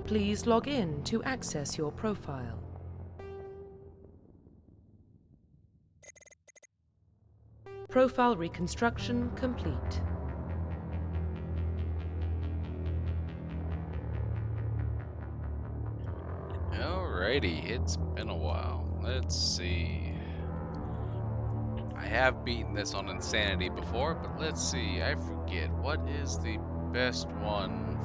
Please log in to access your profile. Profile reconstruction complete. Alrighty, it's been a while. Let's see. I have beaten this on Insanity before, but let's see. I forget. What is the best one?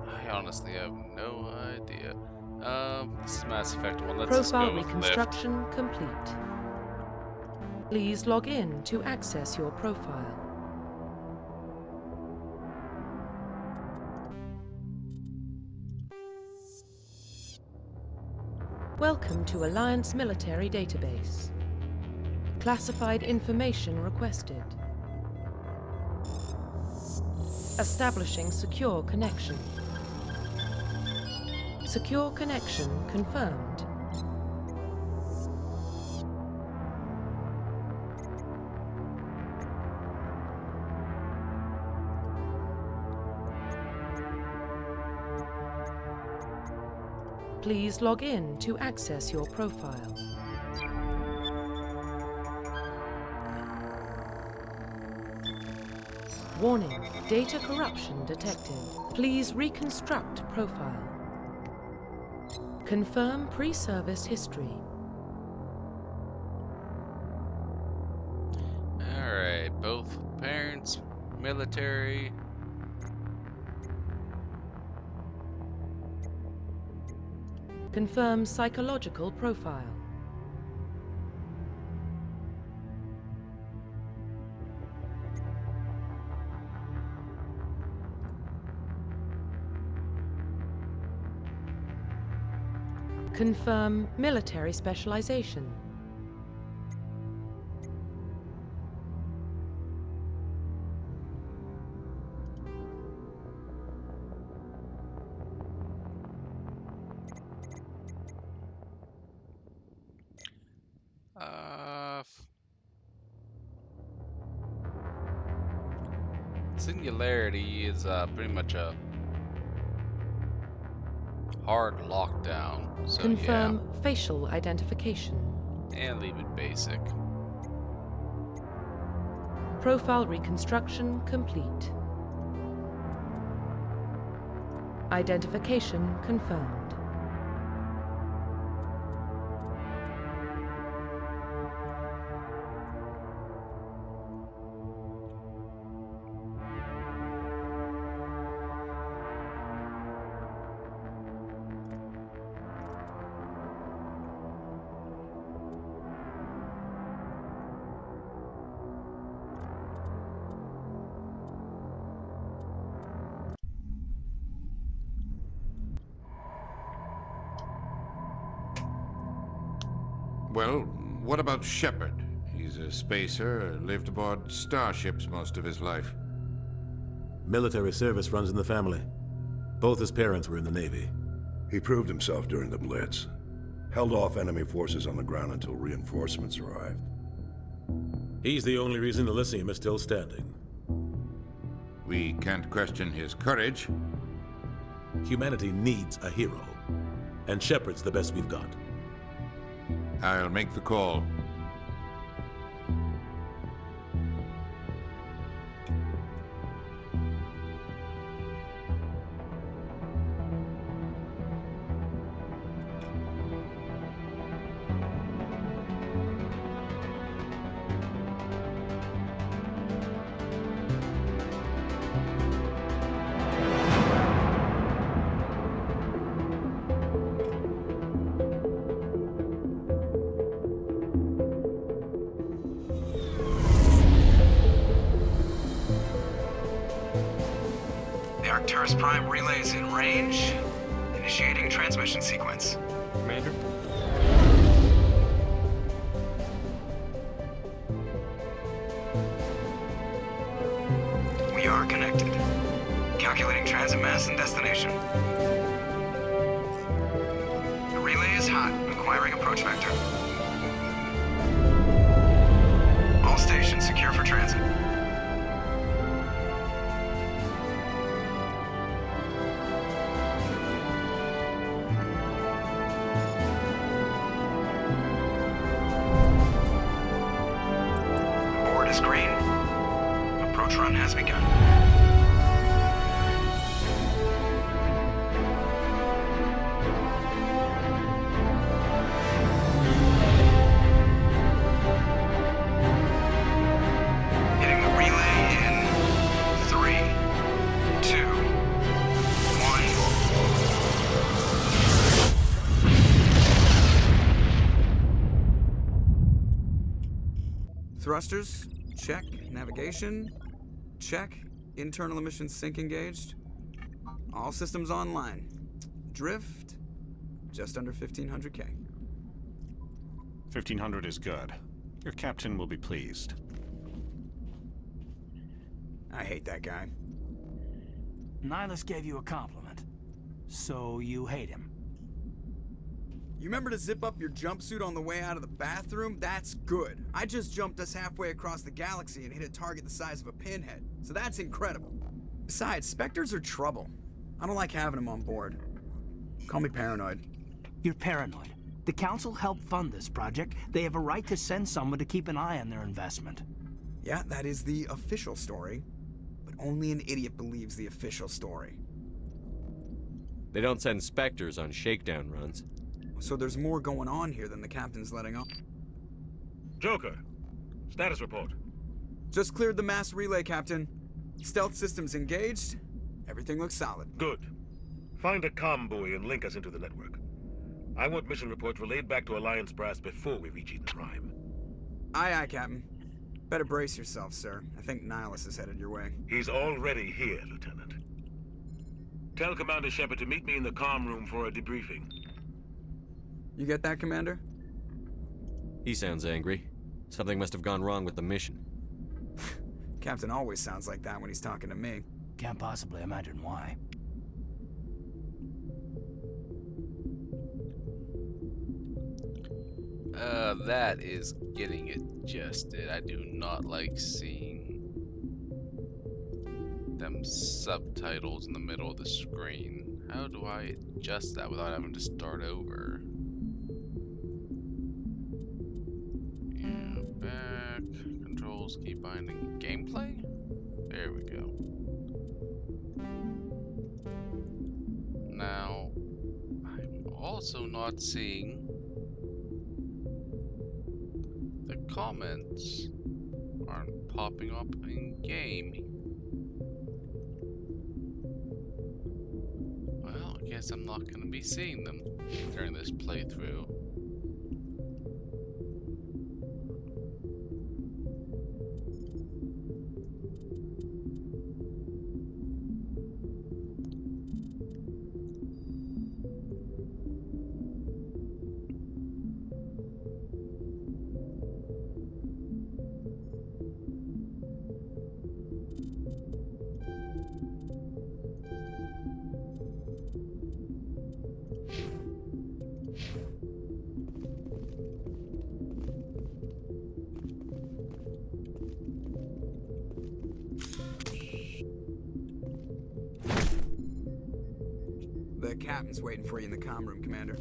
I honestly have no idea. This is Mass Effect 1. Let's just Profile go with Lift. reconstruction complete. Please log in to access your profile. Welcome to Alliance Military Database. Classified information requested. Establishing secure connection. Secure connection confirmed. Please log in to access your profile. Warning, data corruption detected. Please reconstruct profile. Confirm pre-service history. Alright, both parents, military. Confirm psychological profile. Confirm military specialization. Singularity is pretty much a hard lockdown. So Confirm yeah, facial identification. and leave it basic. Profile reconstruction complete. Identification confirmed. Well, what about Shepard? He's a spacer, lived aboard starships most of his life. Military service runs in the family. Both his parents were in the Navy. He proved himself during the Blitz. Held off enemy forces on the ground until reinforcements arrived. He's the only reason Elysium is still standing. We can't question his courage. Humanity needs a hero. And Shepard's the best we've got. I'll make the call. The Arcturus Prime relay is in range. Initiating transmission sequence. Commander? We are connected. Calculating transit mass and destination. The relay is hot, requiring approach vector. All stations secure for transit. Board is green. Approach run has begun. Hitting the relay in 3, 2, 1. Thrusters, check. Navigation, check. Internal emissions sync engaged. All systems online. Drift, just under 1500K. 1500 is good. Your captain will be pleased. I hate that guy. Nihilus gave you a compliment. So you hate him. You remember to zip up your jumpsuit on the way out of the bathroom? That's good. I just jumped us halfway across the galaxy and hit a target the size of a pinhead. So that's incredible. Besides, Spectres are trouble. I don't like having them on board. Call me paranoid. You're paranoid. The Council helped fund this project. They have a right to send someone to keep an eye on their investment. Yeah, that is the official story. But only an idiot believes the official story. They don't send Spectres on shakedown runs. So there's more going on here than the captain's letting on. Joker, status report. Just cleared the mass relay, Captain. Stealth systems engaged. Everything looks solid. Good. Find a comm buoy and link us into the network. I want mission reports relayed back to Alliance Brass before we reach Eden Prime. Aye, aye, Captain. Better brace yourself, sir. I think Nihilus is headed your way. He's already here, Lieutenant. Tell Commander Shepard to meet me in the comm room for a debriefing. You get that, Commander? He sounds angry. Something must have gone wrong with the mission. Captain always sounds like that when he's talking to me. Can't possibly imagine why. That is getting adjusted. I do not like seeing them subtitles in the middle of the screen. How do I adjust that without having to start over? Yeah, back, controls, key binding, gameplay? There we go. Now, I'm also not seeing the comments aren't popping up in game. Well, I guess I'm not going to be seeing them during this playthrough. The captain's waiting for you in the comm room, Commander.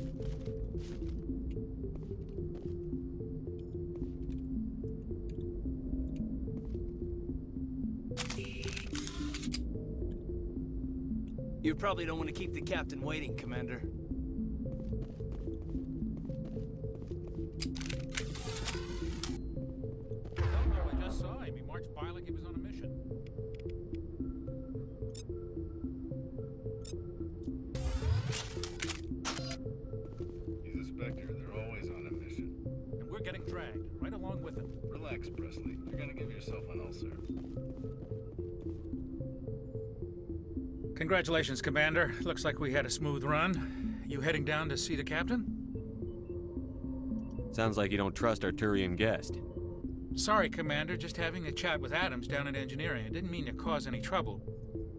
You probably don't want to keep the captain waiting, Commander. I just saw him. He marched by like he was on a mission. He's a Spectre. They're always on a mission. And we're getting dragged, right along with him. Relax, Presley. You're gonna give yourself an ulcer. Congratulations, Commander. Looks like we had a smooth run. You heading down to see the captain? Sounds like you don't trust our Turian guest. Sorry, Commander. Just having a chat with Adams down at engineering. I didn't mean to cause any trouble.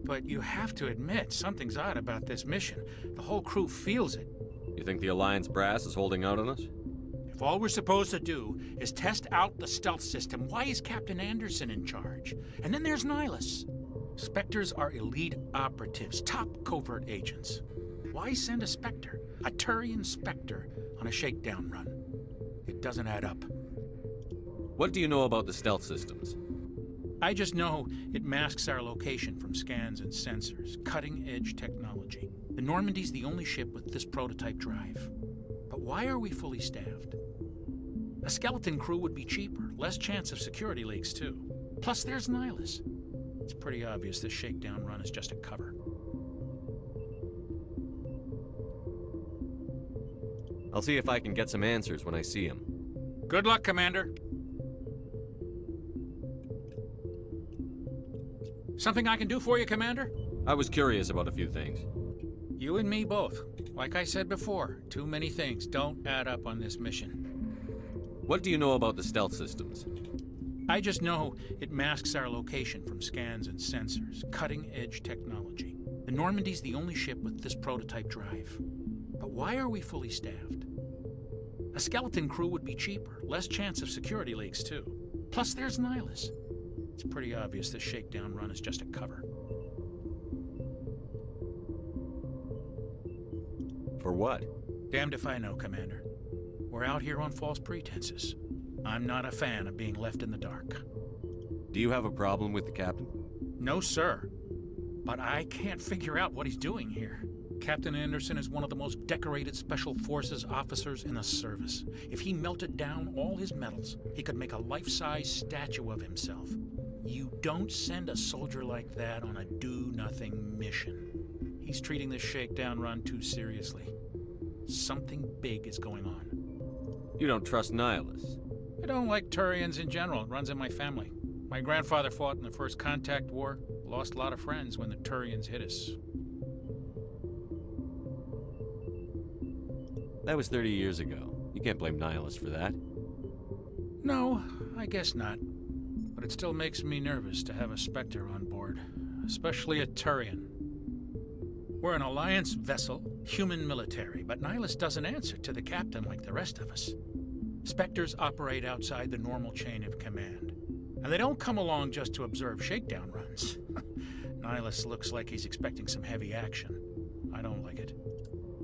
But you have to admit, something's odd about this mission. The whole crew feels it. You think the Alliance brass is holding out on us? If all we're supposed to do is test out the stealth system, why is Captain Anderson in charge? And then there's Nihilus. Spectres are elite operatives, top covert agents. Why send a Spectre, a Turian Spectre, on a shakedown run? It doesn't add up. What do you know about the stealth systems? I just know it masks our location from scans and sensors, cutting-edge technology. The Normandy's the only ship with this prototype drive. But why are we fully staffed? A skeleton crew would be cheaper, less chance of security leaks too. Plus there's Nihilus. It's pretty obvious this shakedown run is just a cover. I'll see if I can get some answers when I see him. Good luck, Commander. Something I can do for you, Commander? I was curious about a few things. You and me both. Like I said before, too many things don't add up on this mission. What do you know about the stealth systems? I just know it masks our location from scans and sensors, cutting-edge technology. The Normandy's the only ship with this prototype drive. But why are we fully staffed? A skeleton crew would be cheaper, less chance of security leaks too. Plus there's Nihilus. It's pretty obvious this shakedown run is just a cover. For what? Damned if I know, Commander. We're out here on false pretenses. I'm not a fan of being left in the dark. Do you have a problem with the captain? No, sir. But I can't figure out what he's doing here. Captain Anderson is one of the most decorated Special Forces officers in the service. If he melted down all his medals, he could make a life-size statue of himself. You don't send a soldier like that on a do-nothing mission. He's treating this shakedown run too seriously. Something big is going on. You don't trust Nihilus? I don't like Turians in general. It runs in my family. My grandfather fought in the First Contact War, lost a lot of friends when the Turians hit us. That was 30 years ago. You can't blame Nihilus for that. No, I guess not. But it still makes me nervous to have a Spectre on board, especially a Turian. We're an Alliance vessel, human military, but Nihilus doesn't answer to the captain like the rest of us. Spectres operate outside the normal chain of command. And they don't come along just to observe shakedown runs. Nihilus looks like he's expecting some heavy action. I don't like it.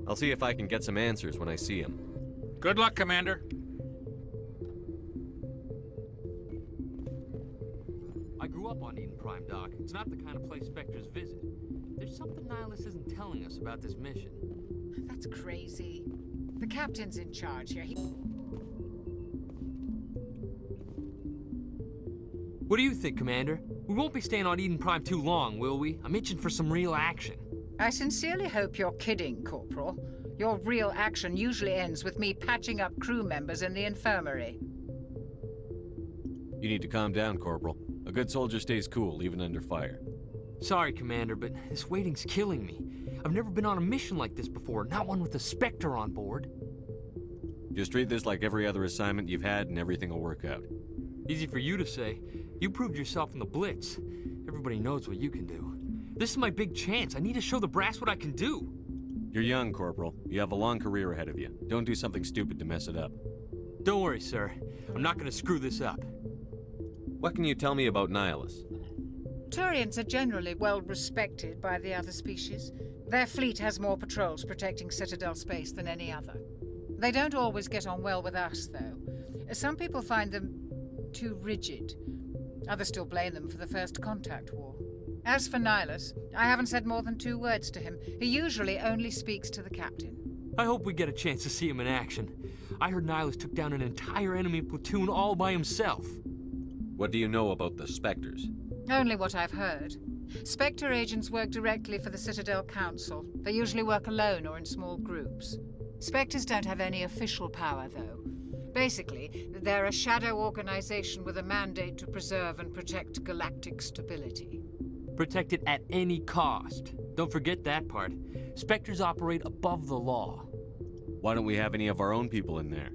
I'll see if I can get some answers when I see him. Good luck, Commander. I grew up on Eden Prime, Doc. It's not the kind of place Spectres visit. There's something Nihilus isn't telling us about this mission. That's crazy. The captain's in charge here. What do you think, Commander? We won't be staying on Eden Prime too long, will we? I'm itching for some real action. I sincerely hope you're kidding, Corporal. Your real action usually ends with me patching up crew members in the infirmary. You need to calm down, Corporal. A good soldier stays cool, even under fire. Sorry, Commander, but this waiting's killing me. I've never been on a mission like this before, not one with a Spectre on board. Just treat this like every other assignment you've had and everything will work out. Easy for you to say. You proved yourself in the Blitz. Everybody knows what you can do. This is my big chance. I need to show the brass what I can do. You're young, Corporal. You have a long career ahead of you. Don't do something stupid to mess it up. Don't worry, sir. I'm not going to screw this up. What can you tell me about Nihilus? Turians are generally well respected by the other species. Their fleet has more patrols protecting Citadel space than any other. They don't always get on well with us, though. Some people find them too rigid. Others still blame them for the First Contact War. As for Nihilus, I haven't said more than 2 words to him. He usually only speaks to the captain. I hope we get a chance to see him in action. I heard Nihilus took down an entire enemy platoon all by himself. What do you know about the Spectres? Only what I've heard. Spectre agents work directly for the Citadel Council. They usually work alone or in small groups. Spectres don't have any official power, though. Basically, they're a shadow organization with a mandate to preserve and protect galactic stability. Protect it at any cost. Don't forget that part. Spectres operate above the law. Why don't we have any of our own people in there?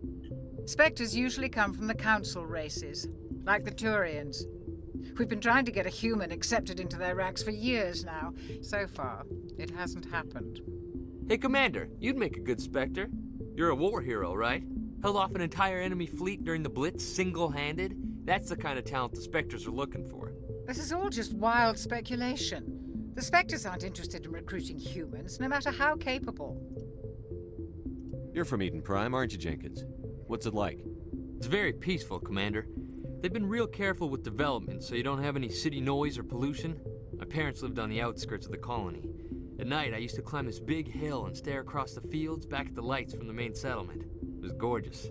Spectres usually come from the Council races, like the Turians. We've been trying to get a human accepted into their ranks for years now. So far, it hasn't happened. Hey, Commander, you'd make a good Spectre. You're a war hero, right? Held off an entire enemy fleet during the Blitz single-handed? That's the kind of talent the Spectres are looking for. This is all just wild speculation. The Spectres aren't interested in recruiting humans, no matter how capable. You're from Eden Prime, aren't you, Jenkins? What's it like? It's very peaceful, Commander. They've been real careful with development, so you don't have any city noise or pollution. My parents lived on the outskirts of the colony. At night, I used to climb this big hill and stare across the fields back at the lights from the main settlement. It was gorgeous.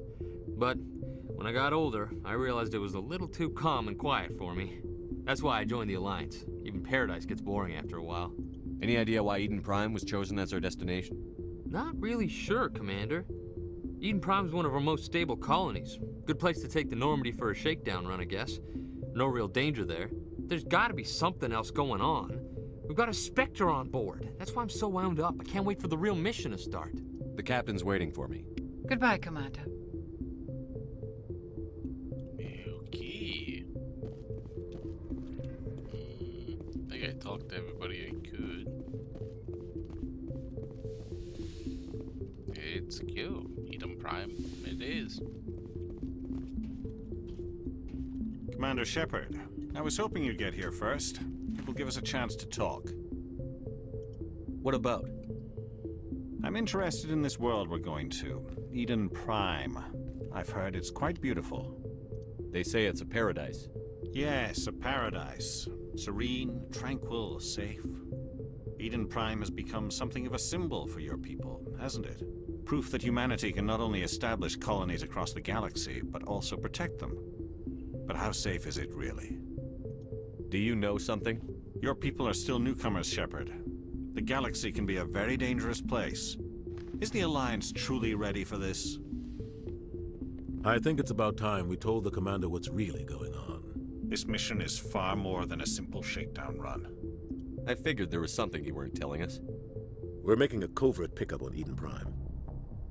But when I got older, I realized it was a little too calm and quiet for me. That's why I joined the Alliance. Even Paradise gets boring after a while. Any idea why Eden Prime was chosen as our destination? Not really sure, Commander. Eden Prime's one of our most stable colonies. Good place to take the Normandy for a shakedown run, I guess. No real danger there. There's gotta be something else going on. We've got a Spectre on board. That's why I'm so wound up. I can't wait for the real mission to start. The captain's waiting for me. Goodbye, Commander. Okay. I think I talked to everybody I could. It's cute. Eden Prime, it is. Commander Shepard, I was hoping you'd get here first. It will give us a chance to talk. What about? I'm interested in this world we're going to, Eden Prime. I've heard it's quite beautiful. They say it's a paradise. Yes, a paradise. Serene, tranquil, safe. Eden Prime has become something of a symbol for your people, hasn't it? Proof that humanity can not only establish colonies across the galaxy, but also protect them. But how safe is it, really? Do you know something? Your people are still newcomers, Shepard. The galaxy can be a very dangerous place. Is the Alliance truly ready for this? I think it's about time we told the commander what's really going on. This mission is far more than a simple shakedown run. I figured there was something you weren't telling us. We're making a covert pickup on Eden Prime.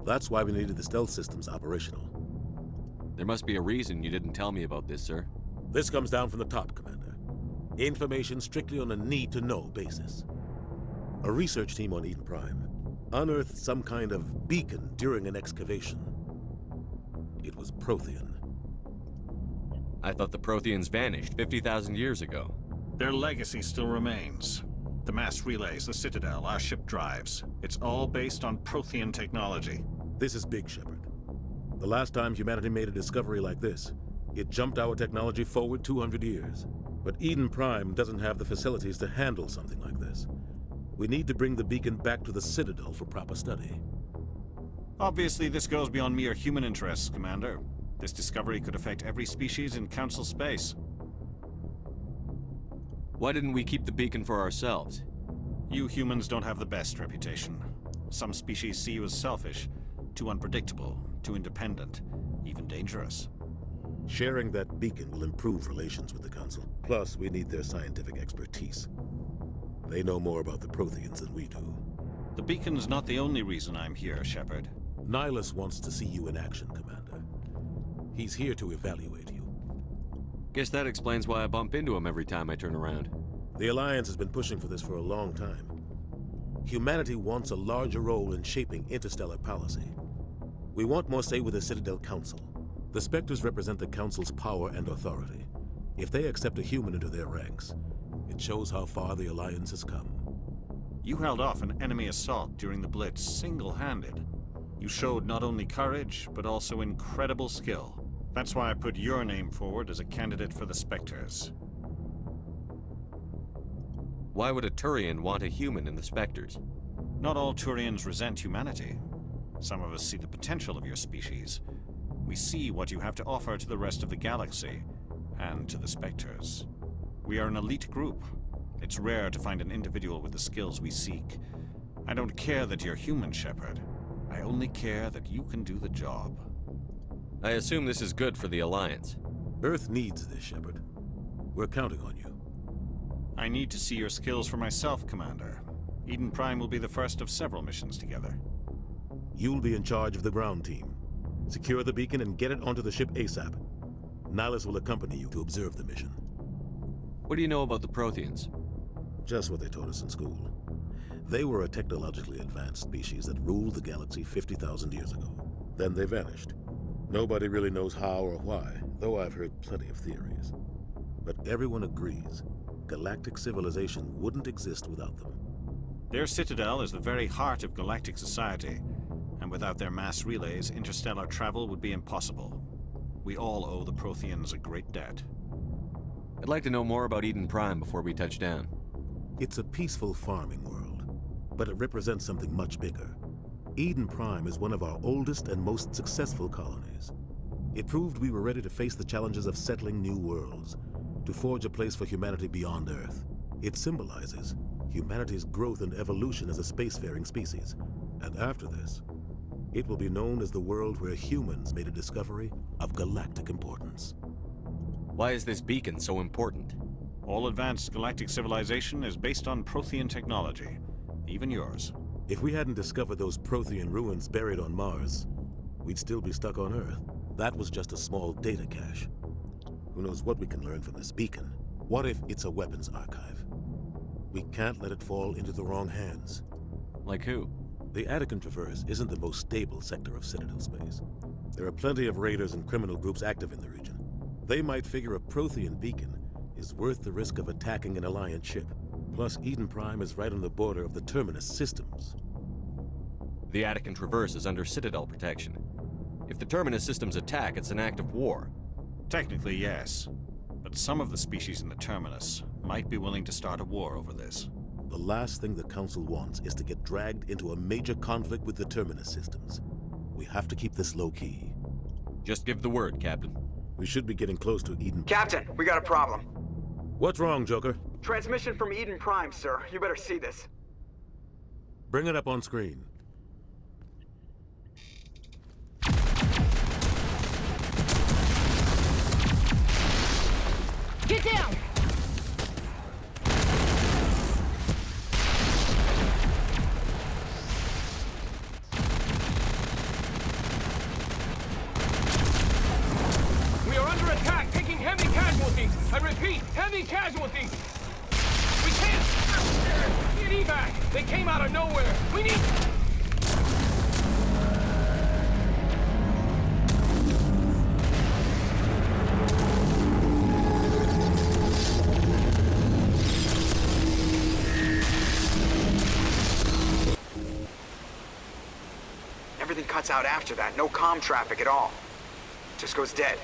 That's why we needed the stealth systems operational. There must be a reason you didn't tell me about this, sir. This comes down from the top, Commander. Information strictly on a need-to-know basis. A research team on Eden Prime unearthed some kind of beacon during an excavation. It was Prothean. I thought the Protheans vanished 50,000 years ago. Their legacy still remains. The mass relays, the Citadel, our ship drives. It's all based on Prothean technology. This is big, Shepard. The last time humanity made a discovery like this, it jumped our technology forward 200 years. But Eden Prime doesn't have the facilities to handle something like this. We need to bring the beacon back to the Citadel for proper study. Obviously, this goes beyond mere human interests, Commander. This discovery could affect every species in Council space. Why didn't we keep the beacon for ourselves? You humans don't have the best reputation. Some species see you as selfish, too unpredictable, too independent, even dangerous. Sharing that beacon will improve relations with the Council. Plus, we need their scientific expertise. They know more about the Protheans than we do. The beacon's not the only reason I'm here, Shepard. Nihilus wants to see you in action, Commander. He's here to evaluate you. Guess that explains why I bump into him every time I turn around. The Alliance has been pushing for this for a long time. Humanity wants a larger role in shaping interstellar policy. We want more say with the Citadel Council. The Spectres represent the Council's power and authority. If they accept a human into their ranks, it shows how far the Alliance has come. You held off an enemy assault during the Blitz single-handed. You showed not only courage, but also incredible skill. That's why I put your name forward as a candidate for the Spectres. Why would a Turian want a human in the Spectres? Not all Turians resent humanity. Some of us see the potential of your species. We see what you have to offer to the rest of the galaxy, and to the Spectres. We are an elite group. It's rare to find an individual with the skills we seek. I don't care that you're human, Shepard. I only care that you can do the job. I assume this is good for the Alliance. Earth needs this, Shepard. We're counting on you. I need to see your skills for myself, Commander. Eden Prime will be the first of several missions together. You'll be in charge of the ground team. Secure the beacon and get it onto the ship ASAP. Nihilus will accompany you to observe the mission. What do you know about the Protheans? Just what they taught us in school. They were a technologically advanced species that ruled the galaxy 50,000 years ago. Then they vanished. Nobody really knows how or why, though I've heard plenty of theories. But everyone agrees galactic civilization wouldn't exist without them. Their citadel is the very heart of galactic society, and without their mass relays, interstellar travel would be impossible. We all owe the Protheans a great debt. I'd like to know more about Eden Prime before we touch down. It's a peaceful farming world, but it represents something much bigger. Eden Prime is one of our oldest and most successful colonies. It proved we were ready to face the challenges of settling new worlds, to forge a place for humanity beyond Earth. It symbolizes humanity's growth and evolution as a spacefaring species. And after this, it will be known as the world where humans made a discovery of galactic importance. Why is this beacon so important? All advanced galactic civilization is based on Prothean technology, even yours. If we hadn't discovered those Prothean ruins buried on Mars, we'd still be stuck on Earth. That was just a small data cache. Who knows what we can learn from this beacon? What if it's a weapons archive? We can't let it fall into the wrong hands. Like who? The Attican Traverse isn't the most stable sector of Citadel space. There are plenty of raiders and criminal groups active in the region. They might figure a Prothean beacon is worth the risk of attacking an Alliance ship. Plus, Eden Prime is right on the border of the Terminus systems. The Attican Traverse is under Citadel protection. If the Terminus systems attack, it's an act of war. Technically, yes. But some of the species in the Terminus might be willing to start a war over this. The last thing the Council wants is to get dragged into a major conflict with the Terminus systems. We have to keep this low-key. Just give the word, Captain. We should be getting close to Eden. Captain, we got a problem. What's wrong, Joker? Transmission from Eden Prime, sir. You better see this. Bring it up on screen. Get down! We are under attack, taking heavy casualties. I repeat, heavy casualties. We can't get evac. They came out of nowhere. We need... Everything cuts out after that. No comm traffic at all. Just goes dead.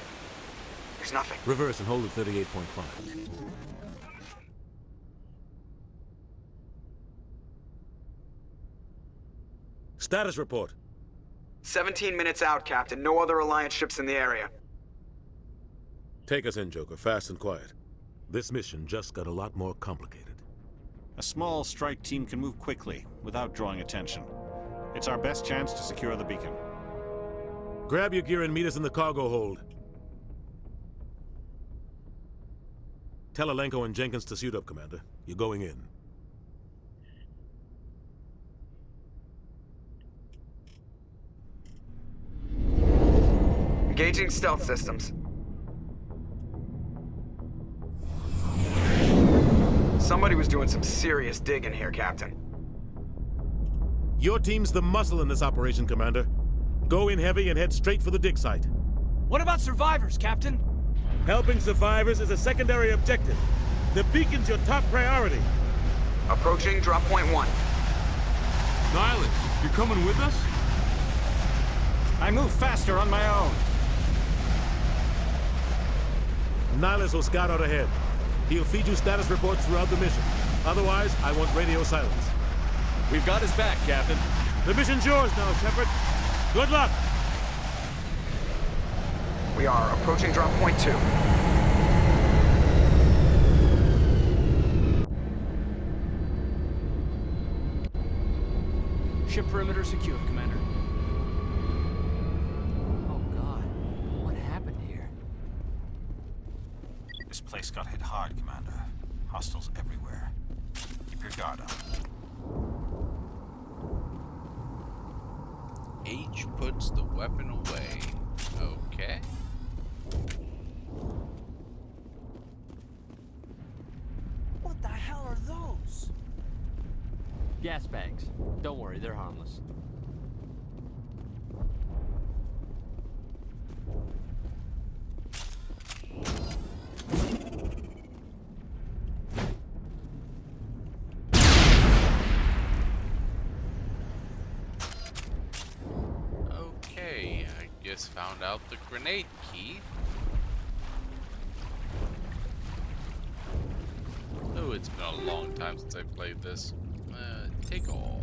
There's nothing. Reverse and hold at 38.5. Status report. 17 minutes out, Captain. No other Alliance ships in the area. Take us in, Joker, fast and quiet. This mission just got a lot more complicated. A small strike team can move quickly, without drawing attention. It's our best chance to secure the beacon. Grab your gear and meet us in the cargo hold. Tell Alenko and Jenkins to suit up, Commander. You're going in. Engaging stealth systems. Somebody was doing some serious digging here, Captain. Your team's the muscle in this operation, Commander. Go in heavy and head straight for the dig site. What about survivors, Captain? Helping survivors is a secondary objective. The beacon's your top priority. Approaching drop point 1. Nihilus, you're coming with us? I move faster on my own. Nihilus will scout out ahead. He'll feed you status reports throughout the mission. Otherwise, I want radio silence. We've got his back, Captain. The mission's yours now, Shepard. Good luck! We are approaching drop point 2. Ship perimeter secure, Commander. Oh God, what happened here? This place got hit hard, Commander. Hostiles everywhere. Keep your guard up. H puts the weapon away. Okay. What the hell are those? Gas bags. Don't worry, they're harmless. just found out the grenade key. Oh, it's been a long time since I played this. Take all.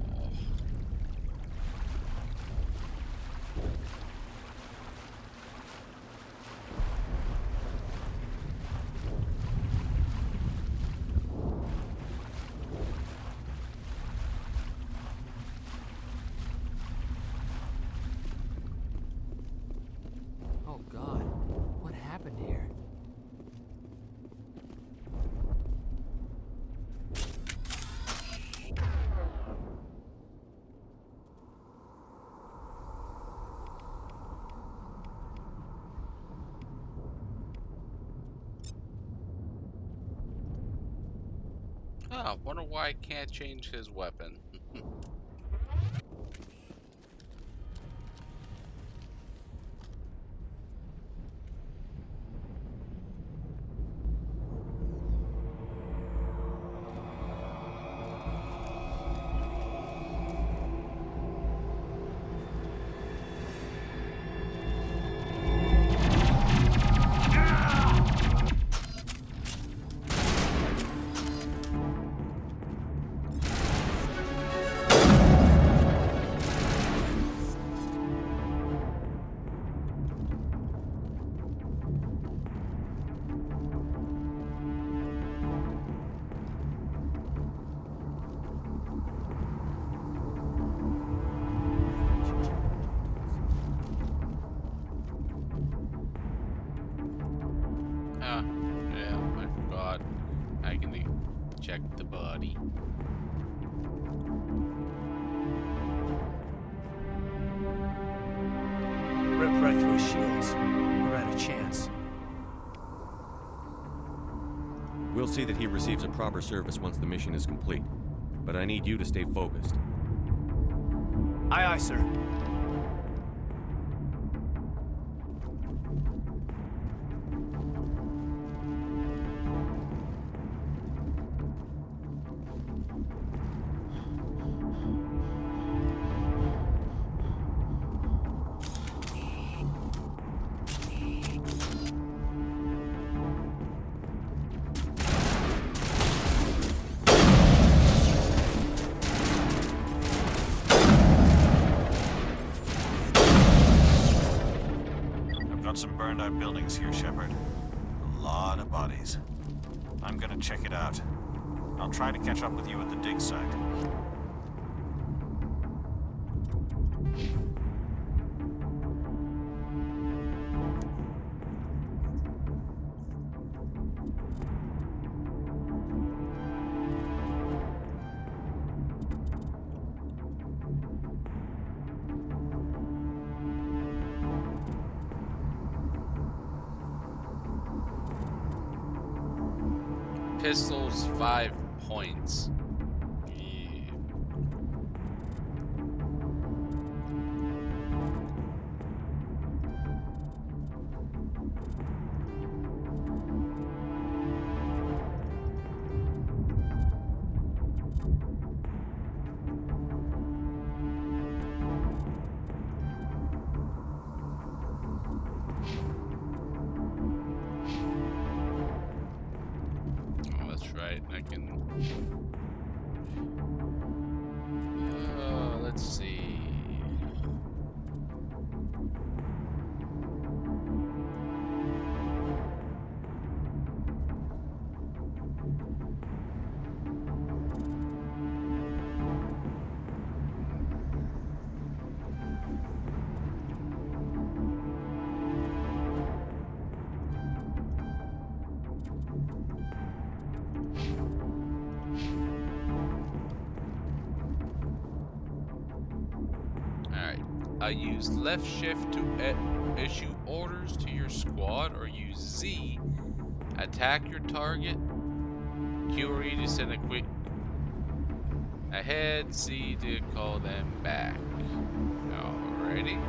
Oh God, what happened here? Ah, wonder why I can't change his weapon. Ah, yeah, I forgot. I can check the body. Ripped right through his shields. Never had a chance. We'll see that he receives a proper service once the mission is complete. But I need you to stay focused. Aye, aye, sir. Got some burned out buildings here, Shepard. A lot of bodies. I'm gonna check it out. I'll try to catch up with you at the dig site. Pistols, 5 points. Yeah. Oh, that's right. I can. Let's see. Alright. Use left shift to issue orders to your squad, or use Z. Attack your target. Q or E to send a quick ahead. C to call them back. Alrighty.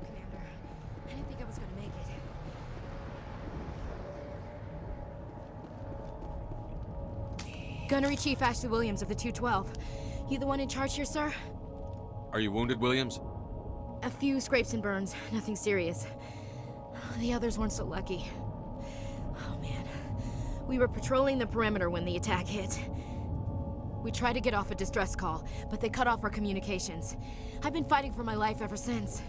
Commander. I didn't think I was gonna make it. Gunnery Chief Ashley Williams of the 212. You the one in charge here, sir? Are you wounded, Williams? A few scrapes and burns, nothing serious. The others weren't so lucky. Oh man. We were patrolling the perimeter when the attack hit. We tried to get off a distress call, but they cut off our communications. I've been fighting for my life ever since.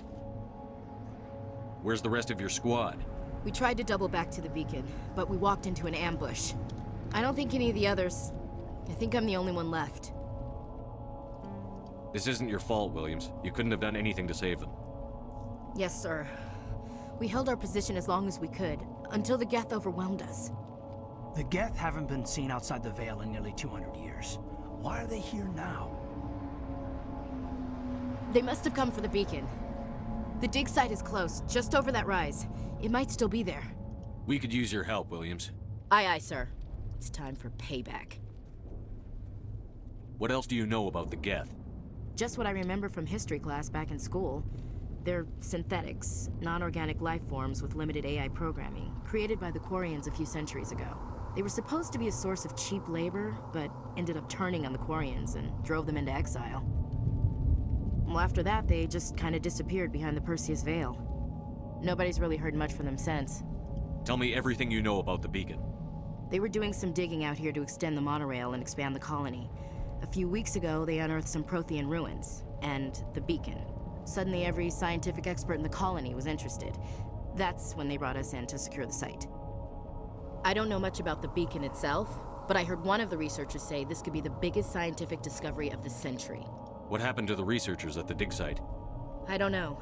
Where's the rest of your squad? We tried to double back to the beacon, but we walked into an ambush. I don't think any of the others... I think I'm the only one left. This isn't your fault, Williams. You couldn't have done anything to save them. Yes, sir. We held our position as long as we could, until the Geth overwhelmed us. The Geth haven't been seen outside the Veil in nearly 200 years. Why are they here now? They must have come for the beacon. The dig site is close, just over that rise. It might still be there. We could use your help, Williams. Aye, aye, sir. It's time for payback. What else do you know about the Geth? Just what I remember from history class back in school. They're synthetics, non-organic life forms with limited AI programming, created by the Quarians a few centuries ago. They were supposed to be a source of cheap labor, but ended up turning on the Quarians and drove them into exile. Well, after that, they just kind of disappeared behind the Perseus Veil. Nobody's really heard much from them since. Tell me everything you know about the beacon. They were doing some digging out here to extend the monorail and expand the colony. A few weeks ago, they unearthed some Prothean ruins, and the beacon. Suddenly, every scientific expert in the colony was interested. That's when they brought us in to secure the site. I don't know much about the beacon itself, but I heard one of the researchers say this could be the biggest scientific discovery of the century. What happened to the researchers at the dig site? I don't know.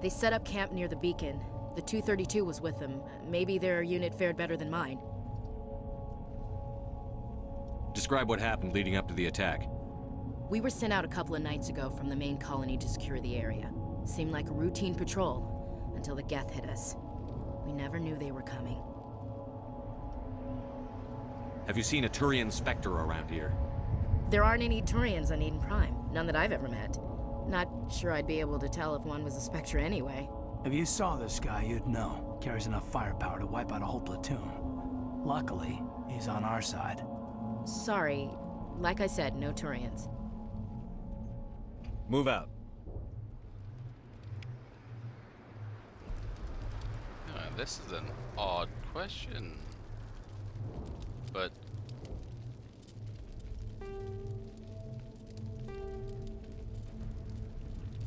They set up camp near the beacon. The 232 was with them. Maybe their unit fared better than mine. Describe what happened leading up to the attack. We were sent out a couple of nights ago from the main colony to secure the area. Seemed like a routine patrol, until the Geth hit us. We never knew they were coming. Have you seen a Turian Spectre around here? There aren't any Turians on Eden Prime. None that I've ever met. Not sure I'd be able to tell if one was a Spectre anyway. If you saw this guy, you'd know. Carries enough firepower to wipe out a whole platoon. Luckily, he's on our side. Sorry. Like I said, no Turians. Move out. This is an odd question. But...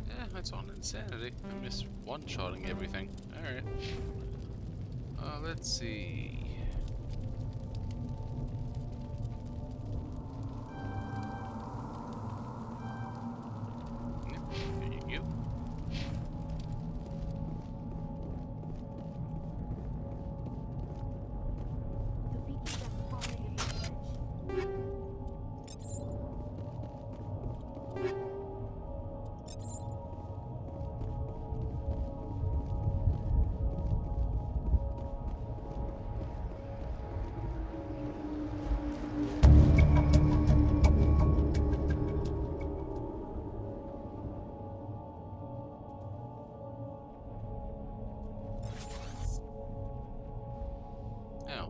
yeah, it's on insanity. I'm just one-shotting everything. Alright. Let's see...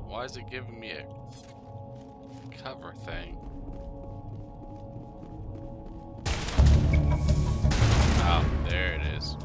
why is it giving me a cover thing? Oh, there it is.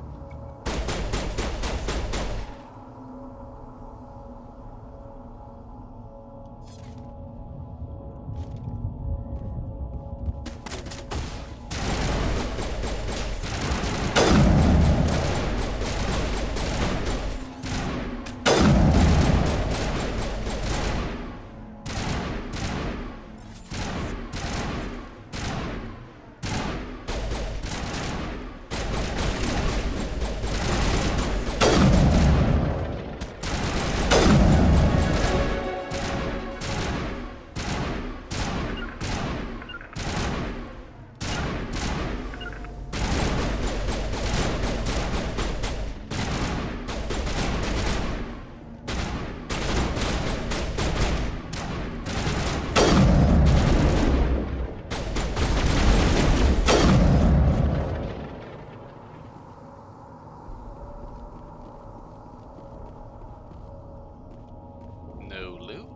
no loot.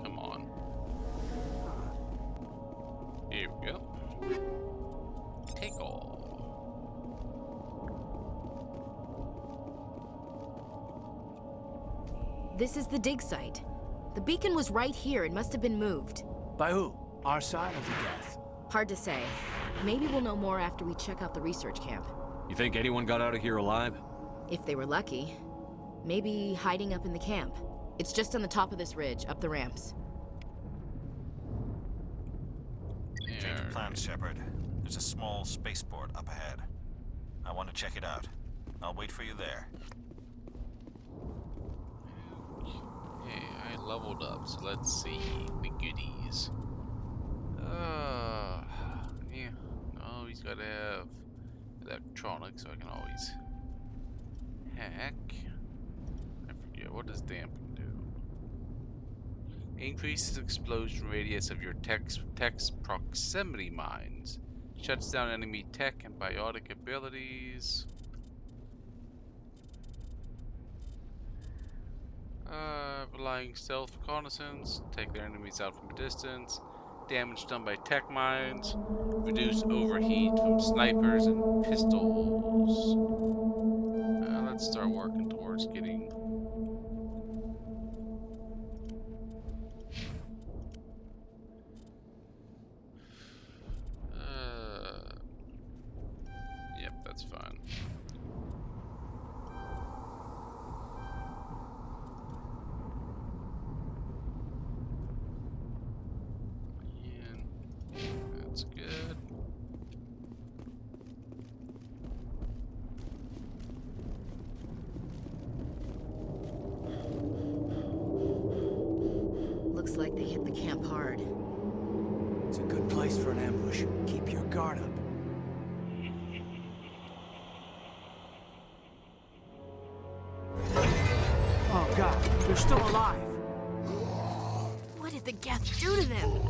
Come on. Here we go. Take all. This is the dig site. The beacon was right here. It must have been moved. By who? Our side or the Geth? Hard to say. Maybe we'll know more after we check out the research camp. You think anyone got out of here alive? If they were lucky. Maybe hiding up in the camp. It's just on the top of this ridge, up the ramps. Change of plans, Shepard. There's a small spaceport up ahead. I want to check it out. I'll wait for you there. Okay, I leveled up, so let's see the goodies. Yeah. Oh, he's gotta have electronics, so I can always hack. I forget, what does damping do? Increases explosion radius of your tech's proximity mines. Shuts down enemy tech and biotic abilities. Relying stealth reconnaissance. Take their enemies out from a distance. Damage done by tech mines. Reduce overheat from snipers and pistols. Let's start working towards getting... Yep, that's fine. That's good. Looks like they hit the camp hard. It's a good place for an ambush. Keep your guard up. Oh god, they're still alive. What did the Geth do to them?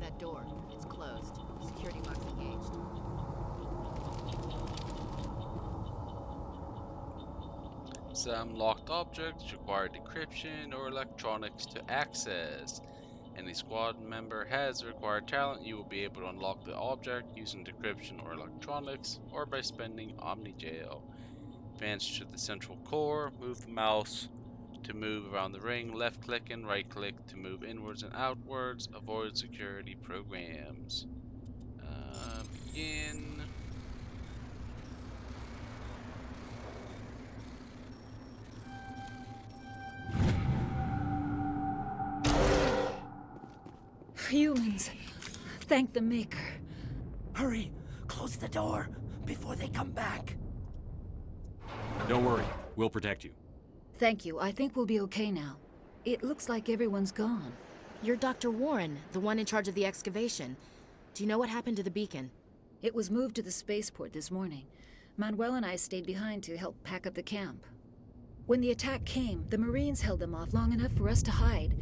That door, it's closed. Security box engaged. Some locked objects require decryption or electronics to access. Any squad member has the required talent, you will be able to unlock the object using decryption or electronics, or by spending Omni Jail. Advance to the central core, move the mouse to move around the ring, left click and right click to move inwards and outwards, avoid security programs. Begin. Humans, thank the Maker. Hurry, close the door before they come back. Don't worry, we'll protect you. Thank you. I think we'll be okay now. It looks like everyone's gone. You're Dr. Warren, the one in charge of the excavation. Do you know what happened to the beacon? It was moved to the spaceport this morning. Manuel and I stayed behind to help pack up the camp. When the attack came, the Marines held them off long enough for us to hide.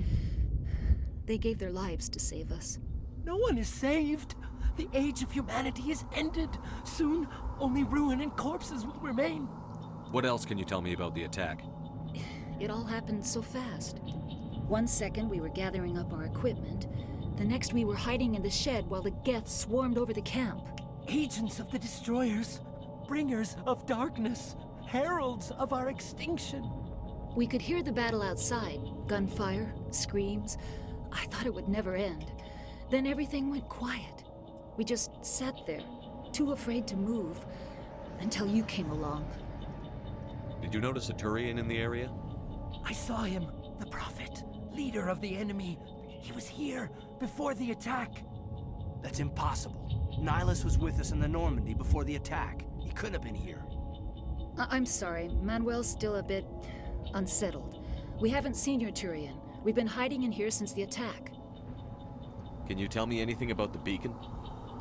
They gave their lives to save us. No one is saved. The age of humanity is ended. Soon, only ruin and corpses will remain. What else can you tell me about the attack? It all happened so fast. 1 second we were gathering up our equipment. The next we were hiding in the shed while the Geth swarmed over the camp. Agents of the destroyers, bringers of darkness, heralds of our extinction. We could hear the battle outside. Gunfire, screams. I thought it would never end. Then everything went quiet. We just sat there, too afraid to move, until you came along. Did you notice a Turian in the area? I saw him. The Prophet, leader of the enemy. He was here before the attack. That's impossible. Nihilus was with us in the Normandy before the attack. He couldn't have been here. I'm sorry. Manuel's still a bit unsettled. We haven't seen your Turian. We've been hiding in here since the attack. Can you tell me anything about the beacon?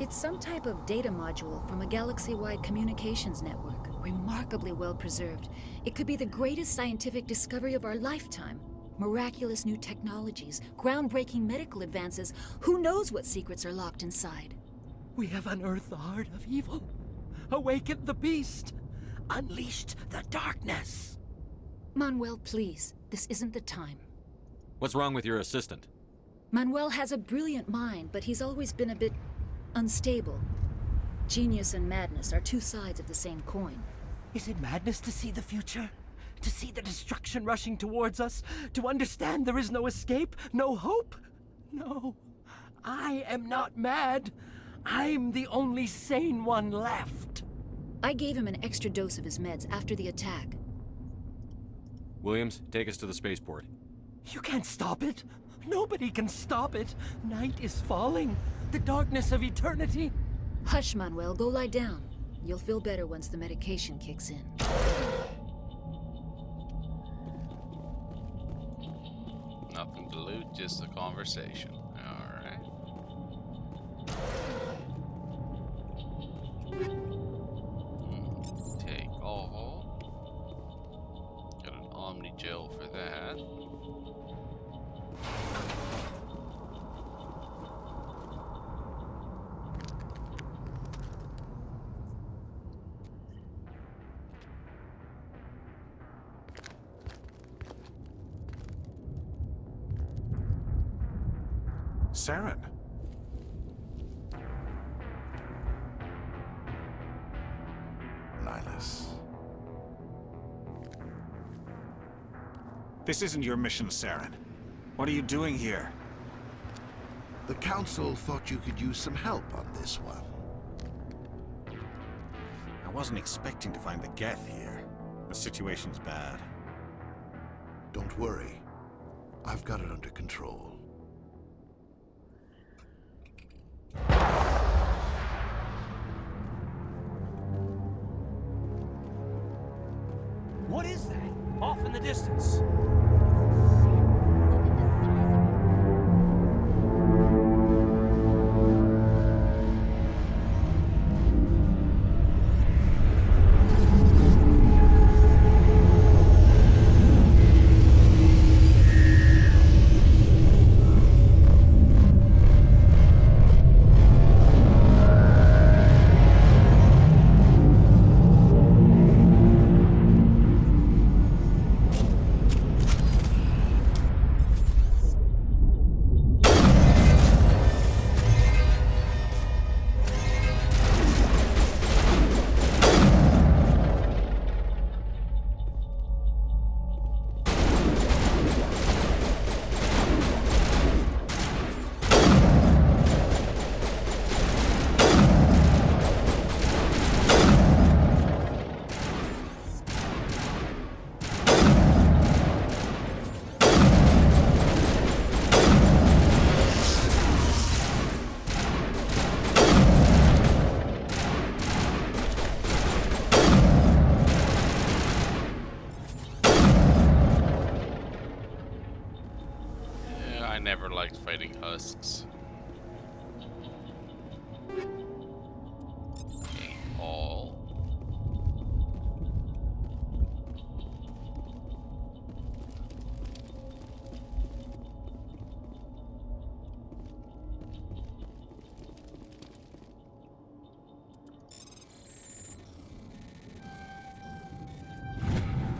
It's some type of data module from a galaxy-wide communications network. Remarkably well preserved. It could be the greatest scientific discovery of our lifetime. Miraculous new technologies, groundbreaking medical advances. Who knows what secrets are locked inside? We have unearthed the heart of evil, awakened the beast, unleashed the darkness. Manuel, please. This isn't the time. What's wrong with your assistant? Manuel has a brilliant mind, but he's always been a bit unstable. Genius and madness are two sides of the same coin. Is it madness to see the future? To see the destruction rushing towards us? To understand there is no escape? No hope? No. I am not mad. I'm the only sane one left. I gave him an extra dose of his meds after the attack. Williams, take us to the spaceport. You can't stop it. Nobody can stop it. Night is falling. The darkness of eternity. Hush, Manuel. Go lie down. You'll feel better once the medication kicks in. Nothing to loot, just a conversation. Alright. Take all. Got an Omni gel for that. Saren. Nihilus. This isn't your mission, Saren. What are you doing here? The Council thought you could use some help on this one. I wasn't expecting to find the Geth here. The situation's bad. Don't worry. I've got it under control. What is that? Off in the distance. I never liked fighting husks. Okay, all.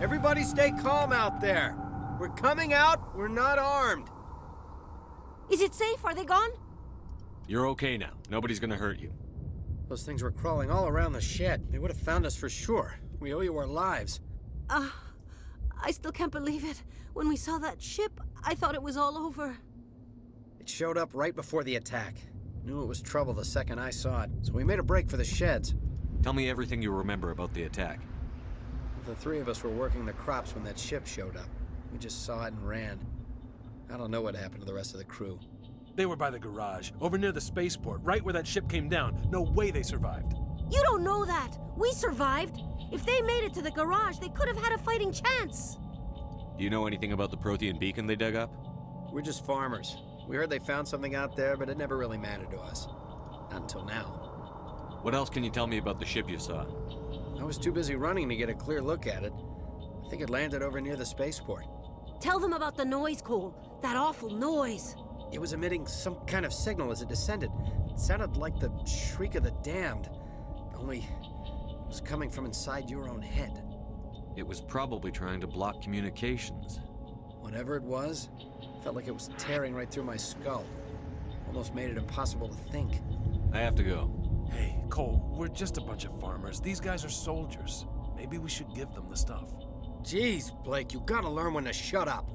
Everybody stay calm out there. We're coming out, we're not armed. Is it safe? Are they gone? You're okay now. Nobody's gonna hurt you. Those things were crawling all around the shed. They would have found us for sure. We owe you our lives. I still can't believe it. When we saw that ship, I thought it was all over. It showed up right before the attack. Knew it was trouble the second I saw it, so we made a break for the sheds. Tell me everything you remember about the attack. The three of us were working the crops when that ship showed up. We just saw it and ran. I don't know what happened to the rest of the crew. They were by the garage, over near the spaceport, right where that ship came down. No way they survived. You don't know that. We survived. If they made it to the garage, they could have had a fighting chance. Do you know anything about the Prothean beacon they dug up? We're just farmers. We heard they found something out there, but it never really mattered to us. Not until now. What else can you tell me about the ship you saw? I was too busy running to get a clear look at it. I think it landed over near the spaceport. Tell them about the noise, Cole. That awful noise. It was emitting some kind of signal as it descended. It sounded like the shriek of the damned. Only it was coming from inside your own head. It was probably trying to block communications. Whatever it was, felt like it was tearing right through my skull. Almost made it impossible to think. I have to go. Hey, Cole, we're just a bunch of farmers. These guys are soldiers. Maybe we should give them the stuff. Jeez, Blake, you gotta learn when to shut up.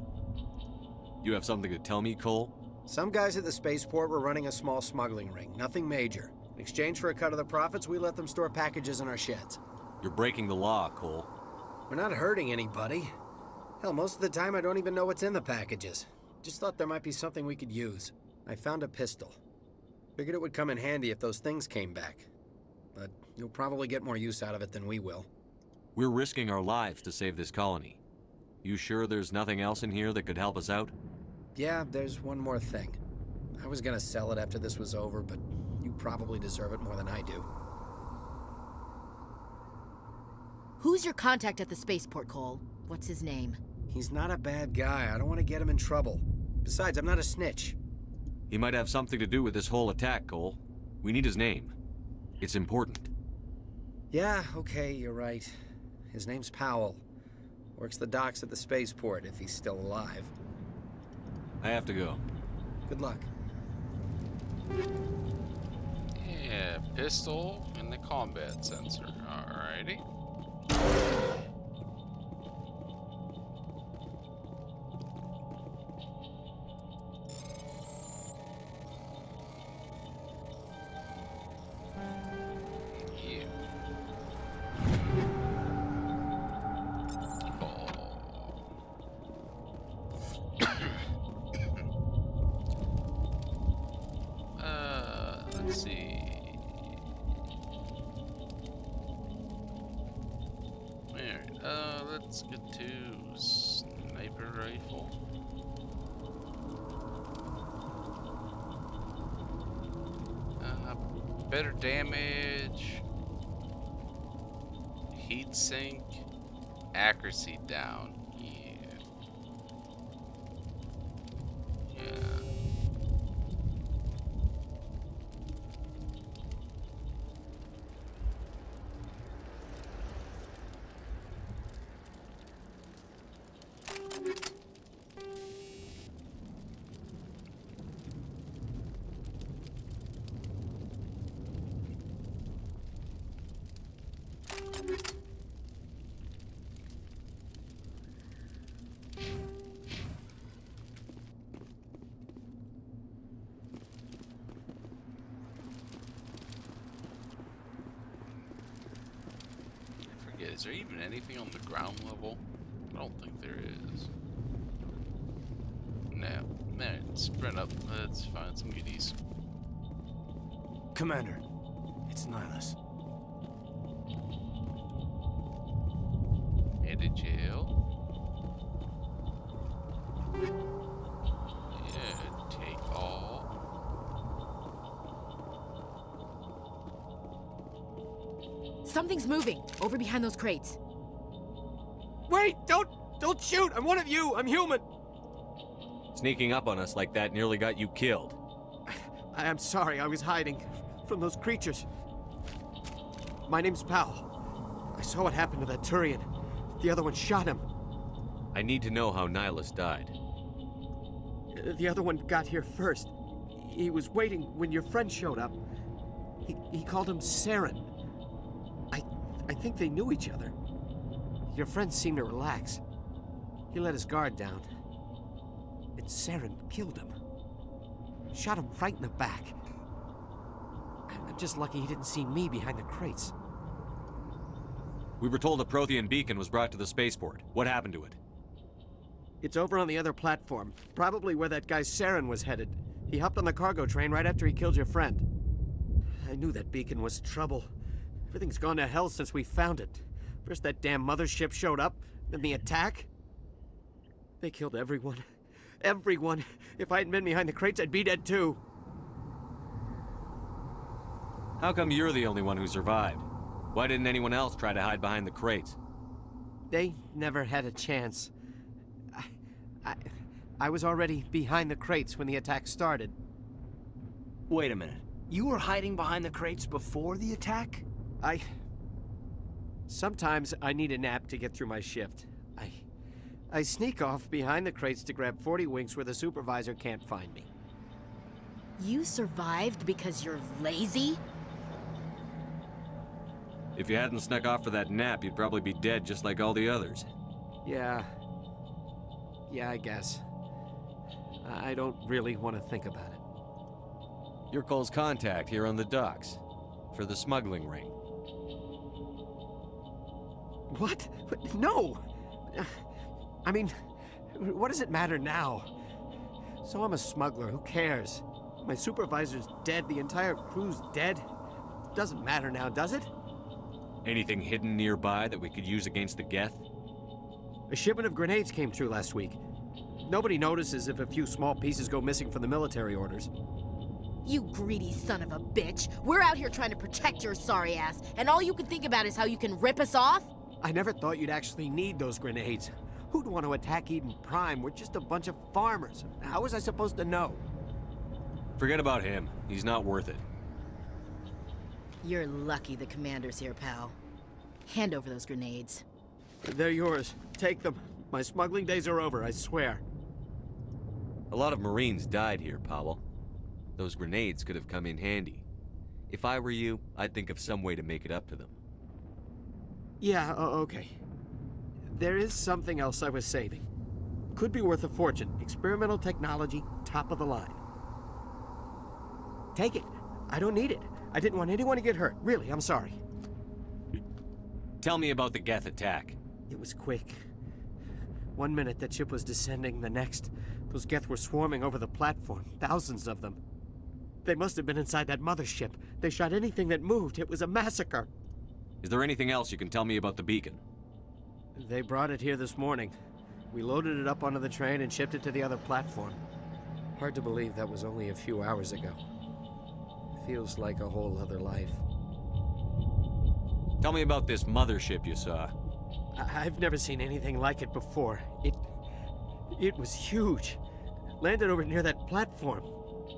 You have something to tell me, Cole? Some guys at the spaceport were running a small smuggling ring, nothing major. In exchange for a cut of the profits, we let them store packages in our sheds. You're breaking the law, Cole. We're not hurting anybody. Hell, most of the time I don't even know what's in the packages. Just thought there might be something we could use. I found a pistol. Figured it would come in handy if those things came back. But you'll probably get more use out of it than we will. We're risking our lives to save this colony. You sure there's nothing else in here that could help us out? Yeah, there's one more thing. I was gonna sell it after this was over, but you probably deserve it more than I do. Who's your contact at the spaceport, Cole? What's his name? He's not a bad guy. I don't want to get him in trouble. Besides, I'm not a snitch. He might have something to do with this whole attack, Cole. We need his name. It's important. Yeah, okay, you're right. His name's Powell. Works the docks at the spaceport, if he's still alive. I have to go. Good luck. Yeah, pistol and the combat sensor. Alrighty. Let's see. Alright, let's get to sniper rifle. Better damage, heat sink, accuracy down. Is there even anything on the ground level? I don't think there is. No. Man, sprint up. Let's find some goodies. Commander, it's Nihilus. Headed jail. Yeah, take all. Something's moving over behind those crates. Wait! Don't shoot! I'm one of you! I'm human! Sneaking up on us like that nearly got you killed. I'm sorry, I was hiding from those creatures. My name's Powell. I saw what happened to that Turian. The other one shot him. I need to know how Nihilus died. The other one got here first. He was waiting when your friend showed up. He called him Saren. I think they knew each other. Your friend seemed to relax. He let his guard down. And Saren killed him. Shot him right in the back. just lucky he didn't see me behind the crates. We were told a Prothean beacon was brought to the spaceport. What happened to it? It's over on the other platform, probably where that guy Saren was headed. He hopped on the cargo train right after he killed your friend. I knew that beacon was trouble. Everything's gone to hell since we found it. First that damn mothership showed up, then the attack. They killed everyone. Everyone. If I hadn't been behind the crates, I'd be dead too. How come you're the only one who survived? Why didn't anyone else try to hide behind the crates? They never had a chance. I was already behind the crates when the attack started. Wait a minute. You were hiding behind the crates before the attack? Sometimes I need a nap to get through my shift. I sneak off behind the crates to grab 40 winks where the supervisor can't find me. You survived because you're lazy? If you hadn't snuck off for that nap, you'd probably be dead just like all the others. Yeah, I guess. I don't really want to think about it. You're Cole's contact here on the docks. For the smuggling ring. What? No! I mean, what does it matter now? So I'm a smuggler, who cares? My supervisor's dead, the entire crew's dead. Doesn't matter now, does it? Anything hidden nearby that we could use against the Geth? A shipment of grenades came through last week. Nobody notices if a few small pieces go missing from the military orders. You greedy son of a bitch! We're out here trying to protect your sorry ass, and all you can think about is how you can rip us off? I never thought you'd actually need those grenades. Who'd want to attack Eden Prime? We're just a bunch of farmers. How was I supposed to know? Forget about him. He's not worth it. You're lucky the commander's here, pal. Hand over those grenades. They're yours. Take them. My smuggling days are over, I swear. A lot of Marines died here, Powell. Those grenades could have come in handy. If I were you, I'd think of some way to make it up to them. Yeah, okay. There is something else I was saving. Could be worth a fortune. Experimental technology, top of the line. Take it. I don't need it. I didn't want anyone to get hurt. Really, I'm sorry. Tell me about the Geth attack. It was quick. 1 minute that ship was descending, the next, those Geth were swarming over the platform. Thousands of them. They must have been inside that mothership. They shot anything that moved. It was a massacre. Is there anything else you can tell me about the beacon? They brought it here this morning. We loaded it up onto the train and shipped it to the other platform. Hard to believe that was only a few hours ago. Feels like a whole other life. Tell me about this mothership you saw. I've never seen anything like it before. It was huge. Landed over near that platform.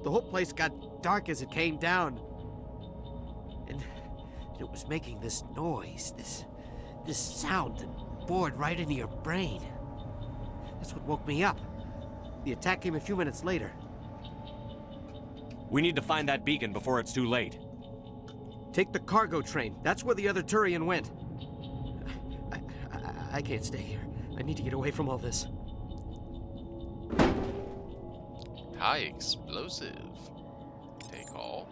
The whole place got dark as it came down. And it was making this noise, this sound that bored right into your brain. That's what woke me up. The attack came a few minutes later. We need to find that beacon before it's too late. Take the cargo train. That's where the other Turian went. I can't stay here. I need to get away from all this. High explosive. Take all.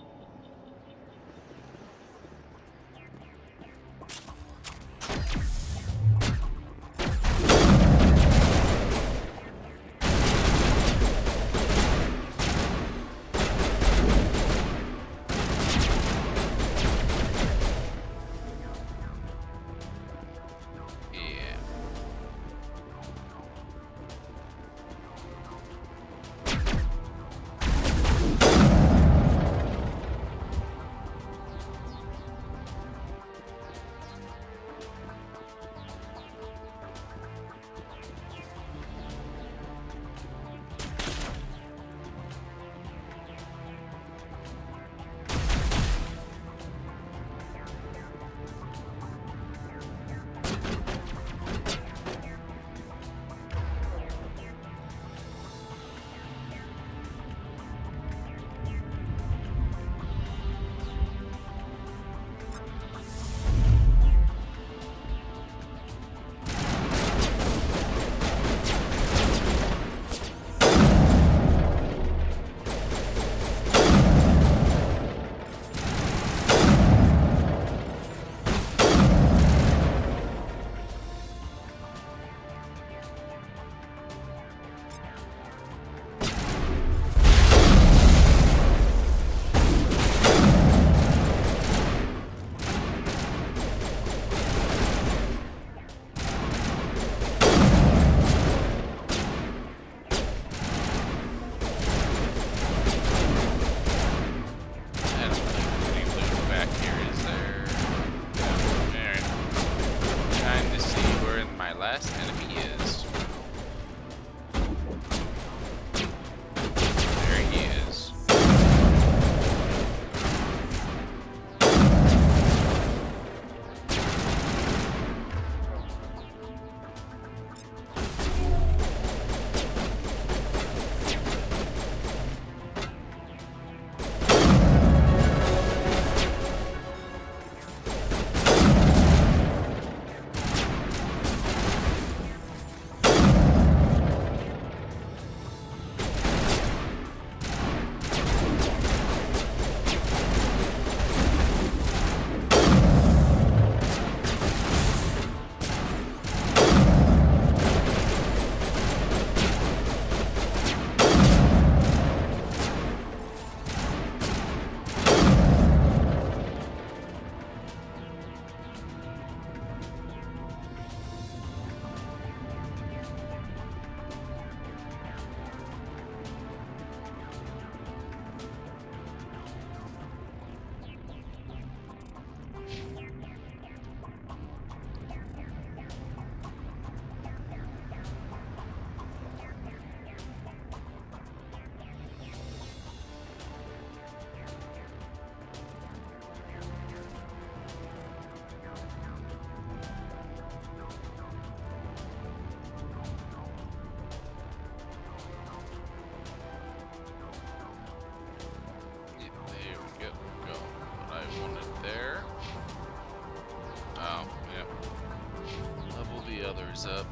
What's up?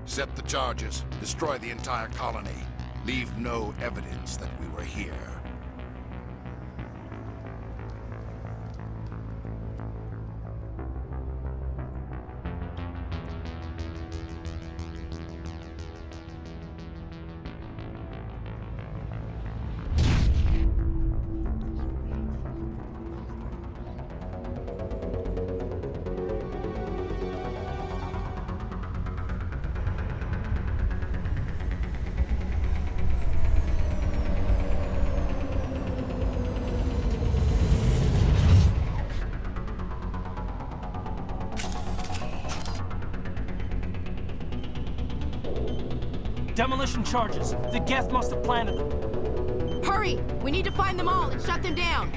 Set the charges. Destroy the entire colony. Leave no evidence that we were here. Demolition charges. The Geth must have planted them. Hurry! We need to find them all and shut them down!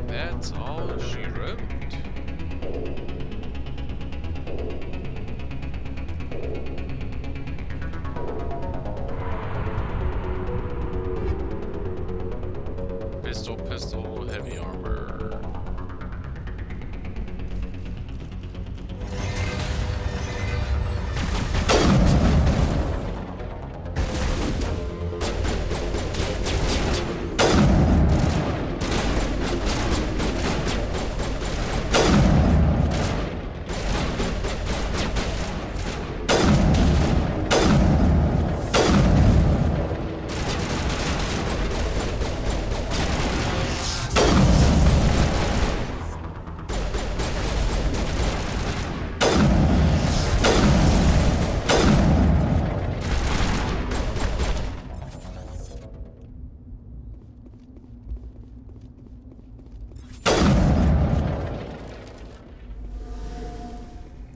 That's all she wrote. Pistol, heavy armor.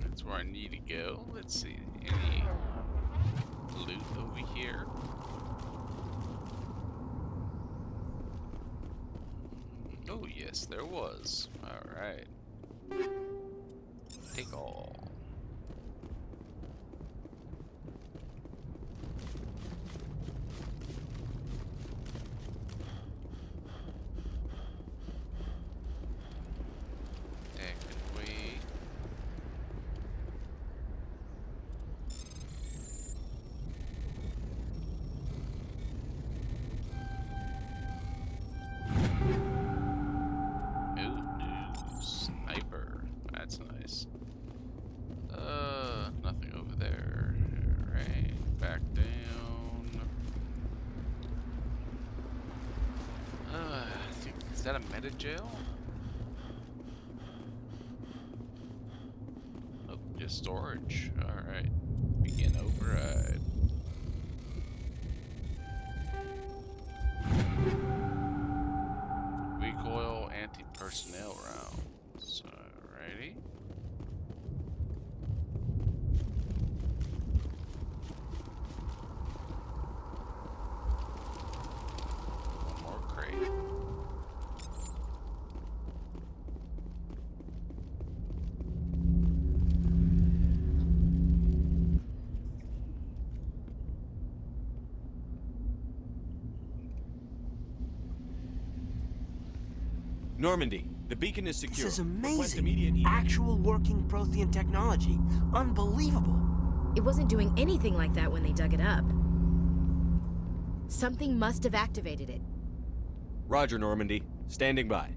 That's where I need to go. Let's see. Any we here? Oh, yes, there was. Alright. Take all. And can we... Sniper. That's nice. Nothing over there. Alright, back down. I think, is that a meta jail? Oh, just storage. Alright. Begin override. Recoil anti-personnel rounds. Alrighty. One more crate. Normandy, the beacon is secure. This is Request amazing. immediate Actual working Prothean technology. Unbelievable. It wasn't doing anything like that when they dug it up. Something must have activated it. Roger, Normandy. Standing by.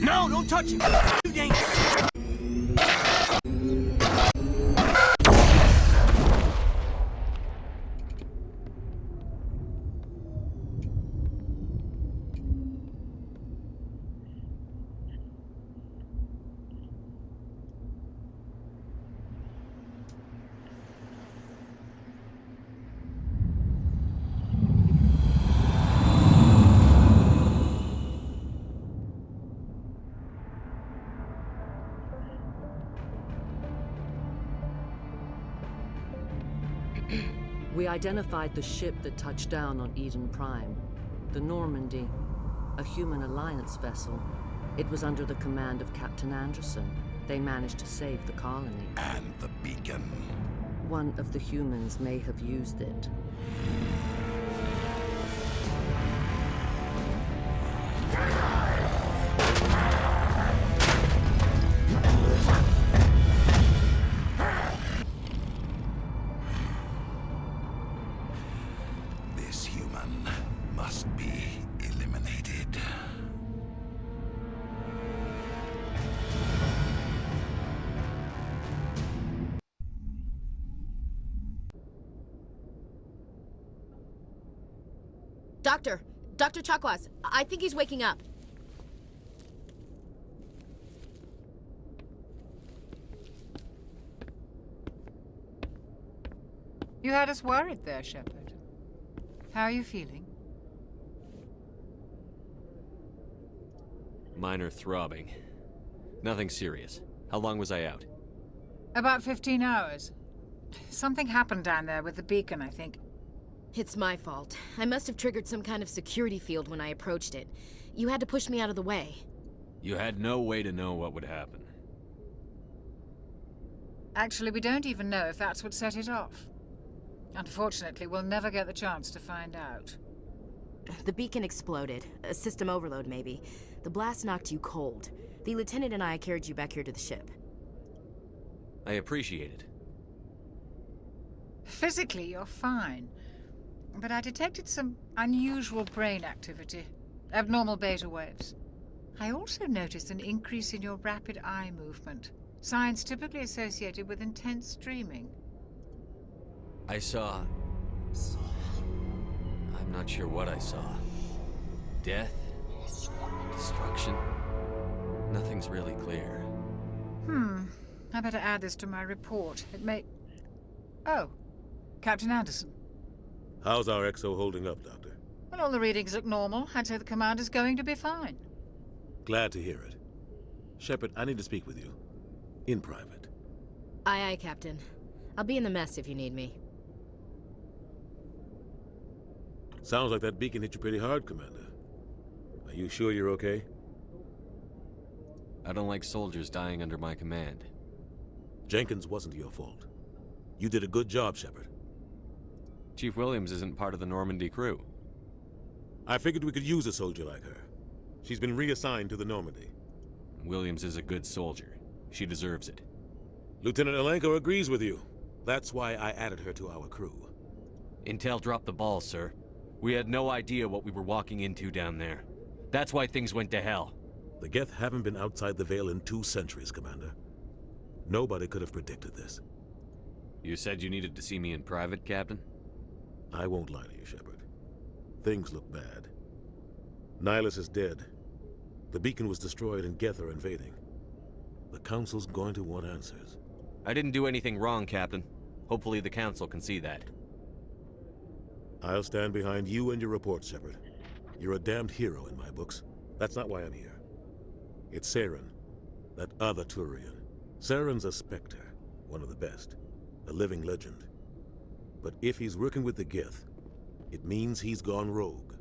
No, don't touch him. Too dangerous. We identified the ship that touched down on Eden Prime, the Normandy, a human alliance vessel. It was under the command of Captain Anderson. They managed to save the colony. And the beacon. One of the humans may have used it. This human must be eliminated. Dr. Chakwas, I think he's waking up. You had us worried there, Shepard. How are you feeling? Minor throbbing. Nothing serious. How long was I out? About 15 hours. Something happened down there with the beacon, I think. It's my fault. I must have triggered some kind of security field when I approached it. You had to push me out of the way. You had no way to know what would happen. Actually, we don't even know if that's what set it off. Unfortunately, we'll never get the chance to find out. The beacon exploded. A system overload, maybe. The blast knocked you cold. The lieutenant and I carried you back here to the ship. I appreciate it. Physically, you're fine. But I detected some unusual brain activity. Abnormal beta waves. I also noticed an increase in your rapid eye movement. Signs typically associated with intense dreaming. I saw... I'm not sure what I saw. Death? Destruction? Nothing's really clear. I better add this to my report. It may... Oh, Captain Anderson. How's our XO holding up, Doctor? Well, all the readings look normal. I'd say the commander's going to be fine. Glad to hear it. Shepard, I need to speak with you. In private. Aye, aye, Captain. I'll be in the mess if you need me. Sounds like that beacon hit you pretty hard, Commander. Are you sure you're okay? I don't like soldiers dying under my command. Jenkins wasn't your fault. You did a good job, Shepard. Chief Williams isn't part of the Normandy crew. I figured we could use a soldier like her. She's been reassigned to the Normandy. Williams is a good soldier. She deserves it. Lieutenant Alenko agrees with you. That's why I added her to our crew. Intel dropped the ball, sir. We had no idea what we were walking into down there. That's why things went to hell. The Geth haven't been outside the Veil in 2 centuries, Commander. Nobody could have predicted this. You said you needed to see me in private, Captain? I won't lie to you, Shepard. Things look bad. Nihilus is dead. The beacon was destroyed and Geth are invading. The Council's going to want answers. I didn't do anything wrong, Captain. Hopefully the Council can see that. I'll stand behind you and your report, Shepard. You're a damned hero in my books. That's not why I'm here. It's Saren, that other Turian. Saren's a Spectre, one of the best, a living legend. But if he's working with the Geth, it means he's gone rogue.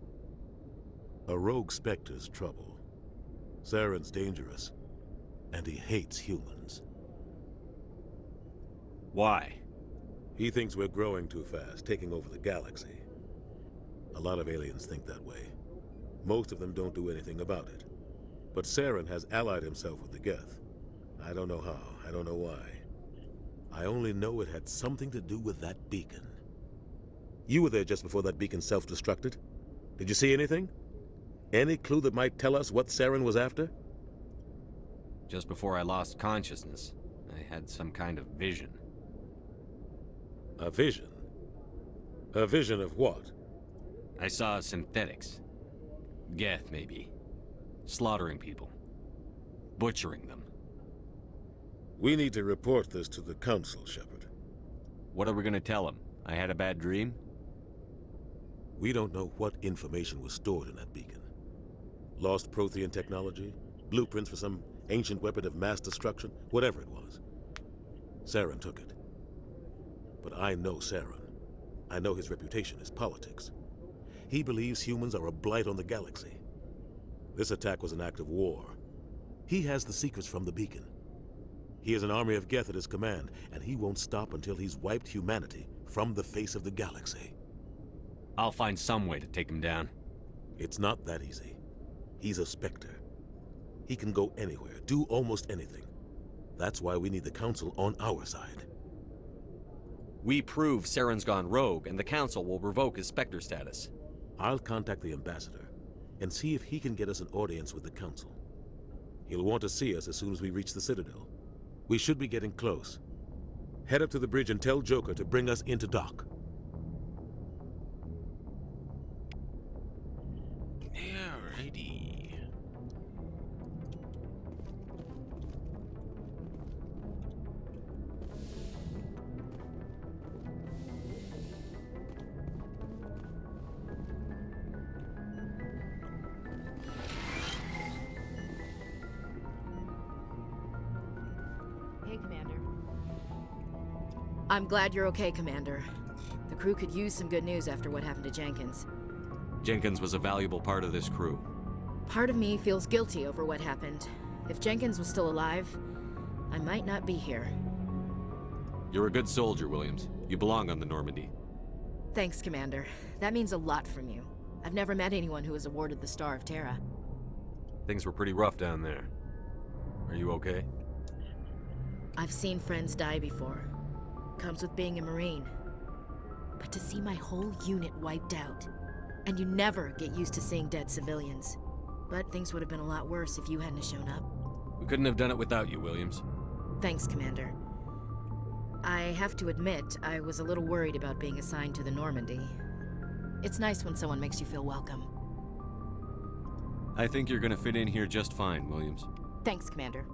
A rogue Spectre's trouble. Saren's dangerous, and he hates humans. Why? He thinks we're growing too fast, taking over the galaxy. A lot of aliens think that way. Most of them don't do anything about it. But Saren has allied himself with the Geth. I don't know how, I don't know why. I only know it had something to do with that beacon. You were there just before that beacon self-destructed. Did you see anything? Any clue that might tell us what Saren was after? Just before I lost consciousness, I had some kind of vision. A vision? A vision of what? I saw synthetics. Geth, maybe. Slaughtering people. Butchering them. We need to report this to the Council, Shepard. What are we gonna tell them? I had a bad dream? We don't know what information was stored in that beacon. Lost Prothean technology? Blueprints for some ancient weapon of mass destruction? Whatever it was. Saren took it. But I know Saren. I know his reputation is politics. He believes humans are a blight on the galaxy. This attack was an act of war. He has the secrets from the beacon. He has an army of Geth at his command, and he won't stop until he's wiped humanity from the face of the galaxy. I'll find some way to take him down. It's not that easy. He's a Spectre. He can go anywhere, do almost anything. That's why we need the Council on our side. We prove Saren's gone rogue, and the Council will revoke his Spectre status. I'll contact the Ambassador and see if he can get us an audience with the Council. He'll want to see us as soon as we reach the Citadel. We should be getting close. Head up to the bridge and tell Joker to bring us into dock. Alrighty. Hey, Commander. I'm glad you're okay, Commander. The crew could use some good news after what happened to Jenkins. Jenkins was a valuable part of this crew. Part of me feels guilty over what happened. If Jenkins was still alive, I might not be here. You're a good soldier, Williams. You belong on the Normandy. Thanks, Commander. That means a lot from you. I've never met anyone who was awarded the Star of Terra. Things were pretty rough down there. Are you okay? I've seen friends die before. Comes with being a Marine. But to see my whole unit wiped out, and you never get used to seeing dead civilians. But things would have been a lot worse if you hadn't shown up. We couldn't have done it without you, Williams. Thanks, Commander. I have to admit, I was a little worried about being assigned to the Normandy. It's nice when someone makes you feel welcome. I think you're gonna fit in here just fine, Williams. Thanks, Commander.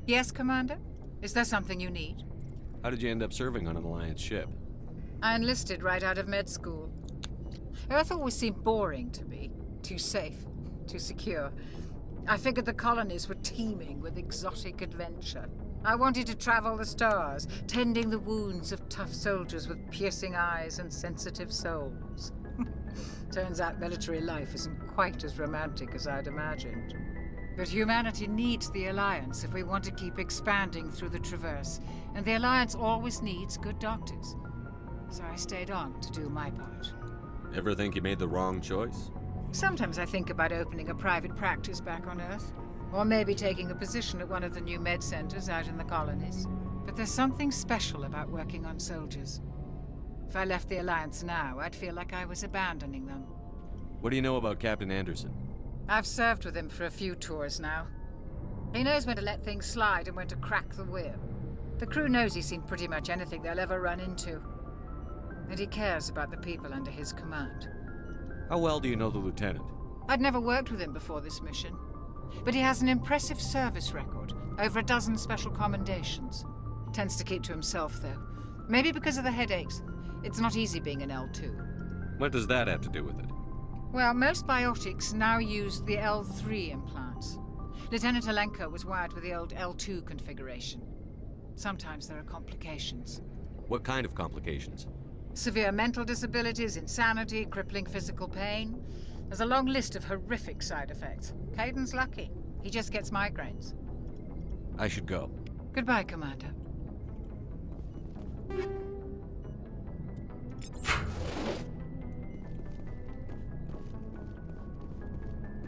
Yes, Commander? Is there something you need? How did you end up serving on an Alliance ship? I enlisted right out of med school. Earth always seemed boring to me. Too safe, too secure. I figured the colonies were teeming with exotic adventure. I wanted to travel the stars, tending the wounds of tough soldiers with piercing eyes and sensitive souls. Turns out military life isn't quite as romantic as I'd imagined. But humanity needs the Alliance if we want to keep expanding through the Traverse, and the Alliance always needs good doctors. So I stayed on to do my part. Ever think you made the wrong choice? Sometimes I think about opening a private practice back on Earth, or maybe taking a position at one of the new med centers out in the colonies. But there's something special about working on soldiers. If I left the Alliance now, I'd feel like I was abandoning them. What do you know about Captain Anderson? I've served with him for a few tours now. He knows when to let things slide and when to crack the whip. The crew knows he's seen pretty much anything they'll ever run into. And he cares about the people under his command. How well do you know the lieutenant? I'd never worked with him before this mission. But he has an impressive service record, over a dozen special commendations. Tends to keep to himself, though. Maybe because of the headaches. It's not easy being an L2. What does that have to do with it? Well, most biotics now use the L3 implants. Lieutenant Alenko was wired with the old L2 configuration. Sometimes there are complications. What kind of complications? Severe mental disabilities, insanity, crippling physical pain. There's a long list of horrific side effects. Caden's lucky. He just gets migraines. I should go. Goodbye, Commander.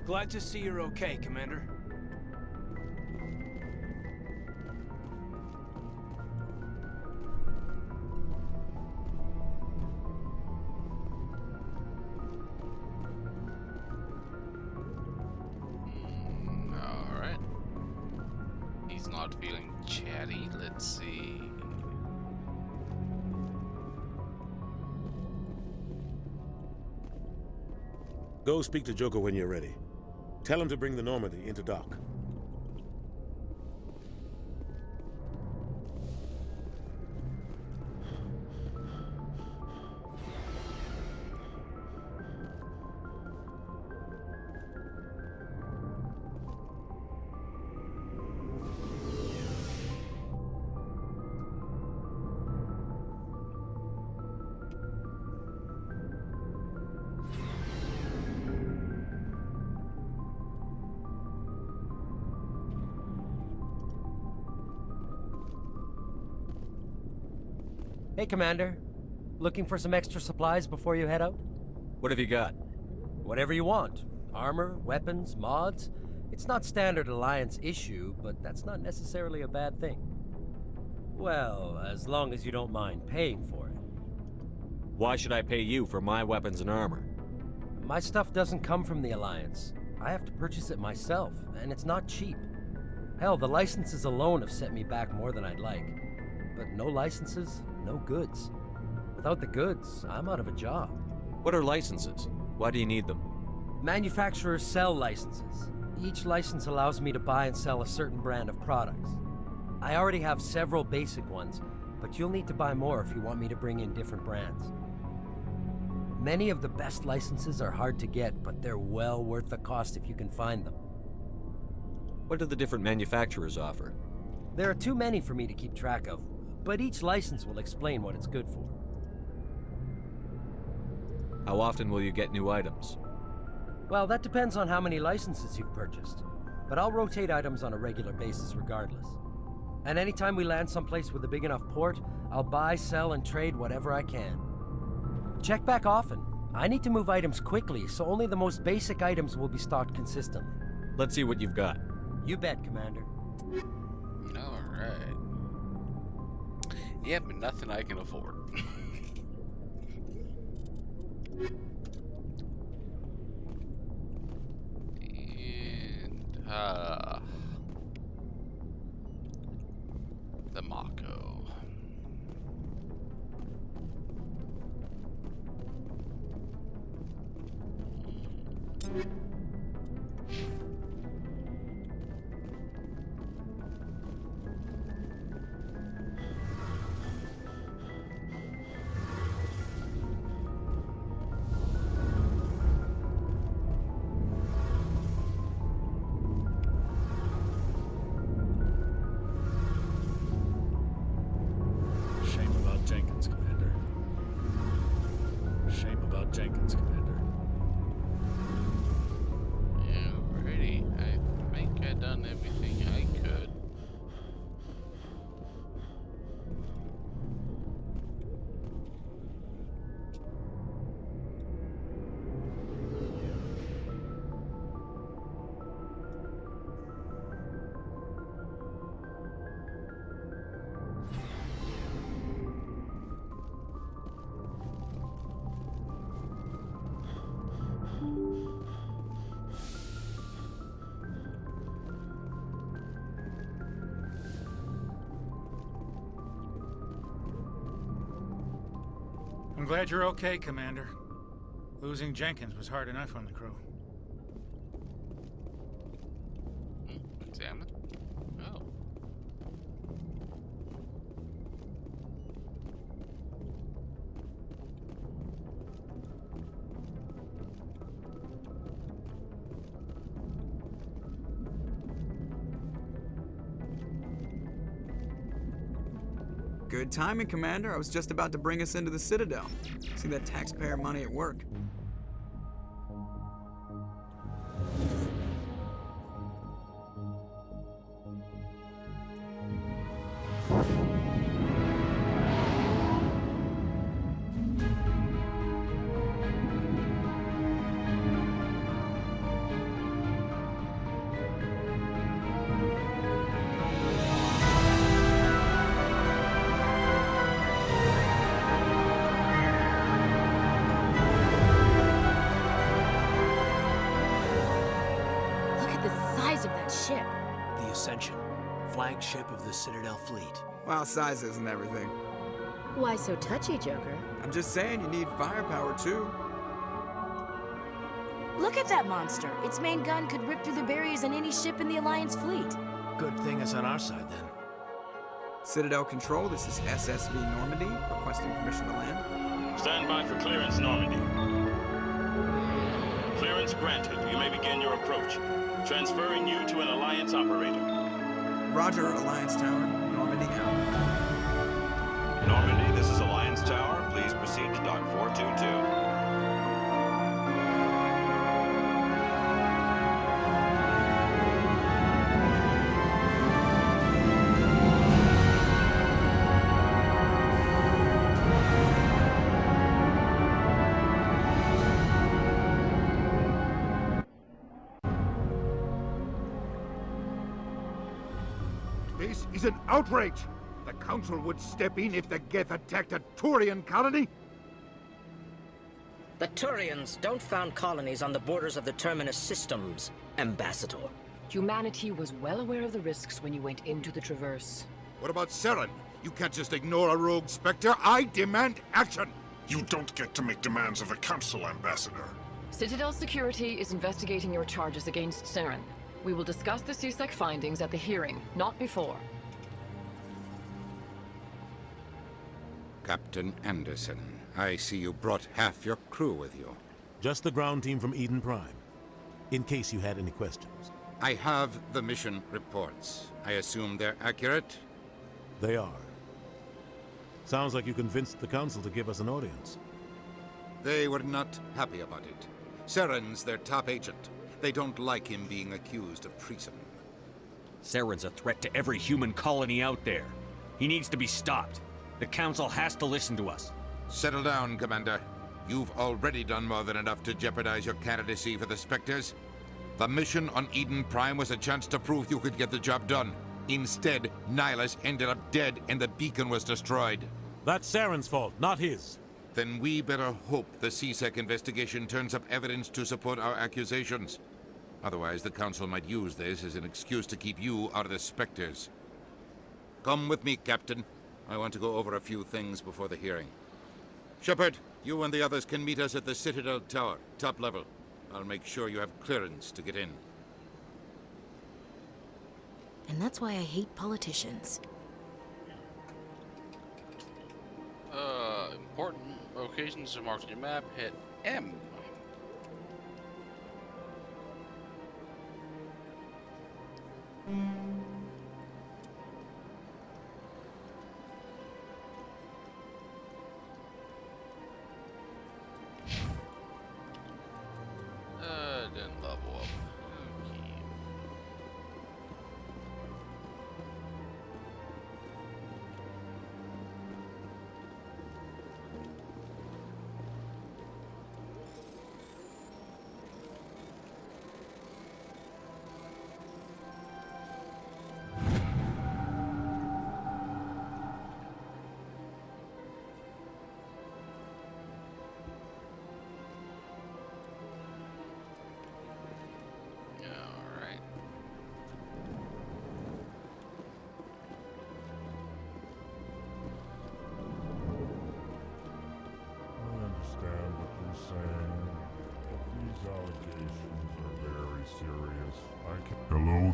Glad to see you're okay, Commander. Alright. He's not feeling chatty. Let's see. Go speak to Joker when you're ready. Tell him to bring the Normandy into dock. Hey, Commander. Looking for some extra supplies before you head out? What have you got? Whatever you want. Armor, weapons, mods. It's not standard Alliance issue, but that's not necessarily a bad thing. Well, as long as you don't mind paying for it. Why should I pay you for my weapons and armor? My stuff doesn't come from the Alliance. I have to purchase it myself, and it's not cheap. Hell, the licenses alone have set me back more than I'd like. But no licenses, no goods. Without the goods, I'm out of a job. What are licenses? Why do you need them? Manufacturers sell licenses. Each license allows me to buy and sell a certain brand of products. I already have several basic ones, but you'll need to buy more if you want me to bring in different brands. Many of the best licenses are hard to get, but they're well worth the cost if you can find them. What do the different manufacturers offer? There are too many for me to keep track of, but each license will explain what it's good for. How often will you get new items? Well, that depends on how many licenses you've purchased, but I'll rotate items on a regular basis regardless. And anytime we land someplace with a big enough port, I'll buy, sell, and trade whatever I can. Check back often. I need to move items quickly, so only the most basic items will be stocked consistently. Let's see what you've got. You bet, Commander. Alright. Yep, nothing I can afford. And, the Mako. I'm glad you're okay, Commander. Losing Jenkins was hard enough on the crew. Examine? Oh. Good timing, Commander. I was just about to bring us into the Citadel. See that taxpayer money at work. Look at the size of that ship. The Ascension, flagship of the Citadel fleet. Well, size isn't everything. Why so touchy, Joker? I'm just saying you need firepower, too. Look at that monster. Its main gun could rip through the barriers in any ship in the Alliance fleet. Good thing it's on our side, then. Citadel Control, this is SSV Normandy, requesting permission to land. Stand by for clearance, Normandy. Clearance granted. You may begin your approach. Transferring you to an Alliance operator. Roger, Alliance Tower. Normandy out. Normandy, this is Alliance Tower. Please proceed to Dock 422. This is an outrage! The Council would step in if the Geth attacked a Turian colony? The Turians don't found colonies on the borders of the Terminus systems, Ambassador. Humanity was well aware of the risks when you went into the Traverse. What about Saren? You can't just ignore a rogue Spectre. I demand action! You don't get to make demands of the Council, Ambassador. Citadel Security is investigating your charges against Saren. We will discuss the CSEC findings at the hearing, not before. Captain Anderson, I see you brought half your crew with you. Just the ground team from Eden Prime, in case you had any questions. I have the mission reports. I assume they're accurate? They are. Sounds like you convinced the Council to give us an audience. They were not happy about it. Saren's their top agent. They don't like him being accused of treason. Saren's a threat to every human colony out there. He needs to be stopped. The Council has to listen to us. Settle down, Commander. You've already done more than enough to jeopardize your candidacy for the Spectres. The mission on Eden Prime was a chance to prove you could get the job done. Instead, Nihilus ended up dead and the beacon was destroyed. That's Saren's fault, not his. Then we better hope the CSEC investigation turns up evidence to support our accusations. Otherwise, the Council might use this as an excuse to keep you out of the Spectres. Come with me, Captain. I want to go over a few things before the hearing. Shepard, you and the others can meet us at the Citadel Tower, top level. I'll make sure you have clearance to get in. And that's why I hate politicians. Important locations are marked on your map. Hit M. Didn't level up. Okay.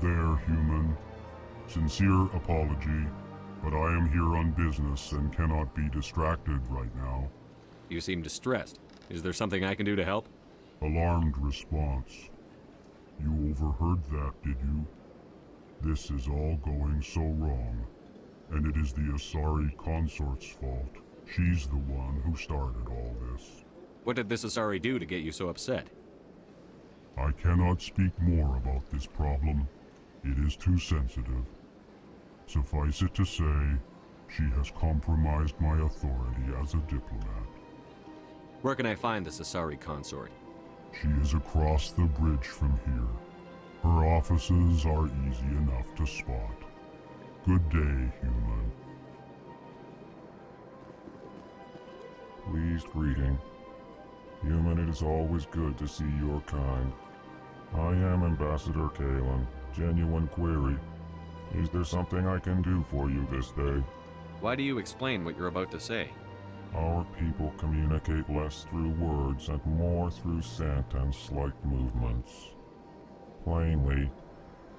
there, human. Sincere apology, but I am here on business and cannot be distracted right now. You seem distressed. Is there something I can do to help? Alarmed response. You overheard that, did you? This is all going so wrong, and it is the Asari consort's fault. She's the one who started all this. What did this Asari do to get you so upset? I cannot speak more about this problem. It is too sensitive. Suffice it to say, she has compromised my authority as a diplomat. Where can I find this Asari consort? She is across the bridge from here. Her offices are easy enough to spot. Good day, human. Pleased greeting. Human, it is always good to see your kind. I am Ambassador Kalen. Genuine query. Is there something I can do for you this day? Why do you explain what you're about to say? Our people communicate less through words and more through scent and slight movements. Plainly,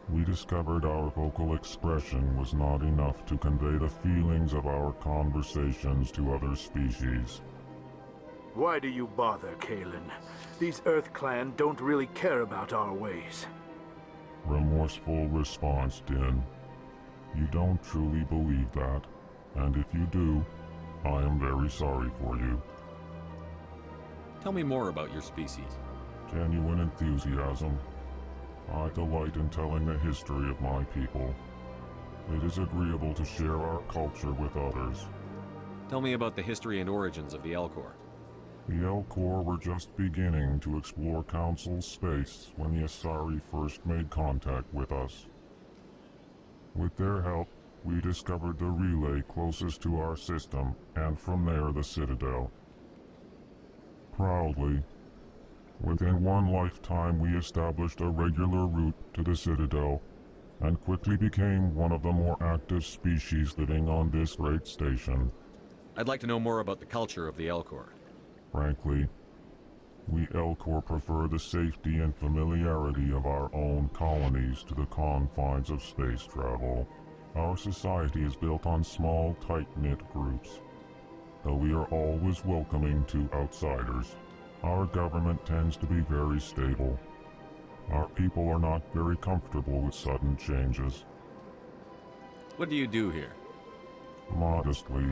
we discovered our vocal expression was not enough to convey the feelings of our conversations to other species. Why do you bother, Kalen? These Earth Clan don't really care about our ways. Remorseful response, Din. You don't truly believe that, and if you do, I am very sorry for you. Tell me more about your species. Genuine enthusiasm. I delight in telling the history of my people. It is agreeable to share our culture with others. Tell me about the history and origins of the Elcor. The Elcor were just beginning to explore Council space when the Asari first made contact with us. With their help, we discovered the relay closest to our system, and from there the Citadel. Proudly, within one lifetime we established a regular route to the Citadel, and quickly became one of the more active species living on this great station. I'd like to know more about the culture of the Elcor. Frankly, we Elcor prefer the safety and familiarity of our own colonies to the confines of space travel. Our society is built on small, tight-knit groups, though we are always welcoming to outsiders. Our government tends to be very stable. Our people are not very comfortable with sudden changes. What do you do here? Modestly,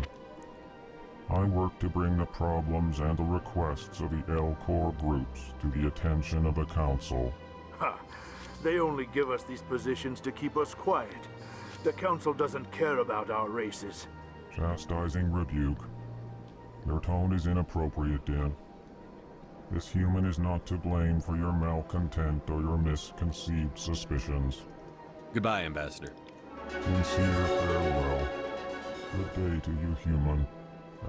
I work to bring the problems and the requests of the Elcor groups to the attention of the Council. Ha! They only give us these positions to keep us quiet. The Council doesn't care about our races. Chastising rebuke. Your tone is inappropriate, Din. This human is not to blame for your malcontent or your misconceived suspicions. Goodbye, Ambassador. Sincere farewell. Good day to you, human.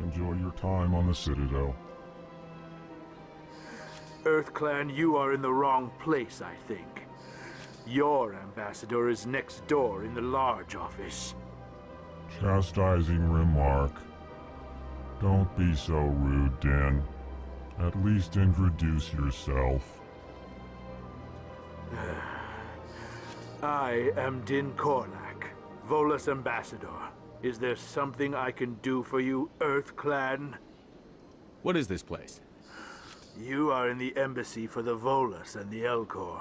Enjoy your time on the Citadel. Earth Clan, you are in the wrong place, I think. Your ambassador is next door in the large office. Chastising remark. Don't be so rude, Din. At least introduce yourself. I am Din Korlak, Volus Ambassador. Is there something I can do for you, Earth Clan? What is this place? You are in the embassy for the Volus and the Elcor.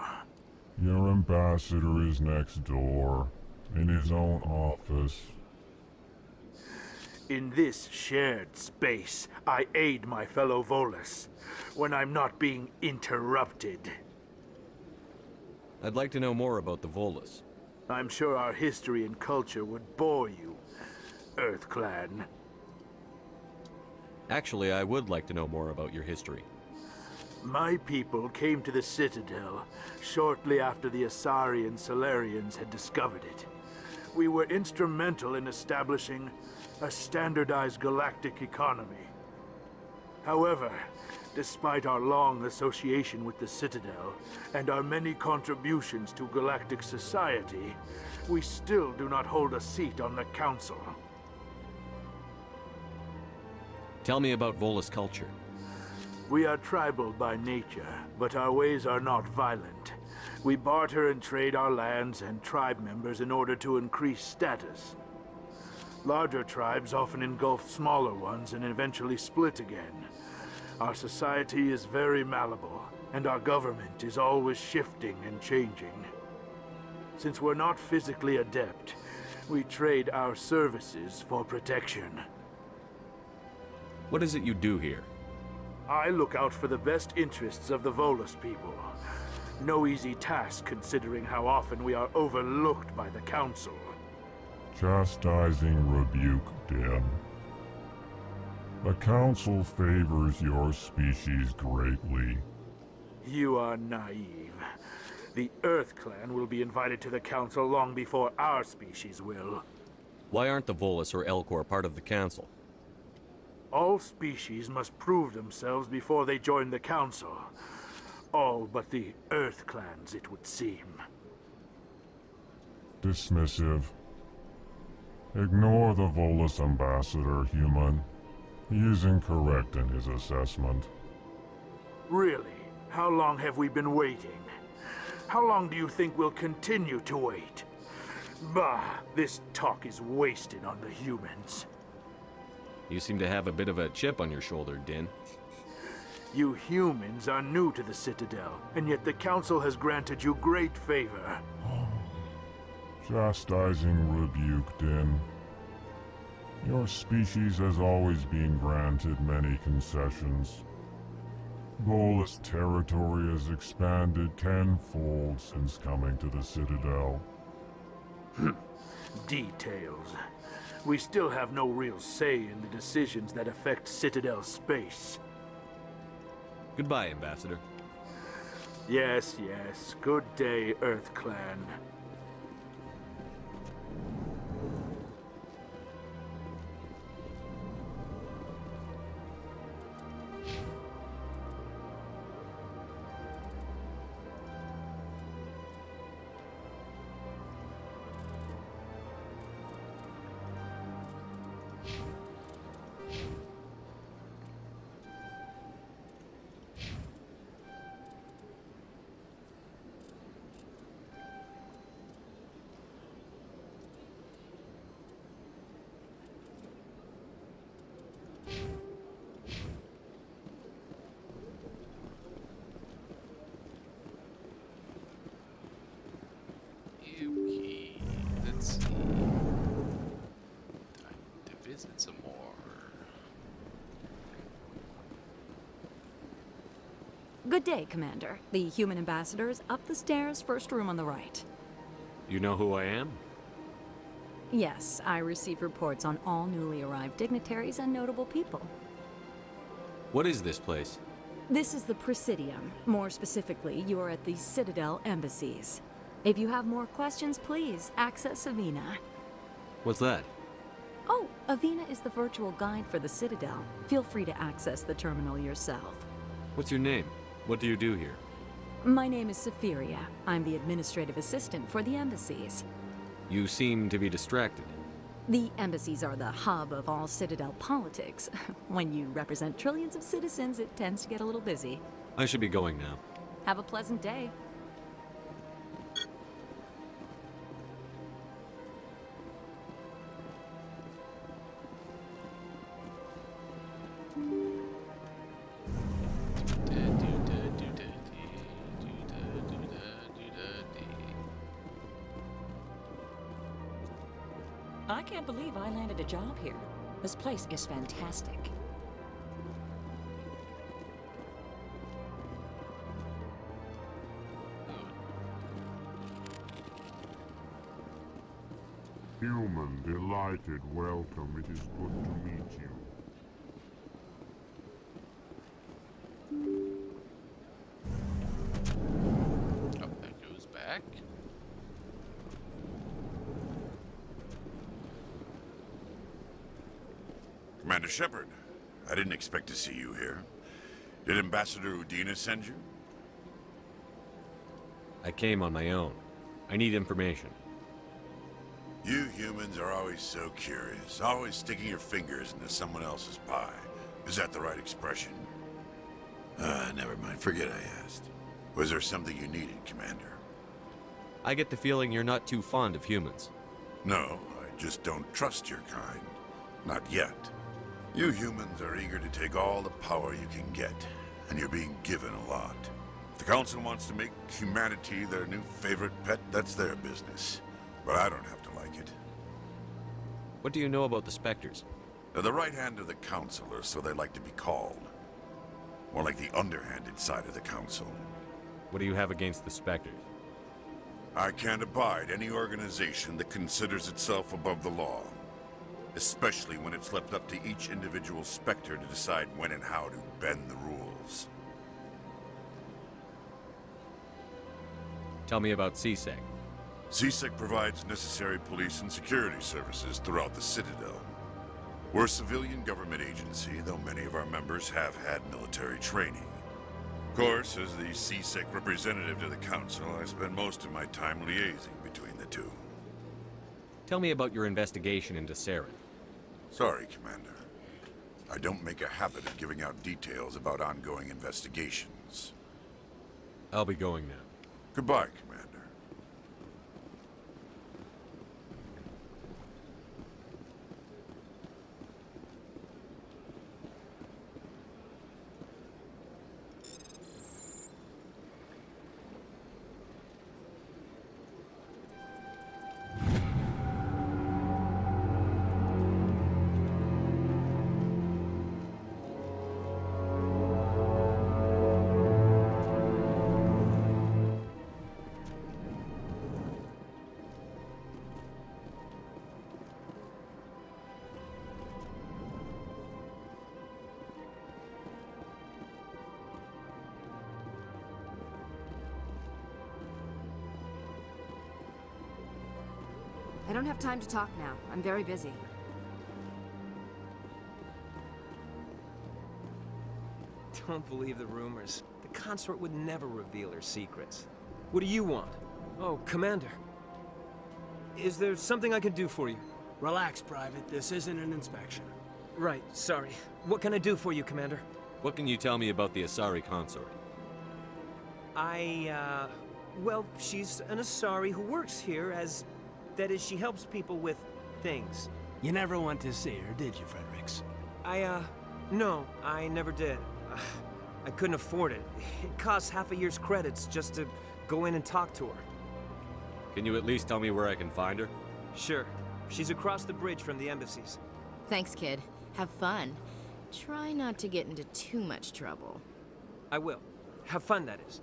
Your ambassador is next door, in his own office. In this shared space, I aid my fellow Volus, when I'm not being interrupted. I'd like to know more about the Volus. I'm sure our history and culture would bore you, Earth Clan. Actually, I would like to know more about your history. My people came to the Citadel shortly after the Asari and Solarians had discovered it. We were instrumental in establishing a standardized galactic economy. However, despite our long association with the Citadel and our many contributions to galactic society, we still do not hold a seat on the Council. Tell me about Volus culture. We are tribal by nature, but our ways are not violent. We barter and trade our lands and tribe members in order to increase status. Larger tribes often engulf smaller ones and eventually split again. Our society is very malleable, and our government is always shifting and changing. Since we're not physically adept, we trade our services for protection. What is it you do here? I look out for the best interests of the Volus people. No easy task considering how often we are overlooked by the Council. Chastising rebuke, Den. The Council favors your species greatly. You are naive. The Earth Clan will be invited to the Council long before our species will. Why aren't the Volus or Elcor part of the Council? All species must prove themselves before they join the Council. All but the Earth Clans, it would seem. Dismissive. Ignore the Volus ambassador, human. He is incorrect in his assessment. Really? How long have we been waiting? How long do you think we'll continue to wait? Bah, this talk is wasted on the humans. You seem to have a bit of a chip on your shoulder, Din. You humans are new to the Citadel, and yet the Council has granted you great favor. Chastising rebuke, Din. Your species has always been granted many concessions. Volus territory has expanded tenfold since coming to the Citadel. Details. We still have no real say in the decisions that affect Citadel space. Goodbye, Ambassador. Yes, yes. Good day, Earth Clan. Yuki. Let's see. Time to visit some more. Good day, Commander. The human ambassador is up the stairs, first room on the right. You know who I am? Yes, I receive reports on all newly arrived dignitaries and notable people. What is this place? This is the Presidium. More specifically, you are at the Citadel embassies. If you have more questions, please access Avina. What's that? Oh, Avina is the virtual guide for the Citadel. Feel free to access the terminal yourself. What's your name? What do you do here? My name is Safiria. I'm the administrative assistant for the embassies. You seem to be distracted. The embassies are the hub of all Citadel politics. When you represent trillions of citizens, it tends to get a little busy. I should be going now. Have a pleasant day. I can't believe I landed a job here. This place is fantastic. Human, delighted, welcome. It is good to meet you. Oh, that goes back. Commander Shepard, I didn't expect to see you here. Did Ambassador Udina send you? I came on my own. I need information. You humans are always so curious, always sticking your fingers into someone else's pie. Is that the right expression? Never mind. Forget I asked. Was there something you needed, Commander? I get the feeling you're not too fond of humans. No, I just don't trust your kind. Not yet. You humans are eager to take all the power you can get, and you're being given a lot. If the Council wants to make humanity their new favorite pet, that's their business. But I don't have to like it. What do you know about the Spectres? They're the right hand of the Council, or so they like to be called. More like the underhanded side of the Council. What do you have against the Spectres? I can't abide any organization that considers itself above the law. Especially when it's left up to each individual Spectre to decide when and how to bend the rules. Tell me about CSEC. CSEC provides necessary police and security services throughout the Citadel. We're a civilian government agency, though many of our members have had military training. Of course, as the CSEC representative to the Council, I spend most of my time liaising between the two. Tell me about your investigation into Saren. Sorry, Commander. I don't make a habit of giving out details about ongoing investigations. I'll be going now. Goodbye, Commander. I don't have time to talk now. I'm very busy. Don't believe the rumors. The consort would never reveal her secrets. What do you want? Oh, Commander. Is there something I can do for you? Relax, Private. This isn't an inspection. Right, sorry. What can I do for you, Commander? What can you tell me about the Asari consort? Well, she's an Asari who works here as... That is, she helps people with things. You never went to see her, did you, Fredericks? No, I never did. I couldn't afford it. It costs half a year's credits just to go in and talk to her. Can you at least tell me where I can find her? Sure. She's across the bridge from the embassies. Thanks, kid. Have fun. Try not to get into too much trouble. I will. Have fun, that is.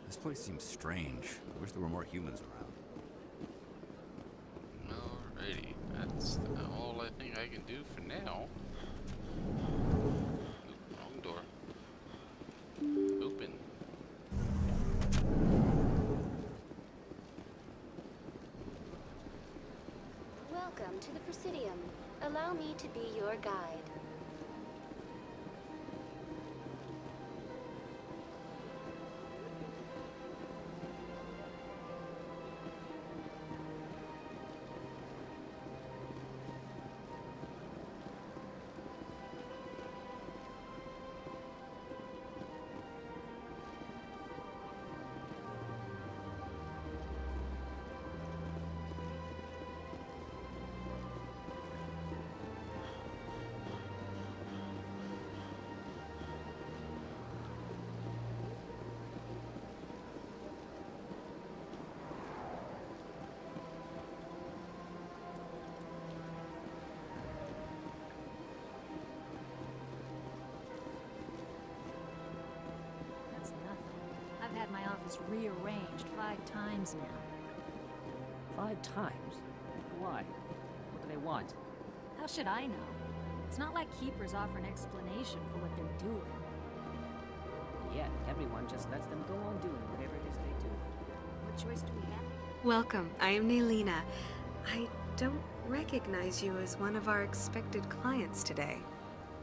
This place seems strange. I wish there were more humans around. Alrighty, that's all I think I can do for now. Oop, wrong door. Open. Welcome to the Presidium. Allow me to be your guide. I've had my office rearranged 5 times now. 5 times? Why? What do they want? How should I know? It's not like keepers offer an explanation for what they're doing. Yet, everyone just lets them go on doing whatever it is they do. What choice do we have? Welcome, I am Nelina. I don't recognize you as one of our expected clients today.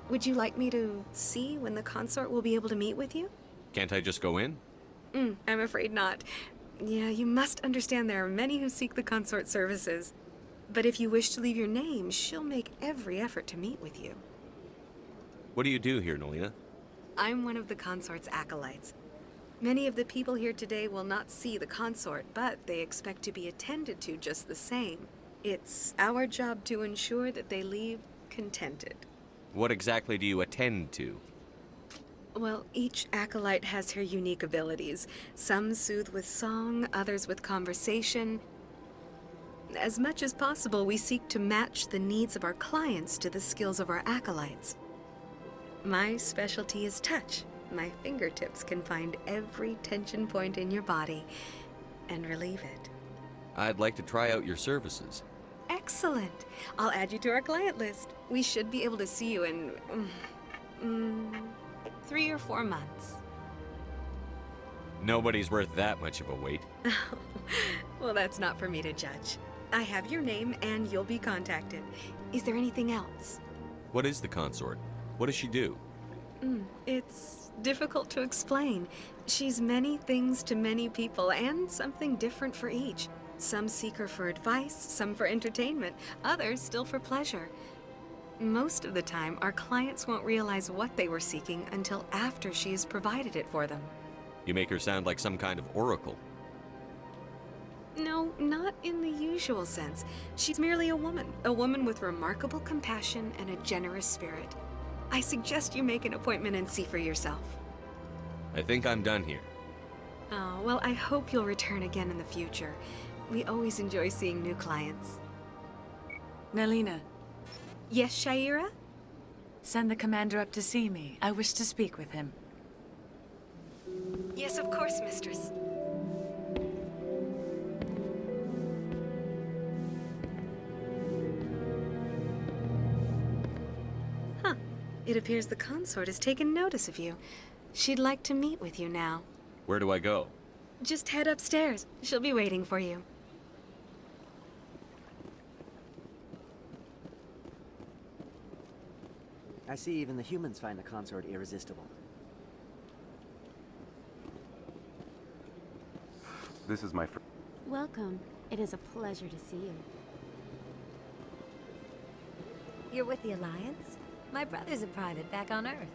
Would you like me to see when the consort will be able to meet with you? Can't I just go in? I'm afraid not. Yeah, you must understand there are many who seek the consort services. But if you wish to leave your name, she'll make every effort to meet with you. What do you do here, Nelina? I'm one of the consort's acolytes. Many of the people here today will not see the consort, but they expect to be attended to just the same. It's our job to ensure that they leave contented. What exactly do you attend to? Well, each acolyte has her unique abilities. Some soothe with song, others with conversation. As much as possible, we seek to match the needs of our clients to the skills of our acolytes. My specialty is touch. My fingertips can find every tension point in your body and relieve it. I'd like to try out your services. Excellent. I'll add you to our client list. We should be able to see you in 3 or 4 months. Nobody's worth that much of a wait. Well, that's not for me to judge. I have your name and you'll be contacted. Is there anything else? What is the consort? What does she do? It's difficult to explain. She's many things to many people and something different for each. Some seek her for advice, some for entertainment, others still for pleasure. Most of the time, our clients won't realize what they were seeking until after she has provided it for them. You make her sound like some kind of oracle. No, not in the usual sense. She's merely a woman with remarkable compassion and a generous spirit. I suggest you make an appointment and see for yourself. I think I'm done here. Oh, well, I hope you'll return again in the future. We always enjoy seeing new clients. Nelina. Yes, Shaira? Send the commander up to see me. I wish to speak with him. Yes, of course, mistress. Huh. It appears the consort has taken notice of you. She'd like to meet with you now. Where do I go? Just head upstairs. She'll be waiting for you. I see even the humans find the consort irresistible. This is my friend. Welcome. It is a pleasure to see you. You're with the Alliance? My brother's a private back on Earth.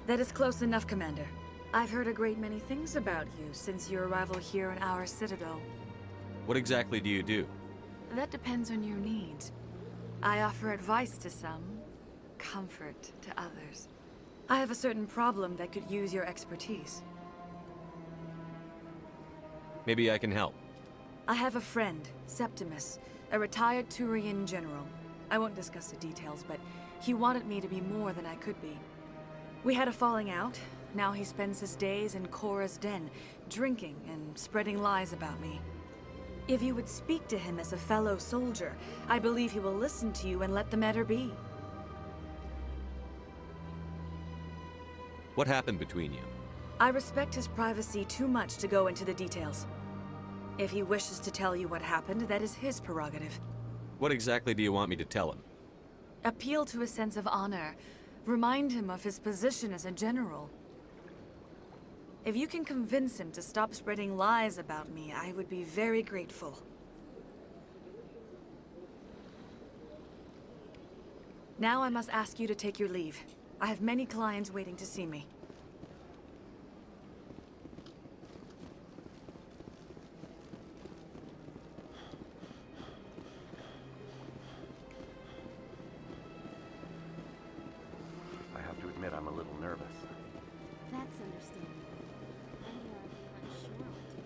That is close enough, Commander. I've heard a great many things about you since your arrival here in our citadel. What exactly do you do? That depends on your needs. I offer advice to some, comfort to others. I have a certain problem that could use your expertise. Maybe I can help. I have a friend, Septimus, a retired Turian general. I won't discuss the details, but he wanted me to be more than I could be. We had a falling out. Now he spends his days in Cora's den, drinking and spreading lies about me. If you would speak to him as a fellow soldier, I believe he will listen to you and let the matter be. What happened between you? I respect his privacy too much to go into the details. If he wishes to tell you what happened, that is his prerogative. What exactly do you want me to tell him? Appeal to his sense of honor. Remind him of his position as a general. If you can convince him to stop spreading lies about me, I would be very grateful. Now I must ask you to take your leave. I have many clients waiting to see me. I have to admit I'm a little nervous. That's understandable. I'm more unsure what to expect.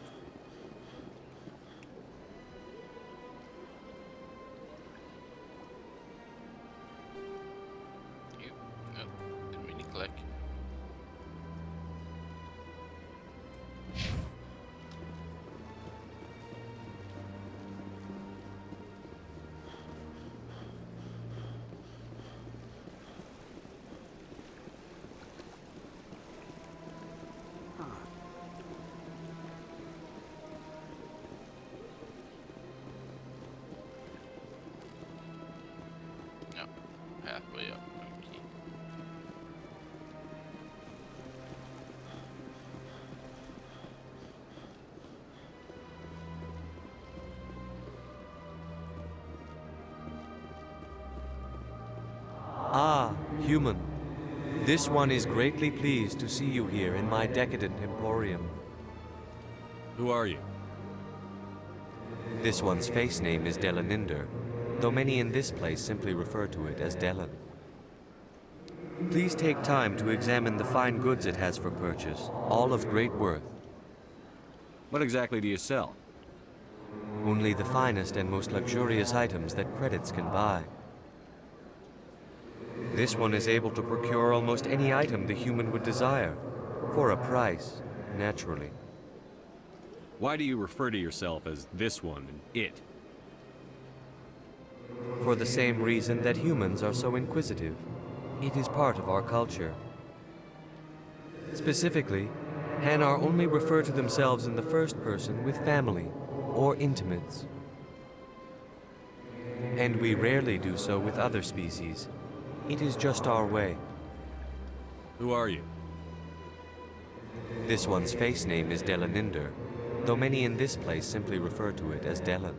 Didn't mean to click. Human, this one is greatly pleased to see you here in my decadent emporium. Who are you? This one's face name is Delaninder, though many in this place simply refer to it as Delan. Please take time to examine the fine goods it has for purchase, all of great worth. What exactly do you sell? Only the finest and most luxurious items that credits can buy. This one is able to procure almost any item the human would desire, for a price, naturally. Why do you refer to yourself as this one and it? For the same reason that humans are so inquisitive. It is part of our culture. Specifically, Hanar only refer to themselves in the first person with family or intimates. And we rarely do so with other species. It is just our way. Who are you? This one's face name is Delaninder, though many in this place simply refer to it as Delan.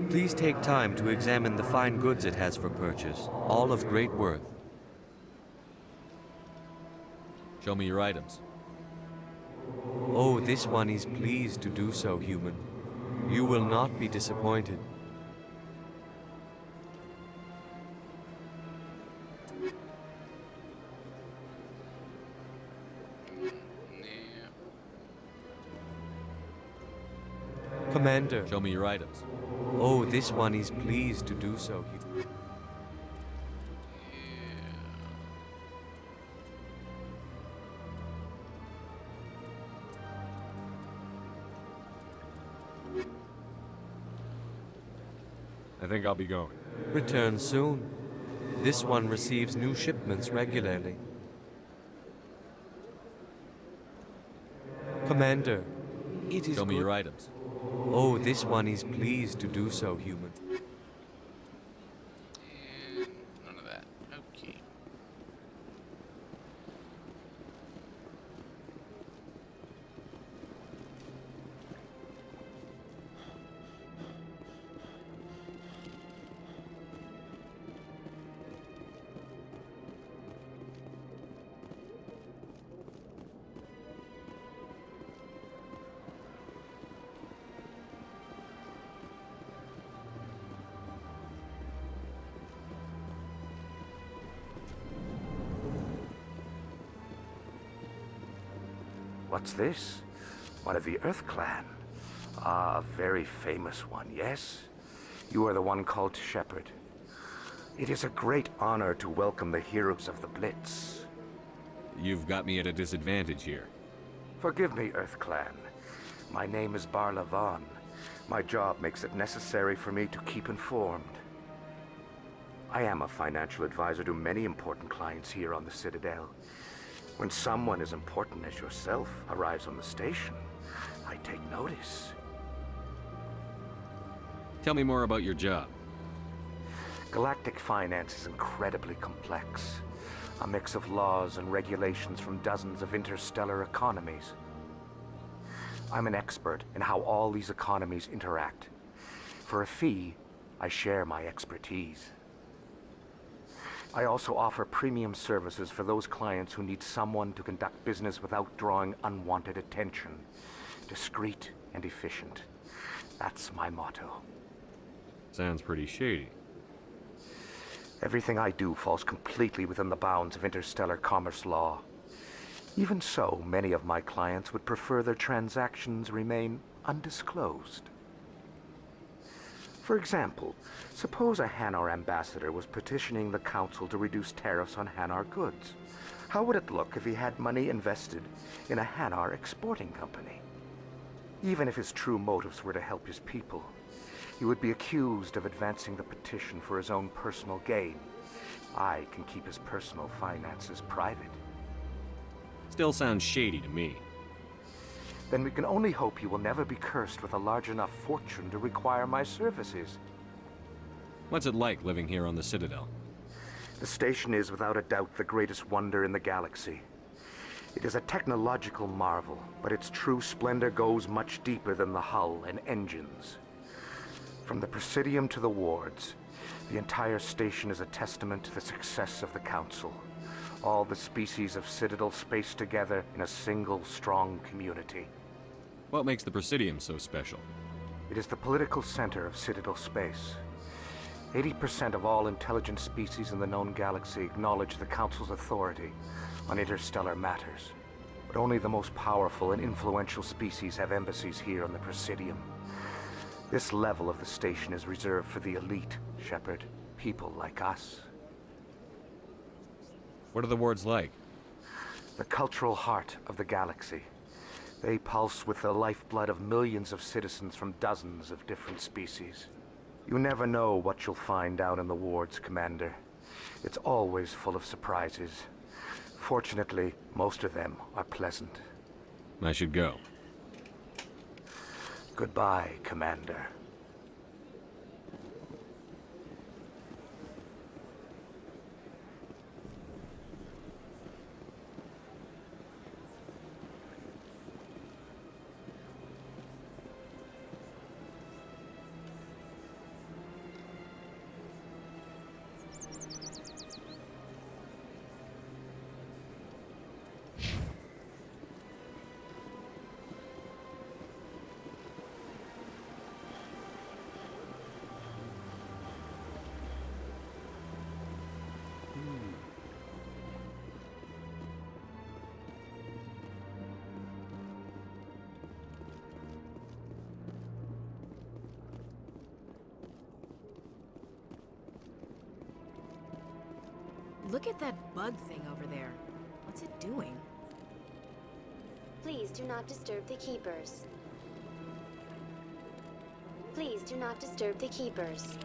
Please take time to examine the fine goods it has for purchase, all of great worth. Show me your items. Oh, this one is pleased to do so, human. You will not be disappointed. Commander. Show me your items. Oh, this one is pleased to do so. I think I'll be going. Return soon. This one receives new shipments regularly. Commander, it is Show me good. your items. Oh, this one is pleased to do so, human. And none of that. Okay. What's this? One of the Earth Clan. Ah, a very famous one, yes? You are the one called Shepherd. It is a great honor to welcome the heroes of the Blitz. You've got me at a disadvantage here. Forgive me, Earth Clan. My name is Barla Vaughn. My job makes it necessary for me to keep informed. I am a financial advisor to many important clients here on the Citadel. When someone as important as yourself arrives on the station, I take notice. Tell me more about your job. Galactic finance is incredibly complex. A mix of laws and regulations from dozens of interstellar economies. I'm an expert in how all these economies interact. For a fee, I share my expertise. I also offer premium services for those clients who need someone to conduct business without drawing unwanted attention. Discreet and efficient. That's my motto. Sounds pretty shady. Everything I do falls completely within the bounds of interstellar commerce law. Even so, many of my clients would prefer their transactions remain undisclosed. For example, suppose a Hanar ambassador was petitioning the council to reduce tariffs on Hanar goods. How would it look if he had money invested in a Hanar exporting company? Even if his true motives were to help his people, he would be accused of advancing the petition for his own personal gain. I can keep his personal finances private. Still sounds shady to me. Then we can only hope he will never be cursed with a large enough fortune to require my services. What's it like living here on the Citadel? The station is without a doubt the greatest wonder in the galaxy. It is a technological marvel, but its true splendor goes much deeper than the hull and engines. From the Presidium to the wards, the entire station is a testament to the success of the Council. All the species of Citadel spaced together in a single, strong community. What makes the Presidium so special? It is the political center of Citadel space. 80% of all intelligent species in the known galaxy acknowledge the Council's authority on interstellar matters. But only the most powerful and influential species have embassies here on the Presidium. This level of the station is reserved for the elite, Shepard. People like us. What are the wards like? The cultural heart of the galaxy. They pulse with the lifeblood of millions of citizens from dozens of different species. You never know what you'll find down in the wards, Commander. It's always full of surprises. Fortunately, most of them are pleasant. I should go. Goodbye, Commander. Look at that bug thing over there. What's it doing? Please do not disturb the keepers. Please do not disturb the keepers.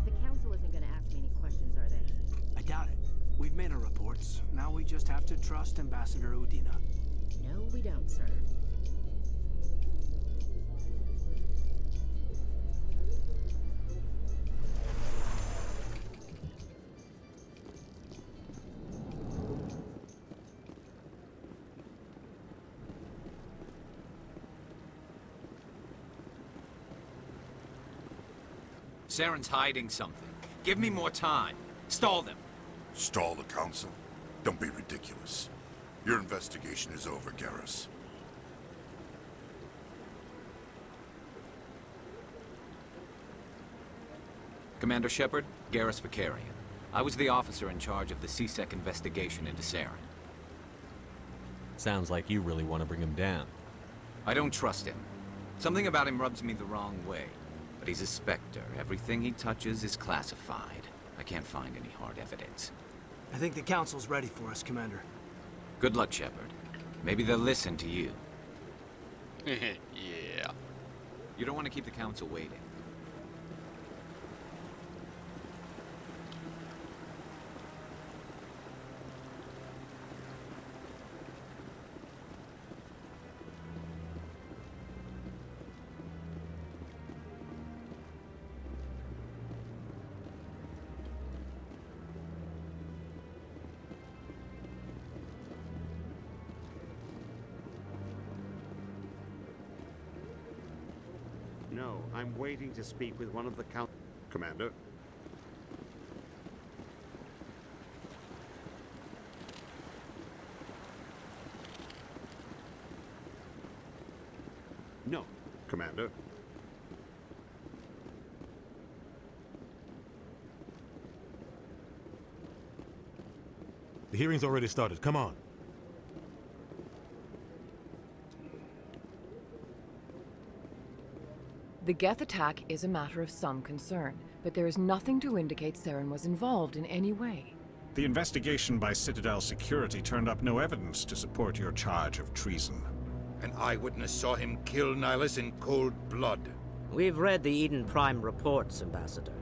The Council isn't gonna ask me any questions, are they? I doubt it. We've made our reports. Now we just have to trust Ambassador Udina. No, we don't, sir. Saren's hiding something. Give me more time. Stall them. Stall the Council? Don't be ridiculous. Your investigation is over, Garrus. Commander Shepard, Garrus Vicarian. I was the officer in charge of the C-Sec investigation into Saren. Sounds like you really want to bring him down. I don't trust him. Something about him rubs me the wrong way. But he's a Spectre. Everything he touches is classified. I can't find any hard evidence. I think the Council's ready for us, Commander. Good luck, Shepard. Maybe they'll listen to you. Yeah. You don't want to keep the Council waiting. No, I'm waiting to speak with one of the Commander? No. Commander? The hearing's already started. Come on. The Geth attack is a matter of some concern, but there is nothing to indicate Saren was involved in any way. The investigation by Citadel Security turned up no evidence to support your charge of treason. An eyewitness saw him kill Nihilus in cold blood. We've read the Eden Prime reports, Ambassador.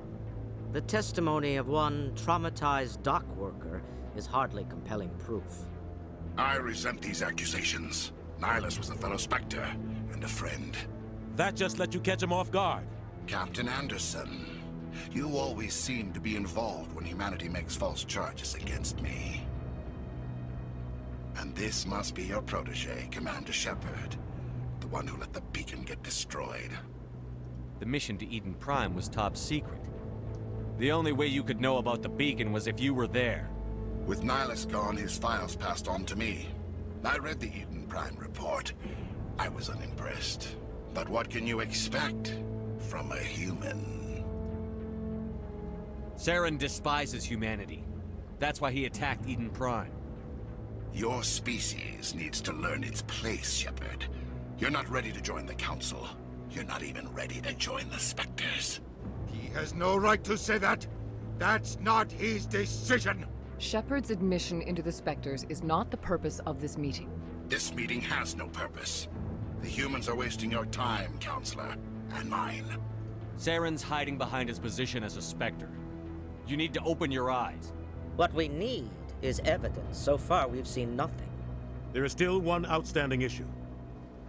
The testimony of one traumatized dock worker is hardly compelling proof. I resent these accusations. Nihilus was a fellow Spectre and a friend. That just let you catch him off guard. Captain Anderson, You always seem to be involved when humanity makes false charges against me. And this must be your protege, Commander Shepard. The one who let the beacon get destroyed. The mission to Eden Prime was top secret. The only way you could know about the beacon was if you were there. With Nihilus gone, his files passed on to me. I read the Eden Prime report. I was unimpressed. But what can you expect from a human? Saren despises humanity. That's why he attacked Eden Prime. Your species needs to learn its place, Shepard. You're not ready to join the Council. You're not even ready to join the Spectres. He has no right to say that. That's not his decision. Shepard's admission into the Spectres is not the purpose of this meeting. This meeting has no purpose. The humans are wasting your time, Counselor, and mine. Saren's hiding behind his position as a Spectre. You need to open your eyes. What we need is evidence. So far, we've seen nothing. There is still one outstanding issue.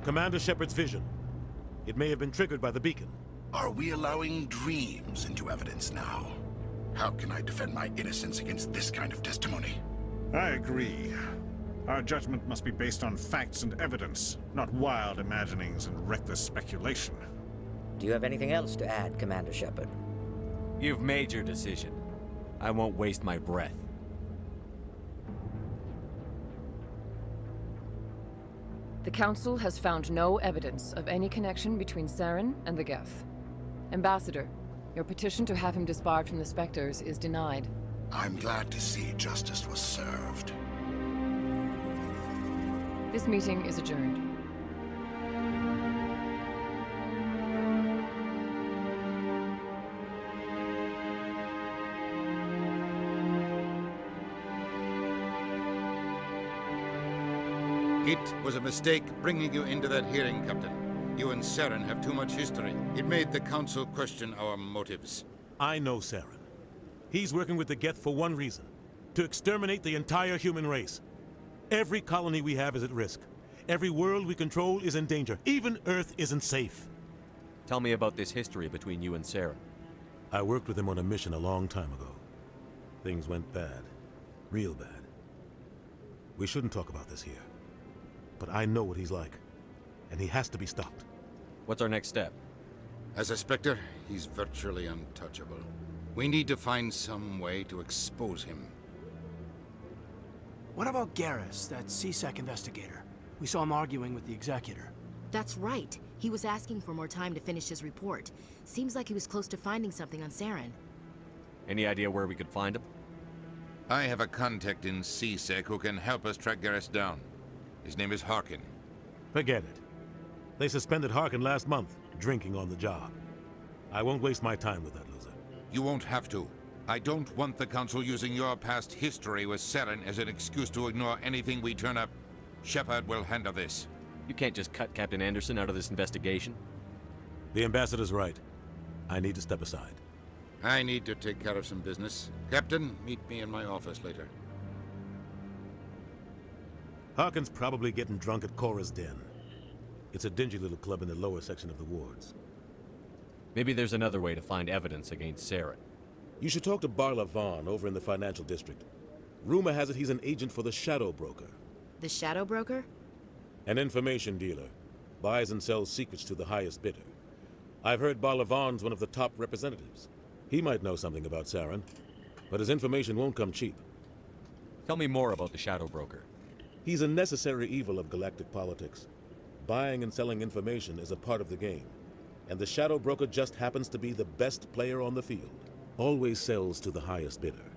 Commander Shepard's vision. It may have been triggered by the beacon. Are we allowing dreams into evidence now? How can I defend my innocence against this kind of testimony? I agree. Our judgment must be based on facts and evidence, not wild imaginings and reckless speculation. Do you have anything else to add, Commander Shepard? You've made your decision. I won't waste my breath. The Council has found no evidence of any connection between Saren and the Geth. Ambassador, your petition to have him disbarred from the Spectres is denied. I'm glad to see justice was served. This meeting is adjourned. It was a mistake bringing you into that hearing, Captain. You and Saren have too much history. It made the Council question our motives. I know Saren. He's working with the Geth for one reason. To exterminate the entire human race. Every colony we have is at risk. Every world we control is in danger. Even Earth isn't safe. Tell me about this history between you and Saren. I worked with him on a mission a long time ago. Things went bad. Real bad. We shouldn't talk about this here. But I know what he's like. And he has to be stopped. What's our next step? As a Spectre, he's virtually untouchable. We need to find some way to expose him. What about Garrus, that CSEC investigator? We saw him arguing with the Executor. That's right. He was asking for more time to finish his report. Seems like he was close to finding something on Saren. Any idea where we could find him? I have a contact in CSEC who can help us track Garrus down. His name is Harkin. Forget it. They suspended Harkin last month, drinking on the job. I won't waste my time with that loser. You won't have to. I don't want the Council using your past history with Saren as an excuse to ignore anything we turn up. Shepard will handle this. You can't just cut Captain Anderson out of this investigation. The Ambassador's right. I need to step aside. I need to take care of some business. Captain, meet me in my office later. Harkin's probably getting drunk at Cora's Den. It's a dingy little club in the lower section of the wards. Maybe there's another way to find evidence against Saren. You should talk to Barla Vaughn over in the financial district. Rumor has it he's an agent for the Shadow Broker. The Shadow Broker? An information dealer. Buys and sells secrets to the highest bidder. I've heard Barla Vaughn's one of the top representatives. He might know something about Saren, but his information won't come cheap. Tell me more about the Shadow Broker. He's a necessary evil of galactic politics. Buying and selling information is a part of the game. And the Shadow Broker just happens to be the best player on the field. Always sells to the highest bidder.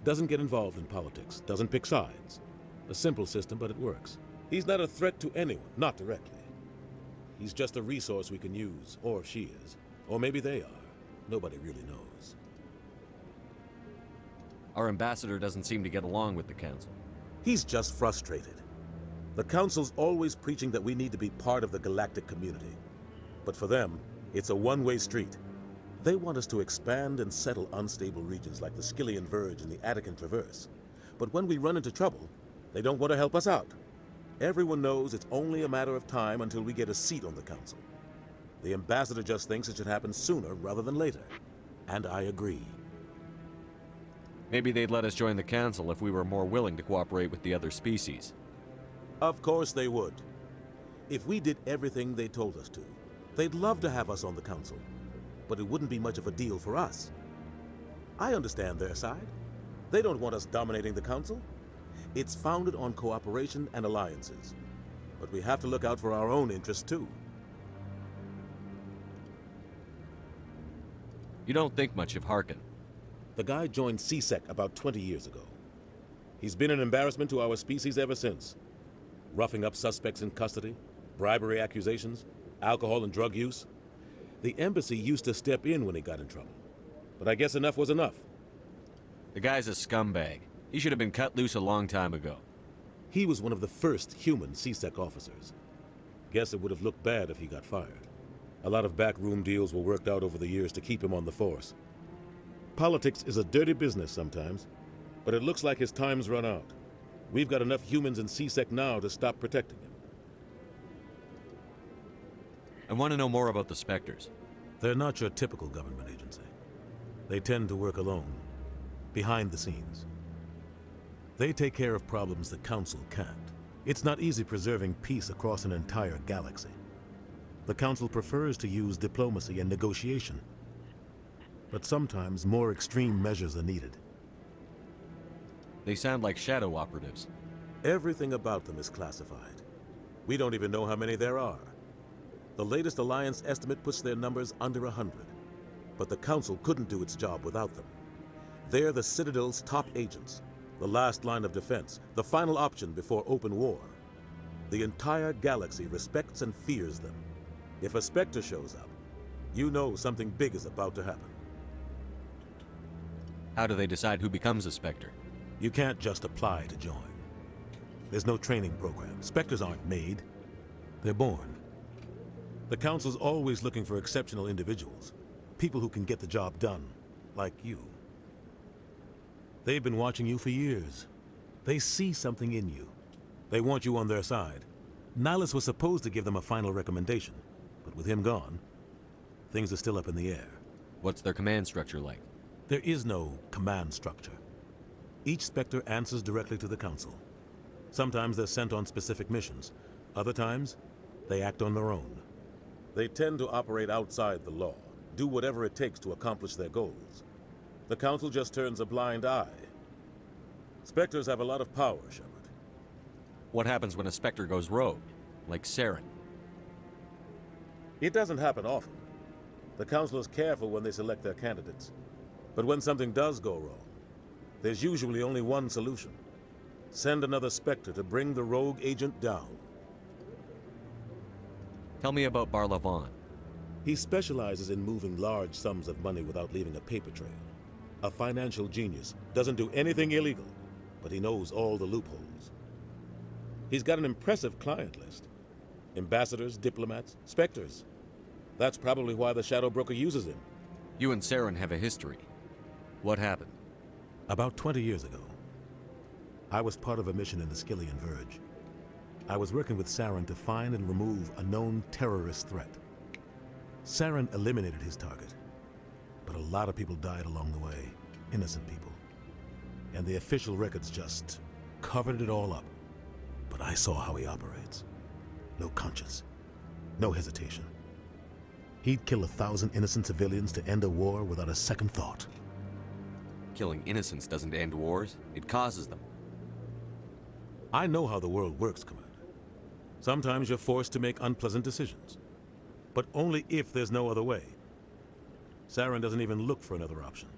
Doesn't get involved in politics, doesn't pick sides. A simple system, but it works. He's not a threat to anyone, not directly. He's just a resource we can use, or she is. Or maybe they are. Nobody really knows. Our ambassador doesn't seem to get along with the Council. He's just frustrated. The Council's always preaching that we need to be part of the galactic community. But for them, it's a one-way street. They want us to expand and settle unstable regions like the Skillian Verge and the Attican Traverse. But when we run into trouble, they don't want to help us out. Everyone knows it's only a matter of time until we get a seat on the Council. The Ambassador just thinks it should happen sooner rather than later. and I agree. Maybe they'd let us join the council if we were more willing to cooperate with the other species. Of course they would. If we did everything they told us to, they'd love to have us on the council. But it wouldn't be much of a deal for us. I understand their side. They don't want us dominating the council. It's founded on cooperation and alliances. But we have to look out for our own interests too. You don't think much of Harkin. The guy joined CSEC about 20 years ago. He's been an embarrassment to our species ever since. Roughing up suspects in custody, bribery accusations, alcohol and drug use. The embassy used to step in when he got in trouble. But I guess enough was enough. The guy's a scumbag. He should have been cut loose a long time ago. He was one of the first human CSEC officers. Guess it would have looked bad if he got fired. A lot of backroom deals were worked out over the years to keep him on the force. Politics is a dirty business sometimes, but it looks like his time's run out. We've got enough humans in CSEC now to stop protecting him. I want to know more about the Spectres. They're not your typical government agency. They tend to work alone, behind the scenes. They take care of problems the Council can't. It's not easy preserving peace across an entire galaxy. The Council prefers to use diplomacy and negotiation. But sometimes more extreme measures are needed. They sound like shadow operatives. Everything about them is classified. We don't even know how many there are. The latest Alliance estimate puts their numbers under 100. But the Council couldn't do its job without them. They're the Citadel's top agents, the last line of defense, the final option before open war. The entire galaxy respects and fears them. If a Spectre shows up, you know something big is about to happen. How do they decide who becomes a Spectre? You can't just apply to join. There's no training program. Spectres aren't made. They're born. The Council's always looking for exceptional individuals. People who can get the job done, like you. They've been watching you for years. They see something in you. They want you on their side. Nihilus was supposed to give them a final recommendation, but with him gone, things are still up in the air. What's their command structure like? There is no command structure. Each Spectre answers directly to the Council. Sometimes they're sent on specific missions. Other times, they act on their own. They tend to operate outside the law, do whatever it takes to accomplish their goals. The Council just turns a blind eye. Spectres have a lot of power, Shepard. What happens when a Spectre goes rogue, like Saren? It doesn't happen often. The Council is careful when they select their candidates. But when something does go wrong, there's usually only one solution. Send another Spectre to bring the rogue agent down. Tell me about Barlavon. He specializes in moving large sums of money without leaving a paper trail. A financial genius, doesn't do anything illegal, but he knows all the loopholes. He's got an impressive client list. Ambassadors, diplomats, Spectres. That's probably why the Shadow Broker uses him. You and Saren have a history. What happened? About 20 years ago, I was part of a mission in the Skillian Verge. I was working with Saren to find and remove a known terrorist threat. Saren eliminated his target, but a lot of people died along the way, innocent people. And the official records just covered it all up. But I saw how he operates. No conscience, no hesitation. He'd kill 1,000 innocent civilians to end a war without a second thought. Killing innocents doesn't end wars, it causes them. I know how the world works, Commander. Sometimes you're forced to make unpleasant decisions. But only if there's no other way. Saren doesn't even look for another option.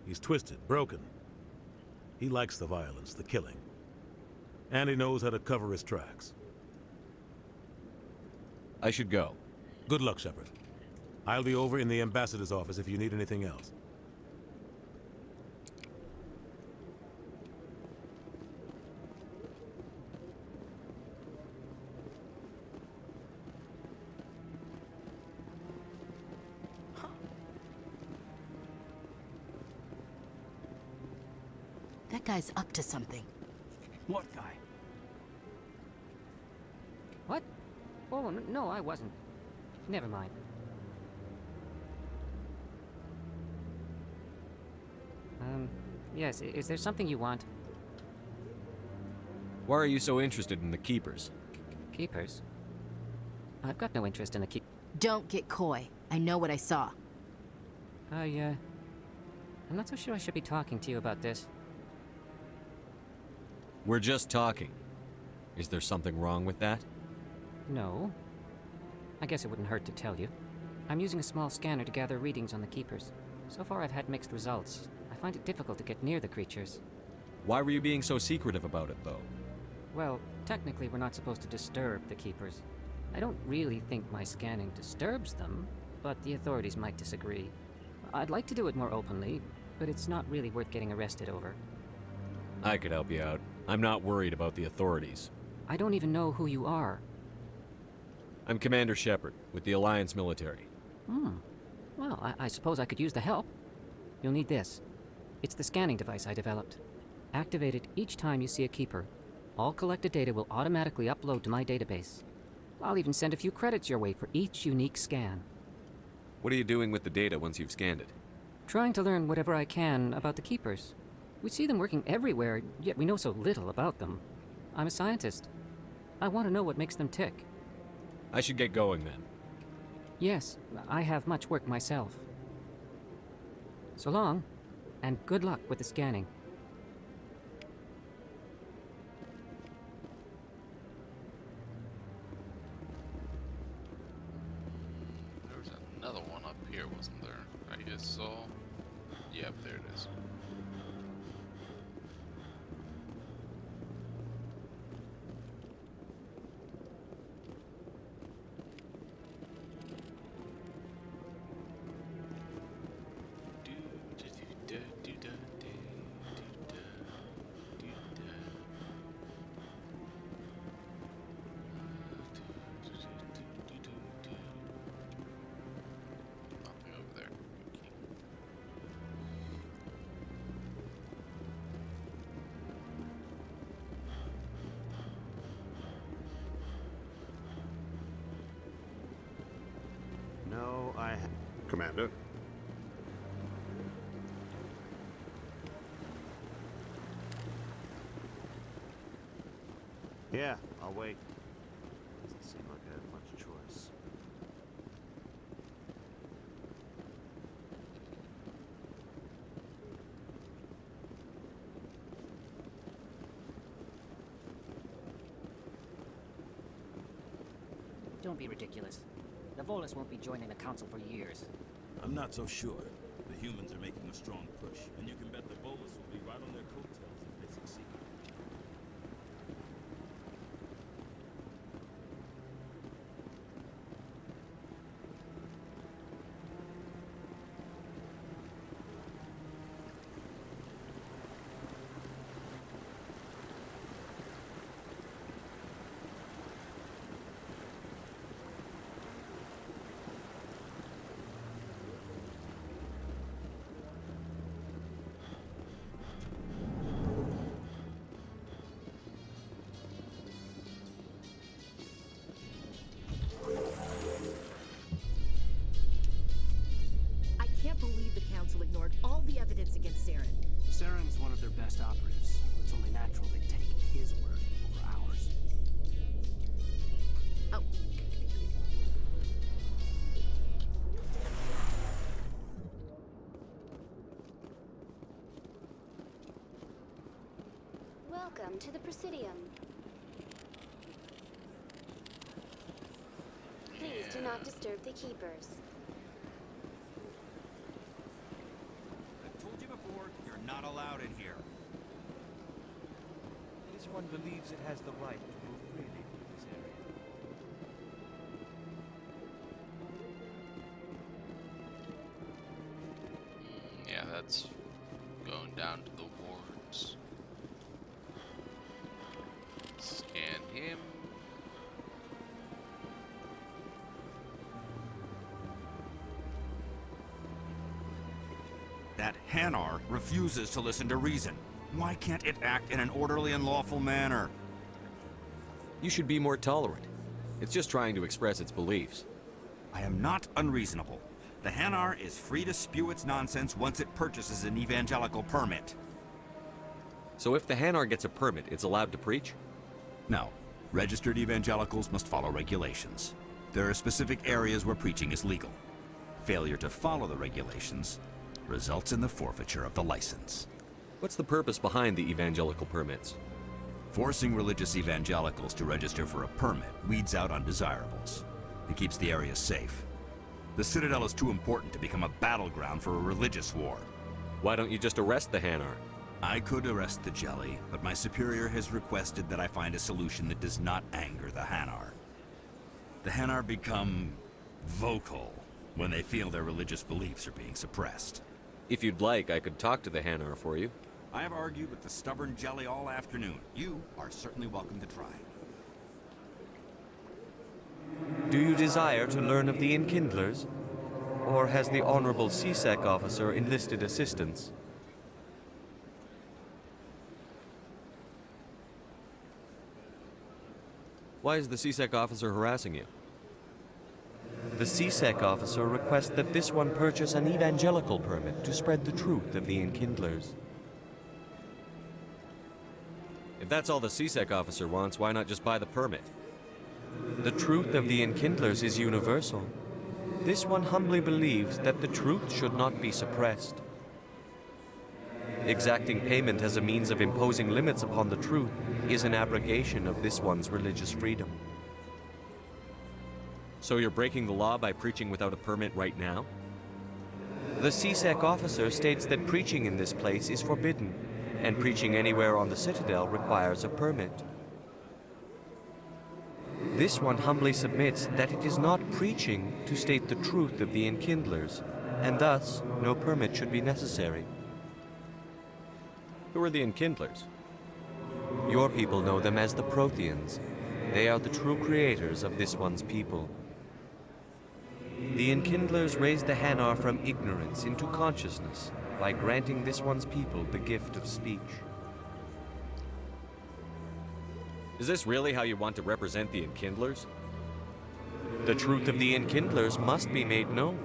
He's twisted, broken. He likes the violence, the killing. And he knows how to cover his tracks. I should go. Good luck, Shepard. I'll be over in the ambassador's office if you need anything else. That guy's up to something. What guy? What? Oh, no, I wasn't. Never mind. Yes, is there something you want? Why are you so interested in the Keepers? Keepers? I've got no interest in the Don't get coy. I know what I saw. I'm not so sure I should be talking to you about this. We're just talking. Is there something wrong with that? No. I guess it wouldn't hurt to tell you. I'm using a small scanner to gather readings on the Keepers. So far I've had mixed results. I find it difficult to get near the creatures. Why were you being so secretive about it, though? Well, technically we're not supposed to disturb the Keepers. I don't really think my scanning disturbs them, but the authorities might disagree. I'd like to do it more openly, but it's not really worth getting arrested over. I could help you out. I'm not worried about the authorities. I don't even know who you are. I'm Commander Shepard, with the Alliance military. Well, I suppose I could use the help. You'll need this. It's the scanning device I developed. Activate it each time you see a Keeper. All collected data will automatically upload to my database. I'll even send a few credits your way for each unique scan. What are you doing with the data once you've scanned it? Trying to learn whatever I can about the Keepers. We see them working everywhere, yet we know so little about them. I'm a scientist. I want to know what makes them tick. I should get going then. Yes, I have much work myself. So long, and good luck with the scanning. There was another one up here, wasn't there? I just saw. Yep, there it is. Nothing over there. Okay. No, Commander? Yeah, I'll wait. Doesn't seem like I have much choice. Don't be ridiculous. The Volus won't be joining the Council for years. I'm not so sure. The humans are making a strong push, and you can bet the Volus will be right on their coattails if they succeed. I can't believe the Council ignored all the evidence against Saren. Saren's one of their best operatives. It's only natural they'd take his word over ours. Oh. Welcome to the Presidium. Please do not disturb the Keepers. I've told you before, you're not allowed in here. This one believes it has the right to move freely through this area. Yeah, that's going down to the wards. Scan him. That Hanar refuses to listen to reason. Why can't it act in an orderly and lawful manner? You should be more tolerant. It's just trying to express its beliefs. I am not unreasonable. The Hanar is free to spew its nonsense once it purchases an evangelical permit. So if the Hanar gets a permit, it's allowed to preach? No. Registered evangelicals must follow regulations. There are specific areas where preaching is legal. Failure to follow the regulations results in the forfeiture of the license. What's the purpose behind the evangelical permits? Forcing religious evangelicals to register for a permit weeds out undesirables. It keeps the area safe. The Citadel is too important to become a battleground for a religious war. Why don't you just arrest the Hanar? I could arrest the Jelly, but my superior has requested that I find a solution that does not anger the Hanar. The Hanar become vocal when they feel their religious beliefs are being suppressed. If you'd like, I could talk to the Hanar for you. I have argued with the stubborn Jelly all afternoon. You are certainly welcome to try. Do you desire to learn of the Enkindlers? Or has the Honorable CSEC officer enlisted assistance? Why is the CSEC officer harassing you? The CSEC officer requests that this one purchase an evangelical permit to spread the truth of the Enkindlers. If that's all the CSEC officer wants, why not just buy the permit? The truth of the Enkindlers is universal. This one humbly believes that the truth should not be suppressed. Exacting payment as a means of imposing limits upon the truth is an abrogation of this one's religious freedom. So you're breaking the law by preaching without a permit right now? The CSEC officer states that preaching in this place is forbidden, and preaching anywhere on the Citadel requires a permit. This one humbly submits that it is not preaching to state the truth of the Enkindlers, and thus no permit should be necessary. Who are the Enkindlers? Your people know them as the Protheans. They are the true creators of this one's people. The Enkindlers raised the Hanar from ignorance into consciousness by granting this one's people the gift of speech. Is this really how you want to represent the Enkindlers? The truth of the Enkindlers must be made known.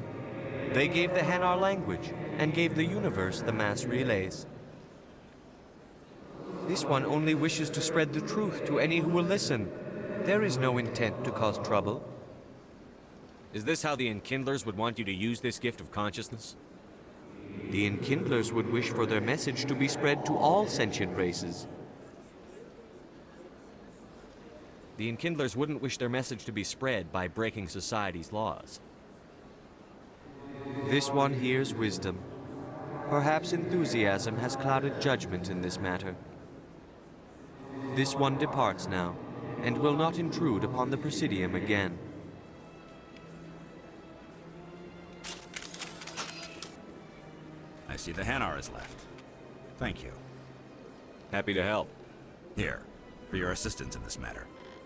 They gave the Hanar language and gave the universe the mass relays. This one only wishes to spread the truth to any who will listen. There is no intent to cause trouble. Is this how the Enkindlers would want you to use this gift of consciousness? The Enkindlers would wish for their message to be spread to all sentient races. The Enkindlers wouldn't wish their message to be spread by breaking society's laws. This one hears wisdom. Perhaps enthusiasm has clouded judgment in this matter. This one departs now, and will not intrude upon the Presidium again. I see the Hanar is left. Thank you. Happy to help. Here, for your assistance in this matter.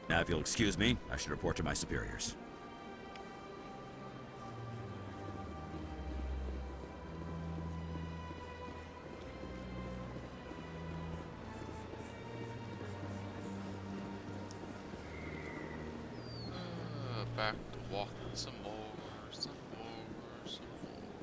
Now, if you'll excuse me, I should report to my superiors. Back to walking some more, some more, some more.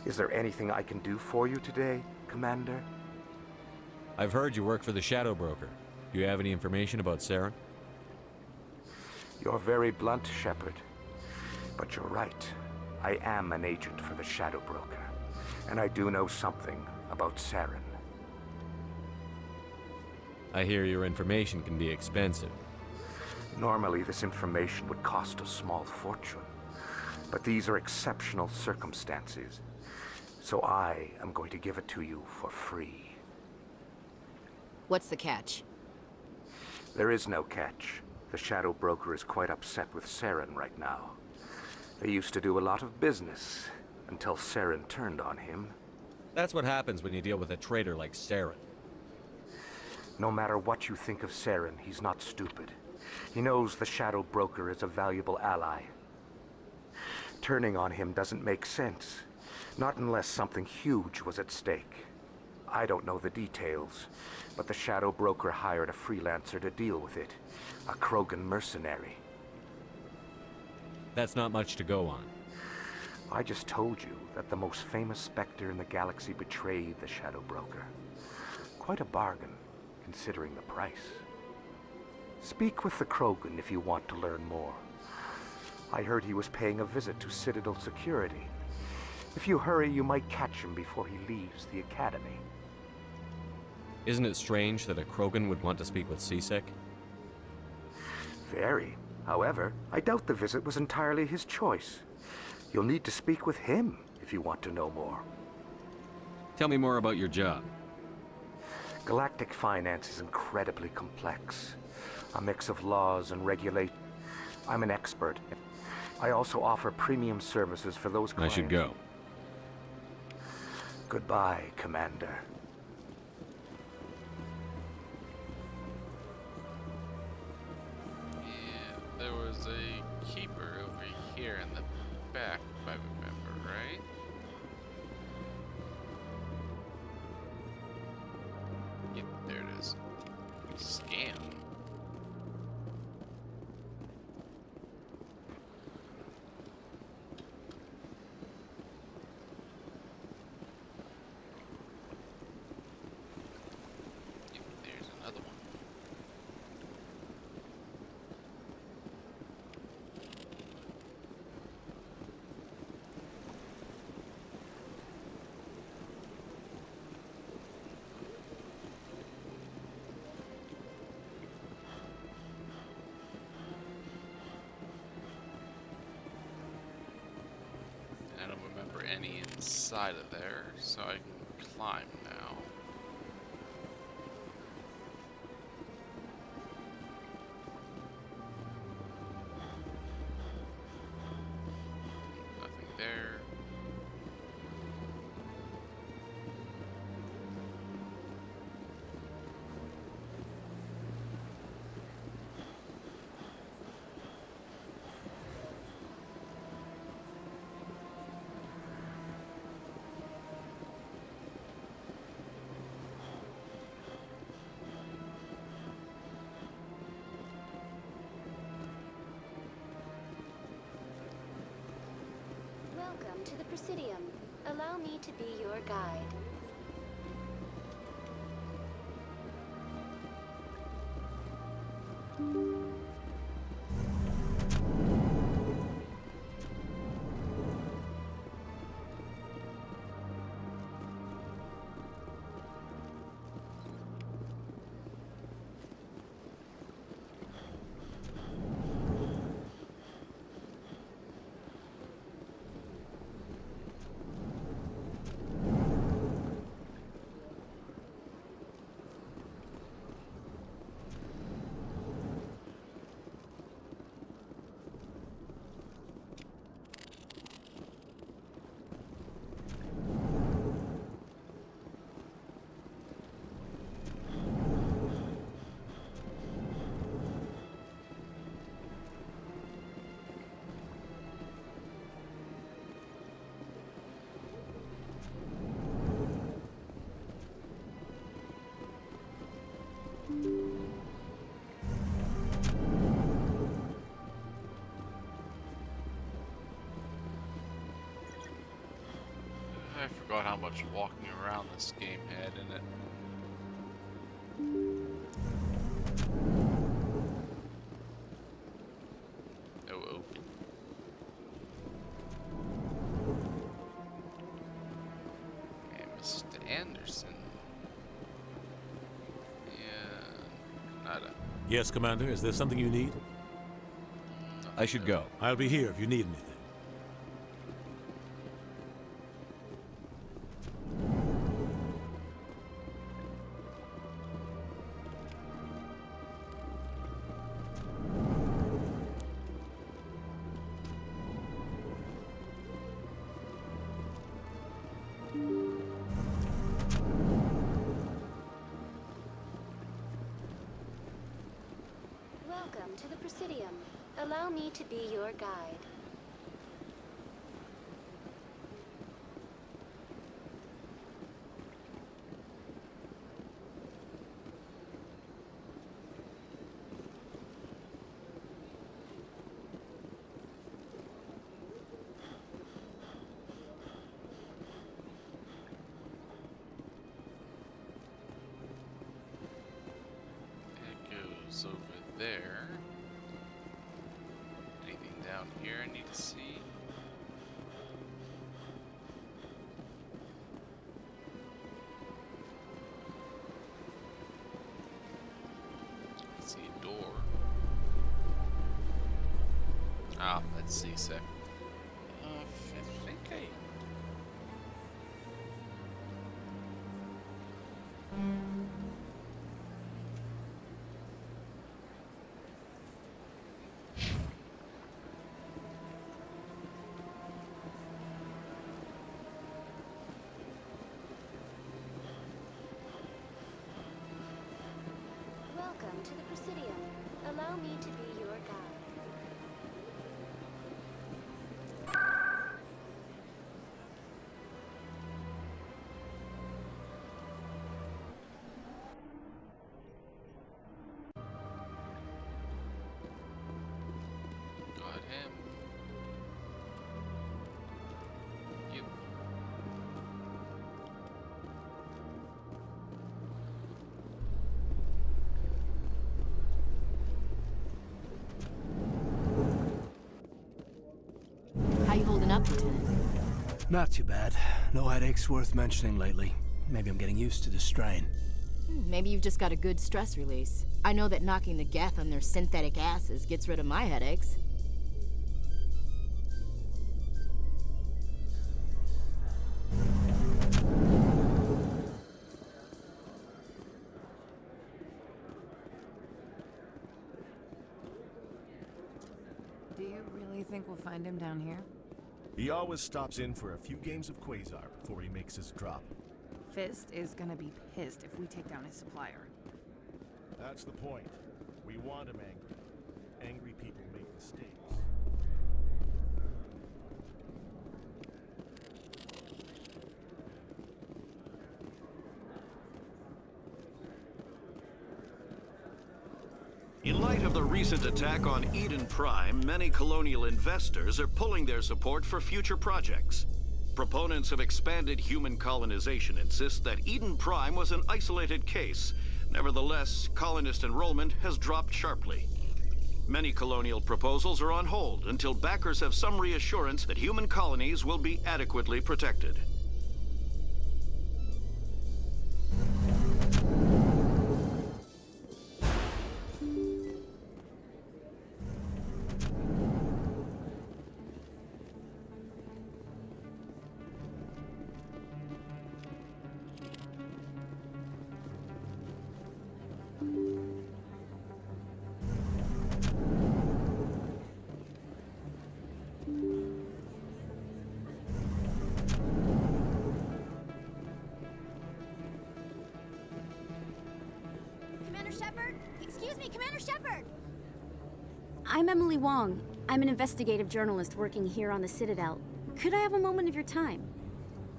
Is there anything I can do for you today, Commander? I've heard you work for the Shadow Broker. Do you have any information about Saren? You're very blunt, Shepard. But you're right. I am an agent for the Shadow Broker. And I do know something about Saren. I hear your information can be expensive. Normally, this information would cost a small fortune. But these are exceptional circumstances. So I am going to give it to you for free. What's the catch? There is no catch. The Shadow Broker is quite upset with Saren right now. They used to do a lot of business, until Saren turned on him. That's what happens when you deal with a traitor like Saren. No matter what you think of Saren, he's not stupid. He knows the Shadow Broker is a valuable ally. Turning on him doesn't make sense. Not unless something huge was at stake. I don't know the details, but the Shadow Broker hired a freelancer to deal with it. A Krogan mercenary. That's not much to go on. I just told you that the most famous Spectre in the galaxy betrayed the Shadow Broker. Quite a bargain, considering the price. Speak with the Krogan if you want to learn more. I heard he was paying a visit to Citadel security. If you hurry, you might catch him before he leaves the Academy. Isn't it strange that a Krogan would want to speak with CSEC? Very. However, I doubt the visit was entirely his choice. You'll need to speak with him if you want to know more. Tell me more about your job. Galactic finance is incredibly complex. A mix of laws and regulations. I'm an expert. I also offer premium services for those I clients. should go. Goodbye, Commander. Yeah, there was a keeper over here in the back, if I remember right. Yep, there it is. Scan. Yep, there's another one. I don't remember any inside of there, so I can climb now. Nothing there. Welcome to the Presidium. Allow me to be your guide. I forgot how much walking around this game had in it. Oh, open. And Mr. Anderson. Yeah, nada. Yes, Commander. Is there something you need? I should go. I'll be here if you need anything. Welcome to the Presidium. Allow me to be your guide. What's over there? Anything down here I need to see? I see a door. Ah, that's C-Sec. I think I... Welcome to the Presidium. Allow me to be your guide. Got him. Yep. How you holding up, Lieutenant? Not too bad. No headaches worth mentioning lately. Maybe I'm getting used to the strain. Maybe you've just got a good stress release. I know that knocking the geth on their synthetic asses gets rid of my headaches. Do you really think we'll find him down here? He always stops in for a few games of Quasar before he makes his drop. Fist is gonna be pissed if we take down his supplier. That's the point. We want him angry. Angry people make mistakes. In light of the recent attack on Eden Prime, many colonial investors are pulling their support for future projects. Proponents of expanded human colonization insist that Eden Prime was an isolated case. Nevertheless, colonist enrollment has dropped sharply. Many colonial proposals are on hold until backers have some reassurance that human colonies will be adequately protected. Commander Shepard? Excuse me, Commander Shepard! I'm Emily Wong. I'm an investigative journalist working here on the Citadel. Could I have a moment of your time?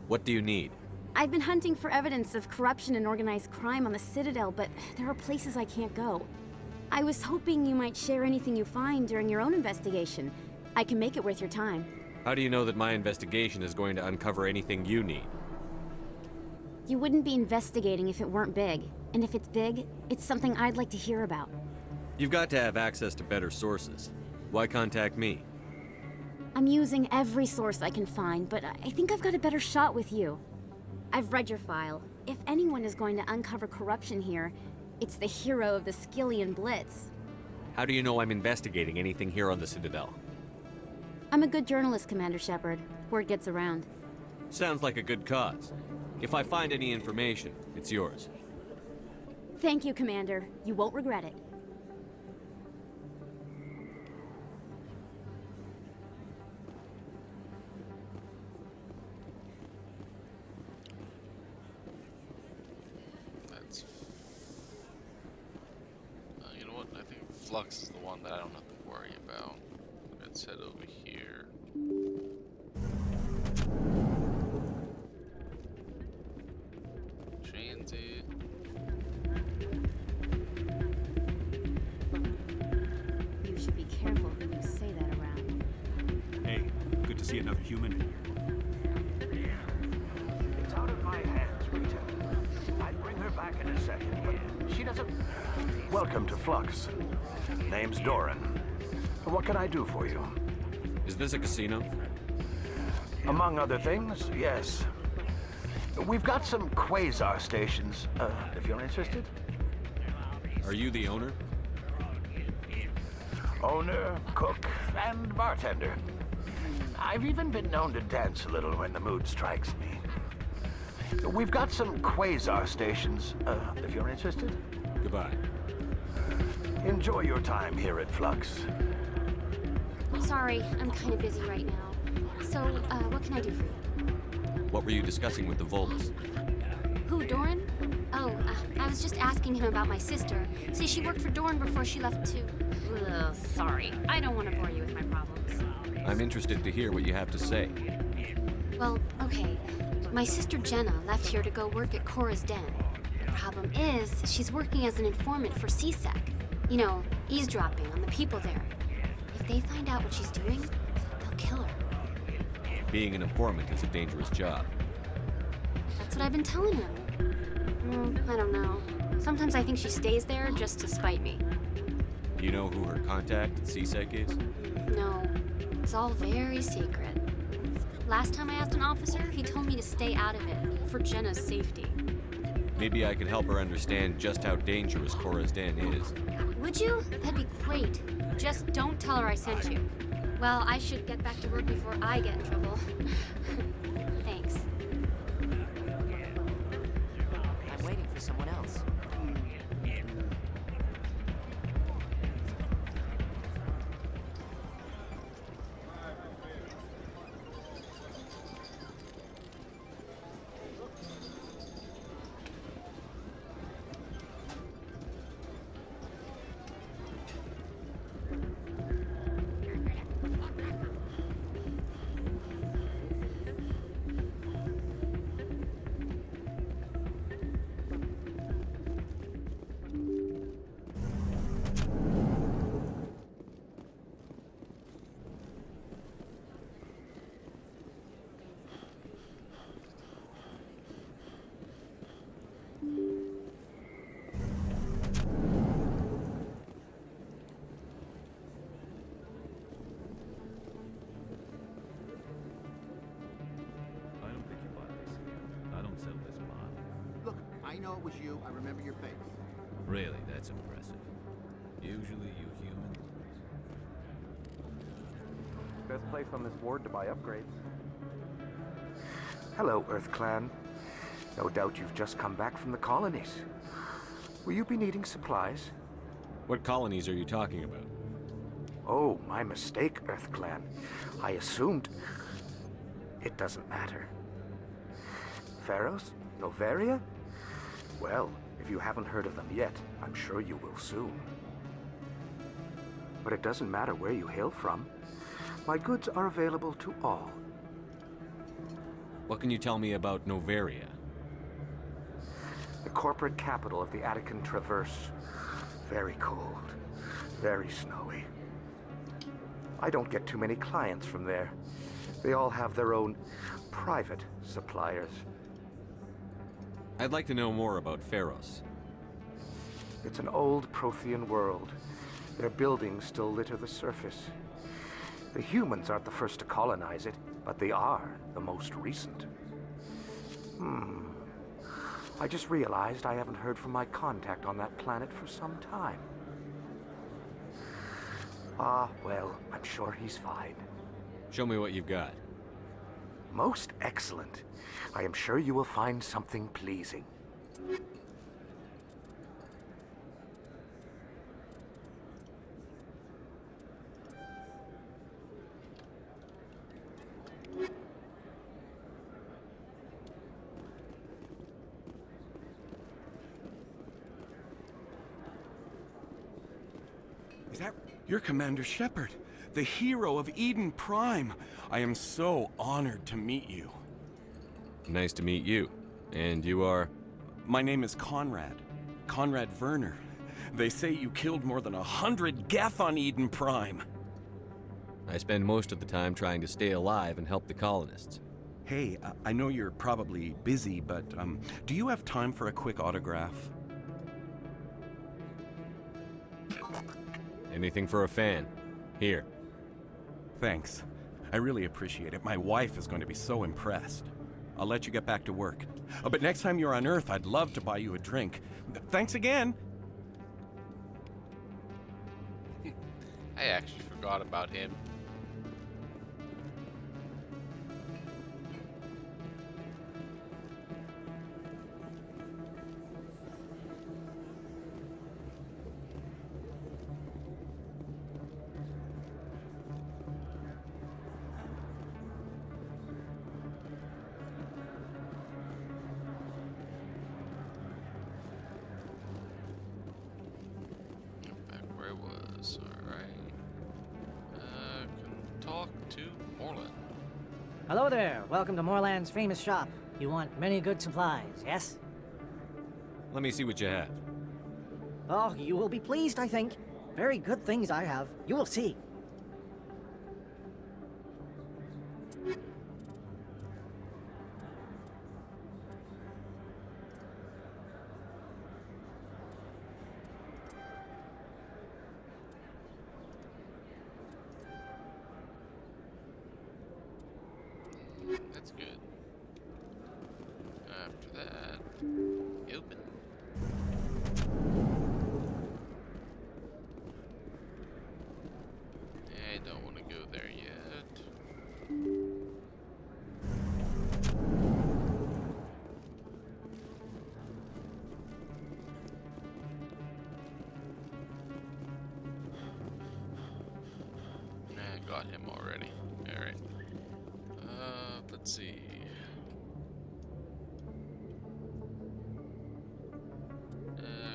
What do you need? I've been hunting for evidence of corruption and organized crime on the Citadel, but there are places I can't go. I was hoping you might share anything you find during your own investigation. I can make it worth your time. How do you know that my investigation is going to uncover anything you need? You wouldn't be investigating if it weren't big. And if it's big, it's something I'd like to hear about. You've got to have access to better sources. Why contact me? I'm using every source I can find, but I think I've got a better shot with you. I've read your file. If anyone is going to uncover corruption here, it's the hero of the Skillian Blitz. How do you know I'm investigating anything here on the Citadel? I'm a good journalist, Commander Shepard. Word gets around. Sounds like a good cause. If I find any information, it's yours. Thank you, Commander. You won't regret it. That's... you know what? I think Flux is the one that I don't have to worry about. Let's head over here. Transit. You should be careful who you say that around. Hey, good to see another human. It's out of my hands, Lieutenant. I'll bring her back in a second, but she doesn't... Welcome to Flux. Name's Doran. What can I do for you? Is this a casino? Among other things, yes. We've got some quasar stations, if you're interested. Are you the owner? Owner, cook, and bartender. I've even been known to dance a little when the mood strikes me. We've got some quasar stations, if you're interested. Goodbye. Enjoy your time here at Flux. Sorry, I'm kind of busy right now. So, what can I do for you? What were you discussing with the Volus? Who, Doran? Oh, I was just asking him about my sister. See, she worked for Doran before she left to... Ugh, sorry, I don't want to bore you with my problems. I'm interested to hear what you have to say. Well, okay. My sister Jenna left here to go work at Cora's Den. The problem is, she's working as an informant for CSEC. You know, eavesdropping on the people there. If they find out what she's doing, they'll kill her. Being an informant is a dangerous job. That's what I've been telling him. I don't know. Sometimes I think she stays there just to spite me. Do you know who her contact at CSEC is? No, it's all very secret. Last time I asked an officer, he told me to stay out of it, for Jenna's safety. Maybe I could help her understand just how dangerous Cora's Den is. Would you? That'd be great. Just don't tell her I sent you. Well, I should get back to work before I get in trouble. Thanks. I'm waiting for someone else. I don't think you buy this. I don't sell this pot. Look, I know it was you. I remember your face. Really, that's impressive. Usually you humans... Best place on this ward to buy upgrades. Hello, Earth Clan. No doubt you've just come back from the colonies. Will you be needing supplies? What colonies are you talking about? Oh, my mistake, Earth Clan. I assumed... It doesn't matter. Pharaohs? Noveria? Well, if you haven't heard of them yet, I'm sure you will soon. But it doesn't matter where you hail from. My goods are available to all. What can you tell me about Noveria? The corporate capital of the Attican Traverse. Very cold. Very snowy. I don't get too many clients from there. They all have their own private suppliers. I'd like to know more about Pharos. It's an old Prothean world. Their buildings still litter the surface. The humans aren't the first to colonize it, but they are the most recent. I just realized I haven't heard from my contact on that planet for some time. Ah, well, I'm sure he's fine. Show me what you've got. Most excellent. I am sure you will find something pleasing. Is that... You're Commander Shepard, the hero of Eden Prime. I am so honored to meet you. Nice to meet you. And you are? My name is Conrad. Conrad Werner. They say you killed more than 100 Geth on Eden Prime. I spend most of the time trying to stay alive and help the colonists. Hey, I know you're probably busy, but do you have time for a quick autograph? Anything for a fan. Here. Thanks. I really appreciate it. My wife is going to be so impressed. I'll let you get back to work. But next time you're on Earth, I'd love to buy you a drink. Thanks again! I actually forgot about him. Back where I was, alright. Can talk to Morland. Hello there. Welcome to Morland's famous shop. You want many good supplies, yes? Let me see what you have. Oh, you will be pleased, I think. Very good things I have. You will see. That's good. After that, open. I don't want to go there yet. I got him already. Alright. Let's see.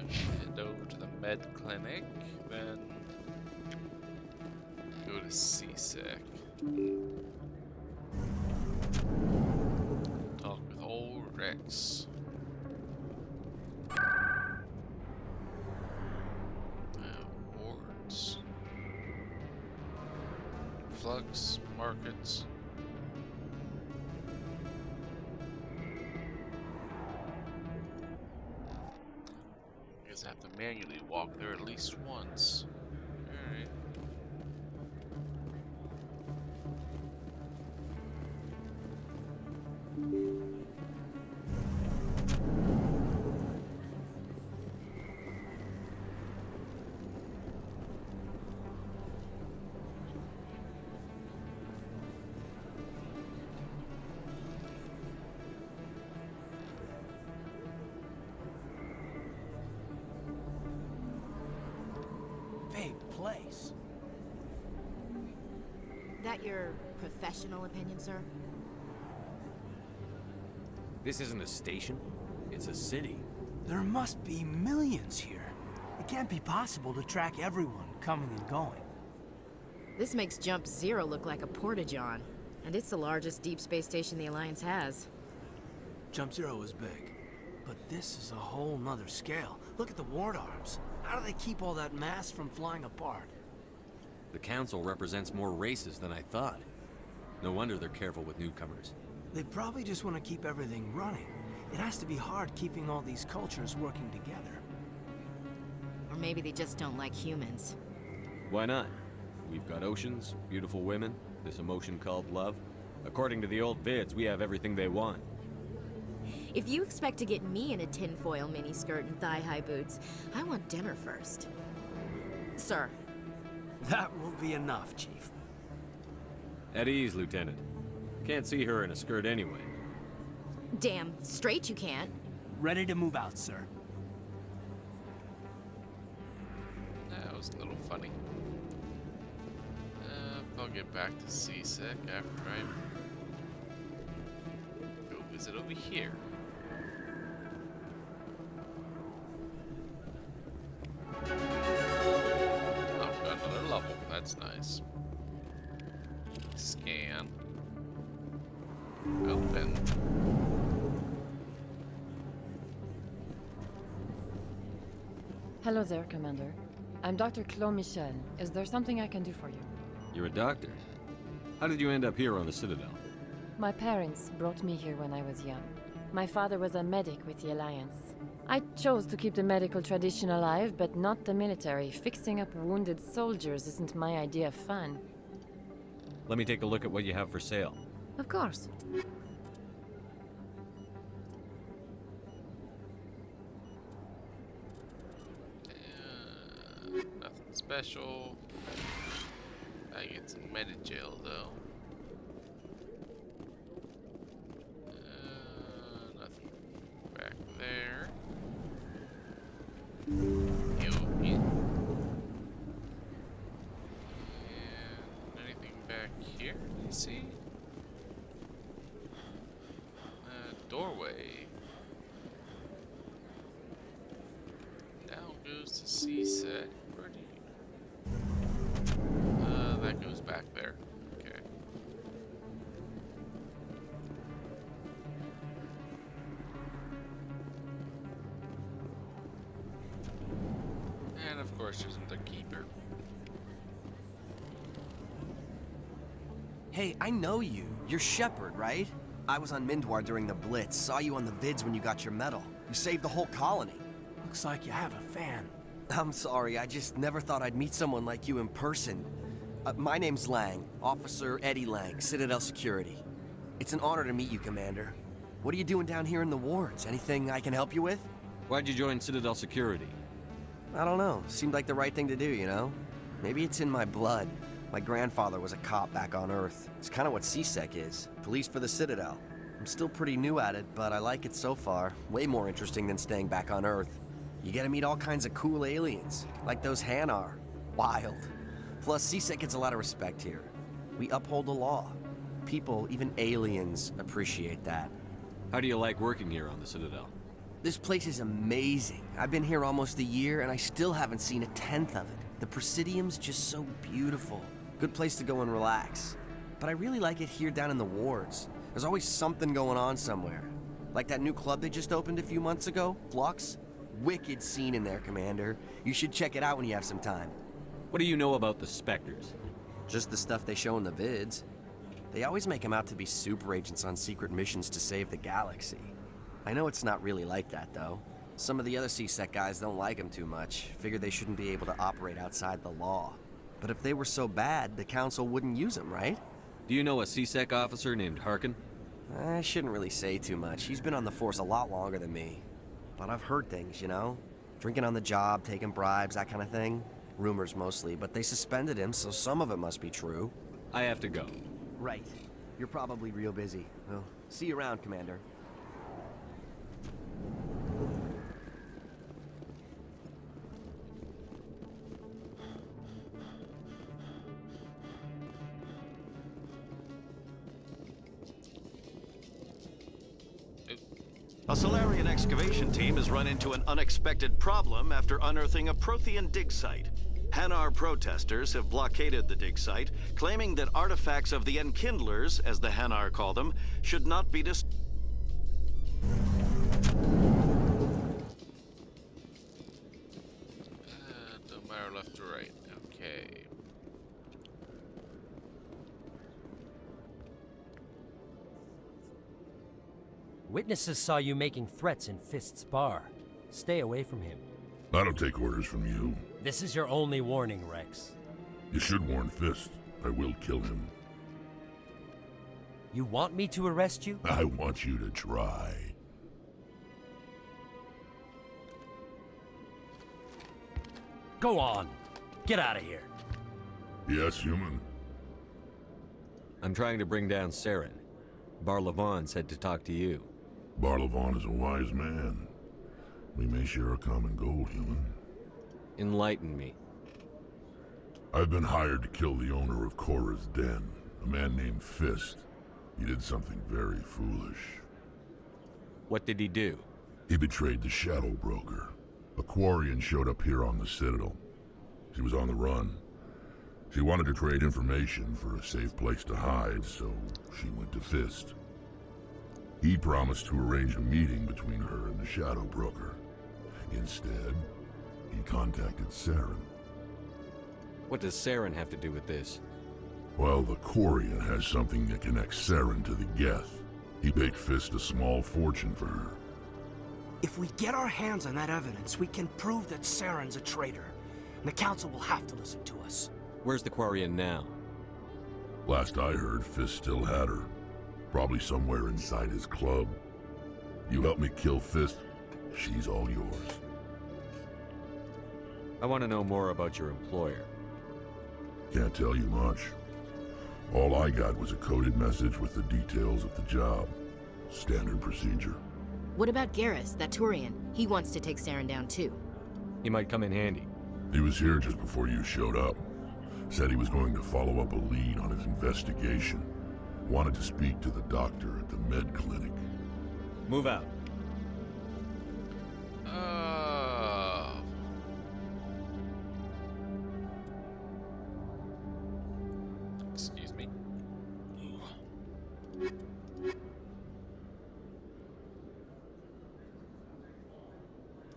Head over to the med clinic, then go to CSEC. Talk with old Rex. Wards. Flux, markets. I guess I have to manually walk there at least once. Alright. Big place. That your professional opinion, sir? This isn't a station. It's a city. There must be millions here. It can't be possible to track everyone coming and going. This makes Jump Zero look like a porta-john, and it's the largest deep space station the Alliance has. Jump Zero is big, but this is a whole nother scale. Look at the ward arms. How do they keep all that mass from flying apart? The council represents more races than I thought. No wonder they're careful with newcomers. They probably just want to keep everything running. It has to be hard keeping all these cultures working together. Or maybe they just don't like humans. Why not? We've got oceans, beautiful women, this emotion called love. According to the old vids, we have everything they want. If you expect to get me in a tinfoil miniskirt and thigh-high boots, I want dinner first. Sir. That will be enough, Chief. At ease, Lieutenant. Can't see her in a skirt anyway. Damn straight you can't. Ready to move out, sir. That was a little funny. I'll get back to CSEC after I go visit over here. Oh, I've got another level. That's nice. Scan. Open. Hello there, Commander. I'm Dr. Claude Michel. Is there something I can do for you? You're a doctor. How did you end up here on the Citadel? My parents brought me here when I was young. My father was a medic with the Alliance. I chose to keep the medical tradition alive, but not the military. Fixing up wounded soldiers isn't my idea of fun. Let me take a look at what you have for sale. Of course. Nothing special. I get some Medi-gel though. Nothing back there. And anything back here? You see? Doorway. Down goes the C set. Where do you? That goes back there. Okay. And of course, there's the keeper. Hey, I know you. You're Shepard, right? I was on Mindwar during the Blitz. Saw you on the vids when you got your medal. You saved the whole colony. Looks like you have a fan. I'm sorry, I just never thought I'd meet someone like you in person. My name's Lang, Officer Eddie Lang, Citadel Security. It's an honor to meet you, Commander. What are you doing down here in the wards? Anything I can help you with? Why'd you join Citadel Security? I don't know. Seemed like the right thing to do, you know? Maybe it's in my blood. My grandfather was a cop back on Earth. It's kind of what CSEC is. Police for the Citadel. I'm still pretty new at it, but I like it so far. Way more interesting than staying back on Earth. You get to meet all kinds of cool aliens, like those Hanar. Wild. Plus, CSEC gets a lot of respect here. We uphold the law. People, even aliens, appreciate that. How do you like working here on the Citadel? This place is amazing. I've been here almost a year, and I still haven't seen a tenth of it. The Presidium's just so beautiful. Good place to go and relax. But I really like it here down in the wards. There's always something going on somewhere. Like that new club they just opened a few months ago, Flux. Wicked scene in there, Commander. You should check it out when you have some time. What do you know about the Spectres? Just the stuff they show in the vids. They always make them out to be super agents on secret missions to save the galaxy. I know it's not really like that, though. Some of the other CSEC guys don't like them too much. Figure they shouldn't be able to operate outside the law. But if they were so bad, the Council wouldn't use them, right? Do you know a CSEC officer named Harkin? I shouldn't really say too much. He's been on the force a lot longer than me. But I've heard things, you know? Drinking on the job, taking bribes, that kind of thing. Rumors mostly, but they suspended him, so some of it must be true. I have to go. Right. You're probably real busy. Well, see you around, Commander. A Solarian excavation team has run into an unexpected problem after unearthing a Prothean dig site. Hanar protesters have blockaded the dig site, claiming that artifacts of the Enkindlers, as the Hanar call them, should not be destroyed. Don't matter left or right. Okay. Witnesses saw you making threats in Fist's bar. Stay away from him. I don't take orders from you. This is your only warning, Rex. You should warn Fist. I will kill him. You want me to arrest you? I want you to try. Go on. Get out of here. Yes, human. I'm trying to bring down Saren. Barlavon said to talk to you. Barlavon is a wise man. We may share a common goal, human. Enlighten me. I've been hired to kill the owner of Korra's Den, a man named Fist. He did something very foolish. What did he do? He betrayed the Shadow Broker. A Quarian showed up here on the Citadel. She was on the run. She wanted to trade information for a safe place to hide, so she went to Fist. He promised to arrange a meeting between her and the Shadow Broker. Instead, he contacted Saren. What does Saren have to do with this? Well, the Quarian has something that connects Saren to the Geth. He paid Fist a small fortune for her. If we get our hands on that evidence, we can prove that Saren's a traitor. And the Council will have to listen to us. Where's the Quarian now? Last I heard, Fist still had her. Probably somewhere inside his club. You help me kill Fist, she's all yours. I want to know more about your employer. Can't tell you much. All I got was a coded message with the details of the job. Standard procedure. What about Garrus, that Turian? He wants to take Saren down too. He might come in handy. He was here just before you showed up. Said he was going to follow up a lead on his investigation. Wanted to speak to the doctor at the med clinic. Move out. Excuse me.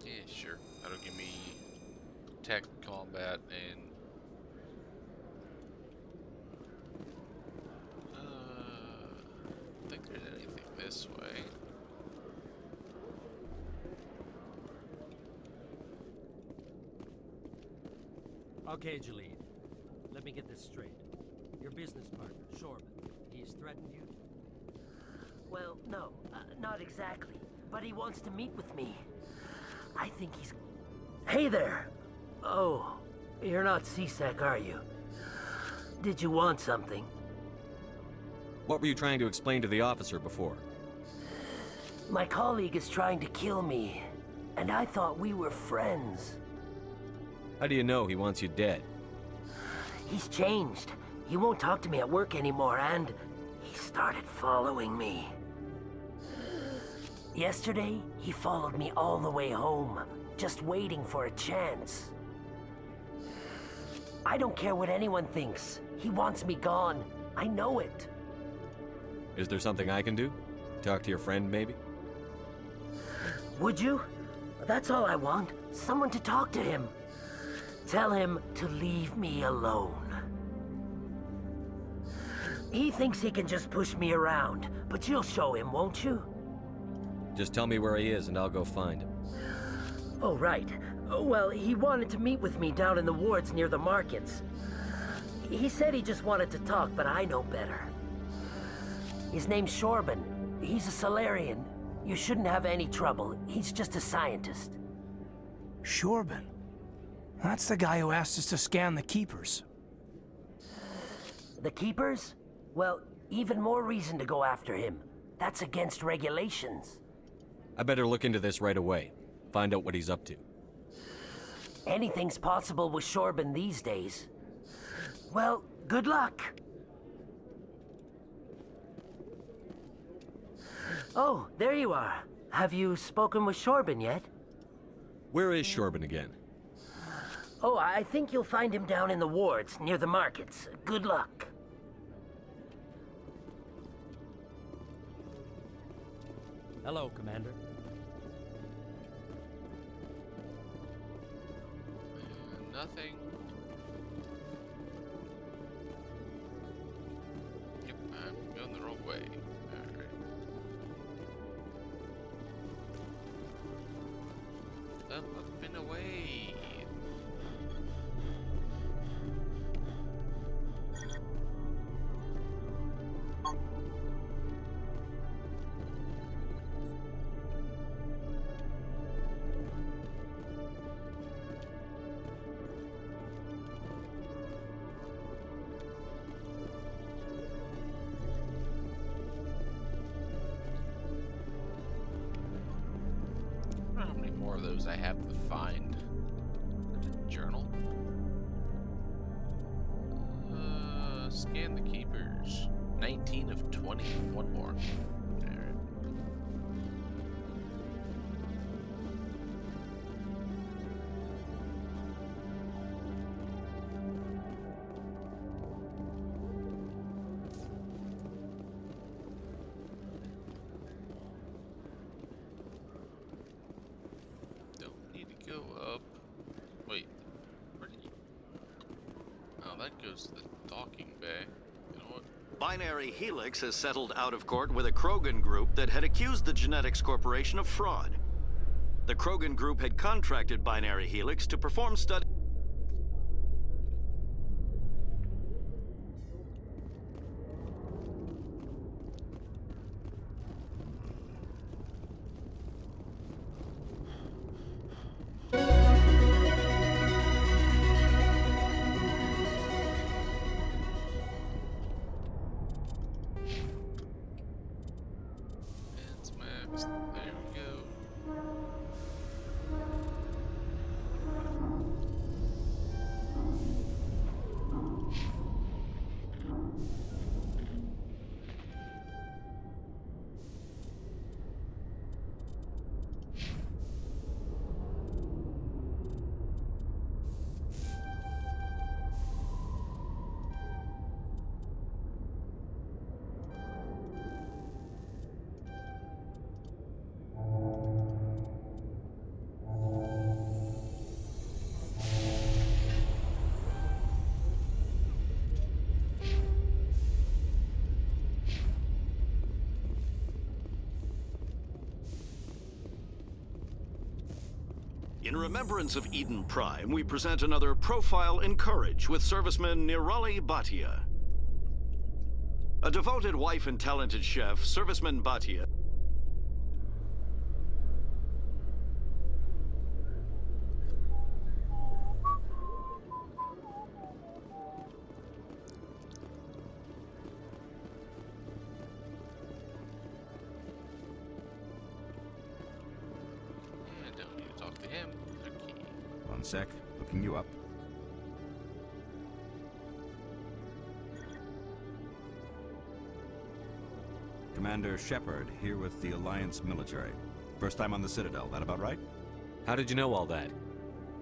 Yeah, sure. That'll give me tech, combat, and I don't think there's anything this way. Okay, Jalid. Let me get this straight. Your business partner, Shorban, he's threatened you? Well, no, not exactly. But he wants to meet with me. I think he's... Hey there! Oh, you're not C-Sec, are you? Did you want something? What were you trying to explain to the officer before? My colleague is trying to kill me, and I thought we were friends. How do you know he wants you dead? He's changed. He won't talk to me at work anymore, and he started following me. Yesterday, he followed me all the way home, just waiting for a chance. I don't care what anyone thinks. He wants me gone. I know it. Is there something I can do? Talk to your friend, maybe? Would you? That's all I want. Someone to talk to him. Tell him to leave me alone. He thinks he can just push me around, but you'll show him, won't you? Just tell me where he is and I'll go find him. Oh, right. Well, he wanted to meet with me down in the wards near the markets. He said he just wanted to talk, but I know better. His name's Shorban. He's a Solarian. You shouldn't have any trouble. He's just a scientist. Shorban? That's the guy who asked us to scan the Keepers. The Keepers? Well, even more reason to go after him. That's against regulations. I better look into this right away. Find out what he's up to. Anything's possible with Shorban these days. Well, good luck. Oh, there you are. Have you spoken with Shorban yet? Where is Shorban again? Oh, I think you'll find him down in the wards, near the markets. Good luck. Hello, Commander. Nothing. Yep, I'm going the wrong way. Alright. Up and away. I don't know how many more of those I have to find. Journal. Scan the Keepers. 19 of 20. One more. Alright. Don't need to go up. Wait. Where did you... Oh, that goes to the docking bay. You know what? Binary Helix has settled out of court with a Krogan group that had accused the Genetics Corporation of fraud. The Krogan group had contracted Binary Helix to perform studies. It's max. There we go. In remembrance of Eden Prime, we present another Profile in Courage with serviceman Nirali Bhatia. A devoted wife and talented chef, serviceman Bhatia Yeah, don't need to talk to him. Okay. One sec, looking you up. Commander Shepard, here with the Alliance military. First time on the Citadel, that about right? How did you know all that?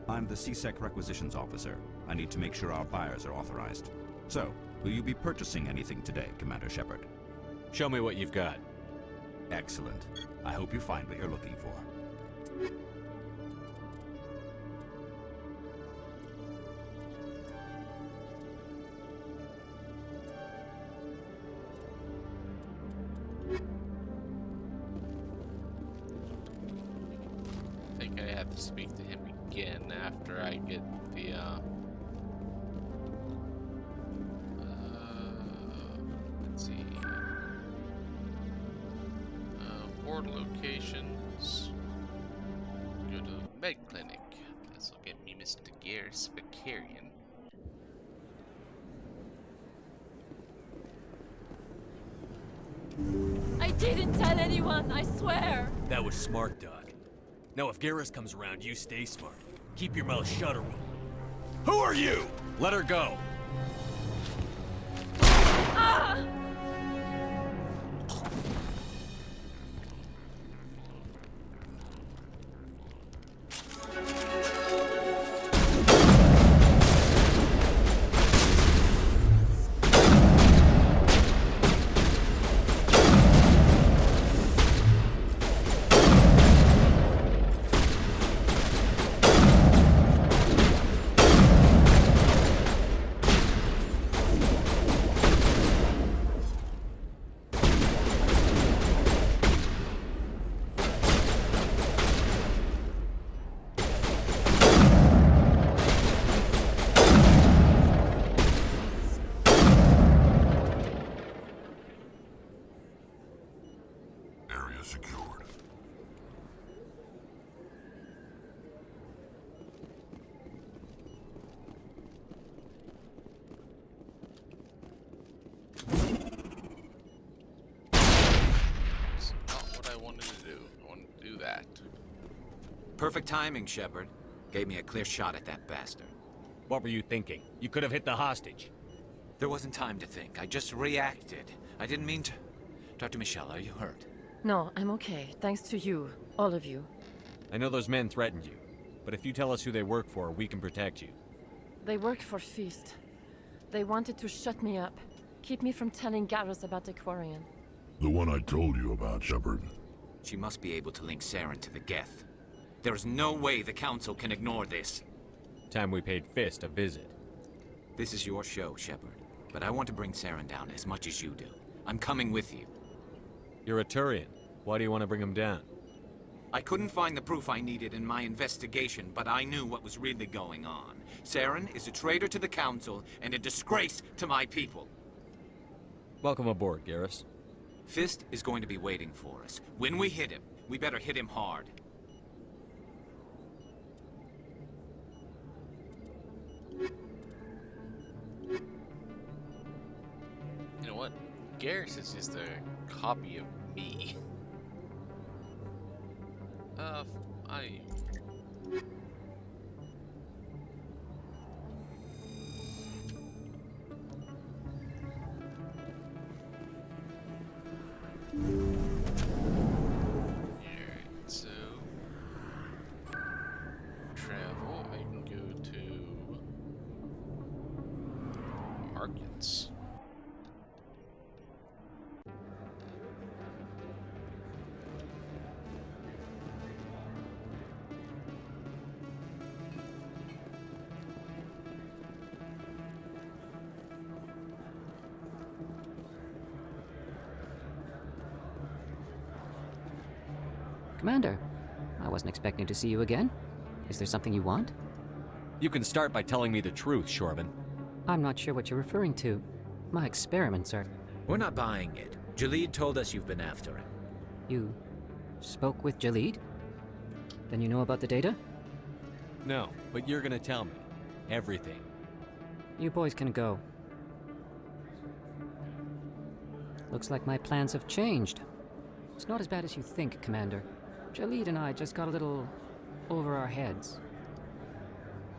I'm the CSEC requisitions officer. I need to make sure our buyers are authorized. So, will you be purchasing anything today, Commander Shepard? Show me what you've got. Excellent. I hope you find what you're looking for. I think I have to speak to him again after I get the let's see, board locations. Go to the med clinic. This will get me Mr. Garrus Vicarian. I didn't tell anyone, I swear! That was smart, Doc. Now if Garrus comes around, you stay smart. Keep your mouth shut or we'll... Who are you? Let her go. Ah! Area secured. It's not what I wanted to do. I wanted to do that. Perfect timing, Shepard. Gave me a clear shot at that bastard. What were you thinking? You could have hit the hostage. There wasn't time to think. I just reacted. I didn't mean to... Dr. Michelle, are you hurt? No, I'm okay. Thanks to you. All of you. I know those men threatened you, but if you tell us who they work for, we can protect you. They worked for Feast. They wanted to shut me up. Keep me from telling Garrus about the Quarian. The one I told you about, Shepard. She must be able to link Saren to the Geth. There is no way the Council can ignore this. Time we paid Fist a visit. This is your show, Shepard. But I want to bring Saren down as much as you do. I'm coming with you. You're a Turian. Why do you want to bring him down? I couldn't find the proof I needed in my investigation, but I knew what was really going on. Saren is a traitor to the Council and a disgrace to my people. Welcome aboard, Garrus. Fist is going to be waiting for us. When we hit him, we better hit him hard. You know what? Garrus is just a copy of me. I... Alright, so... travel, I can go to... markets. Commander, I wasn't expecting to see you again. Is there something you want? You can start by telling me the truth, Shorban. I'm not sure what you're referring to. My experiments are... We're not buying it. Jalid told us you've been after him. You spoke with Jalid? Then you know about the data? No, but you're gonna tell me. Everything. You boys can go. Looks like my plans have changed. It's not as bad as you think, Commander. Jalid and I just got a little over our heads.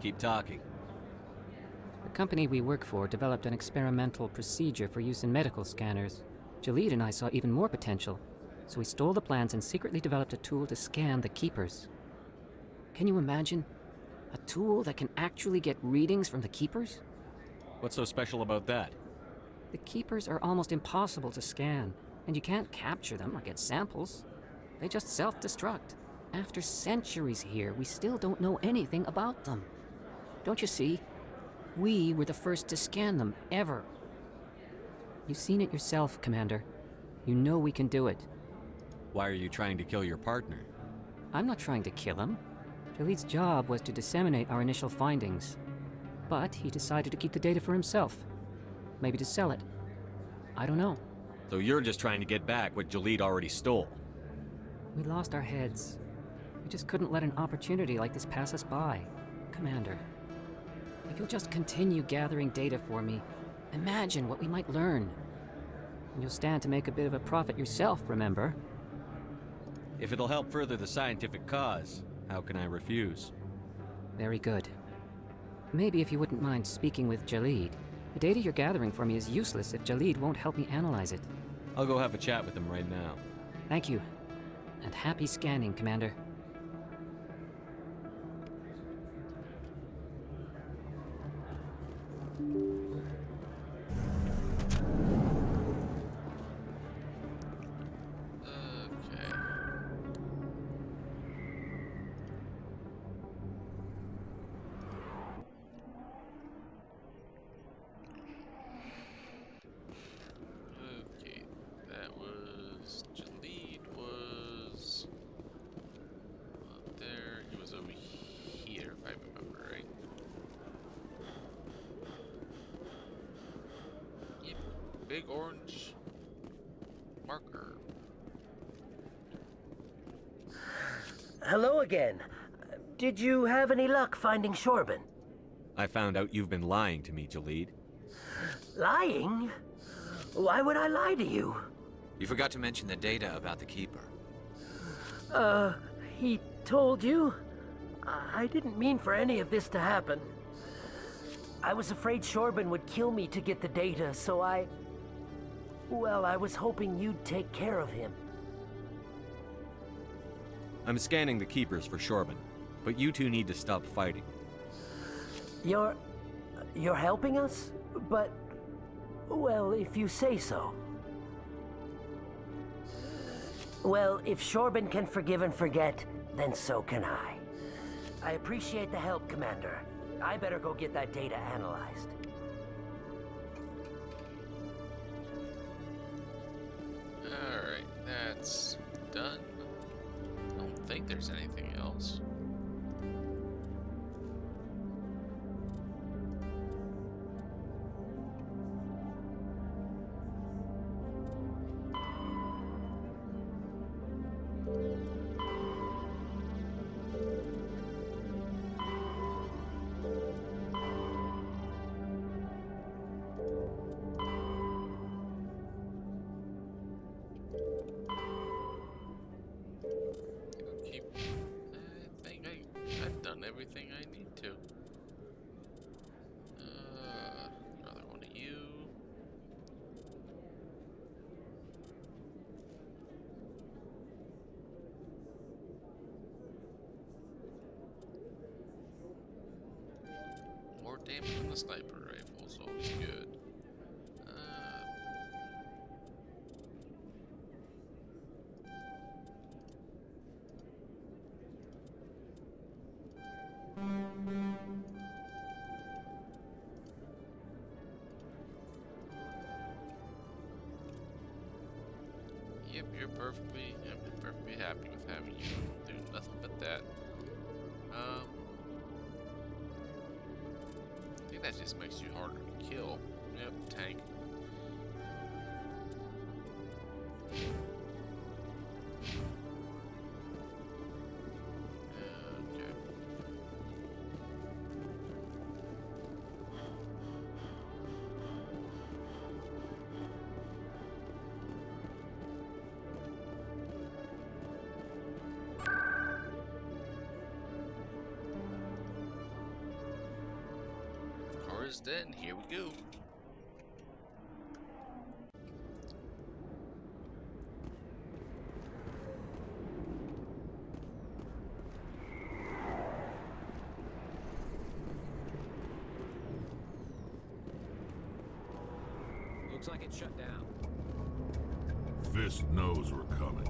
Keep talking. The company we work for developed an experimental procedure for use in medical scanners. Jalid and I saw even more potential, so we stole the plans and secretly developed a tool to scan the Keepers. Can you imagine? A tool that can actually get readings from the Keepers? What's so special about that? The Keepers are almost impossible to scan, and you can't capture them or get samples. They just self-destruct. After centuries here, we still don't know anything about them. Don't you see? We were the first to scan them, ever. You've seen it yourself, Commander. You know we can do it. Why are you trying to kill your partner? I'm not trying to kill him. Jalid's job was to disseminate our initial findings. But he decided to keep the data for himself. Maybe to sell it. I don't know. So you're just trying to get back what Jalid already stole? We lost our heads. We just couldn't let an opportunity like this pass us by. Commander, if you'll just continue gathering data for me, imagine what we might learn. And you'll stand to make a bit of a profit yourself, remember? If it'll help further the scientific cause, how can I refuse? Very good. Maybe if you wouldn't mind speaking with Jalid. The data you're gathering for me is useless if Jalid won't help me analyze it. I'll go have a chat with him right now. Thank you. And happy scanning, Commander. Okay, that was... Jalid was... there, he was over here, if I remember right. Yep, big orange marker. Hello again. Did you have any luck finding Shorban? I found out you've been lying to me, Jalid. Lying? Why would I lie to you? You forgot to mention the data about the Keeper. He told you? I didn't mean for any of this to happen. I was afraid Shorban would kill me to get the data, so well, I was hoping you'd take care of him. I'm scanning the Keepers for Shorban, but you two need to stop fighting. You're helping us? But, well, if you say so. Well, if Shorban can forgive and forget, then so can I. I appreciate the help, Commander. I better go get that data analyzed. Alright, that's done. I don't think ammo in the sniper rifle is always good. Yep, I'm perfectly happy with having you do nothing but that. I think that just makes you harder to kill. Yep, tank. Okay. Car is dead, and here we go. Looks like it's shut down. Fist knows we're coming.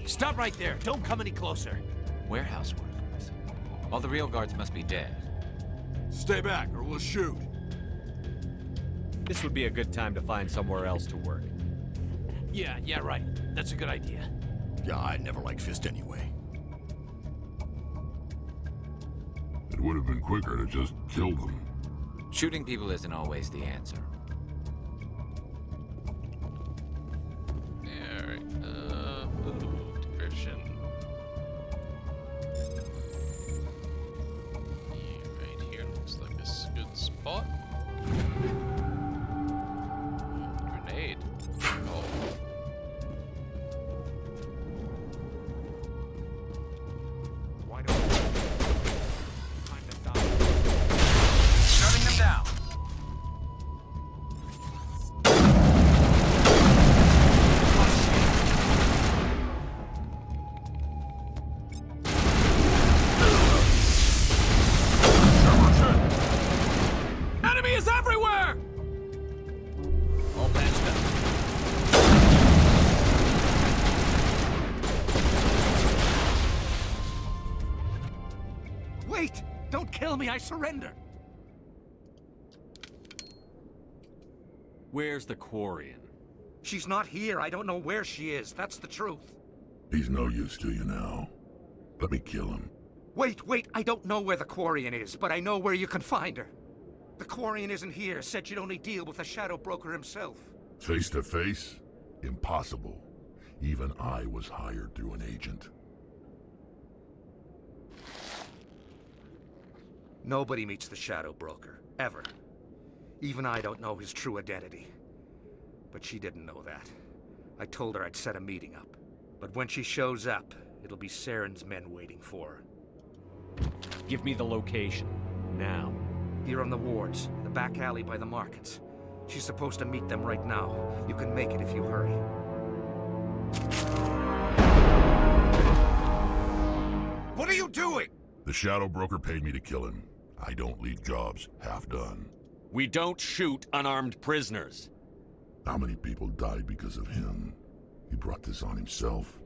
Stop right there. Don't come any closer. Warehouse workers. All the real guards must be dead. Stay back or we'll shoot. This would be a good time to find somewhere else to work. Yeah, right. That's a good idea. Yeah, I never liked Fist anyway. It would have been quicker to just kill them. Shooting people isn't always the answer. Alright, diversion. Yeah, right here looks like a good spot. Grenade. Oh. Why don't Shutting them down. me I surrender. Where's the Quarian? She's not here. I don't know where she is. That's the truth. He's no use to you now. Let me kill him. Wait. I don't know where the Quarian is, but I know where you can find her. The Quarian isn't here. Said you'd only deal with the Shadow Broker himself. Face to face? Impossible. Even I was hired through an agent. Nobody meets the Shadow Broker, ever. Even I don't know his true identity. But she didn't know that. I told her I'd set a meeting up. But when she shows up, it'll be Saren's men waiting for her. Give me the location. Now. Here on the wards, the back alley by the markets. She's supposed to meet them right now. You can make it if you hurry. What are you doing? The Shadow Broker paid me to kill him. I don't leave jobs half done. We don't shoot unarmed prisoners. How many people died because of him? He brought this on himself.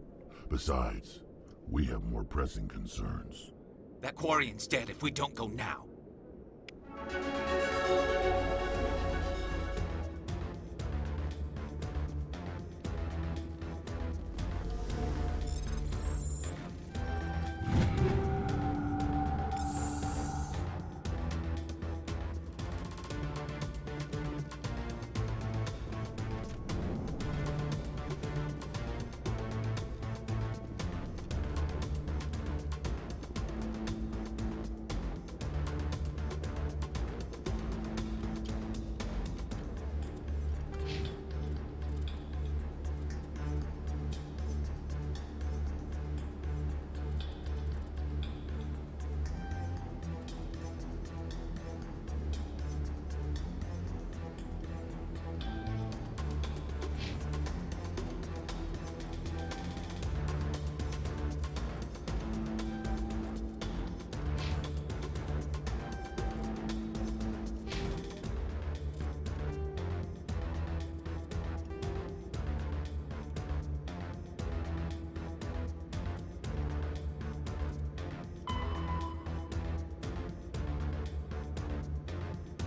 Besides, we have more pressing concerns. That Quarian's dead if we don't go now.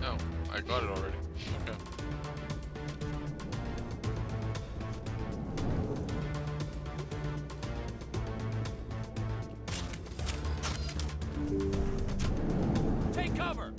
Oh, I got it already. Okay. Take cover!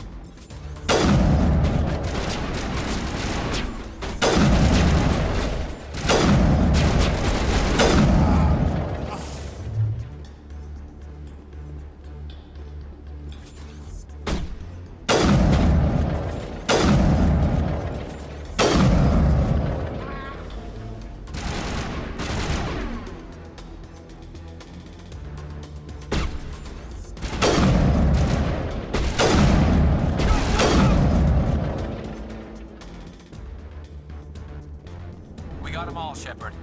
We got them all, Shepard.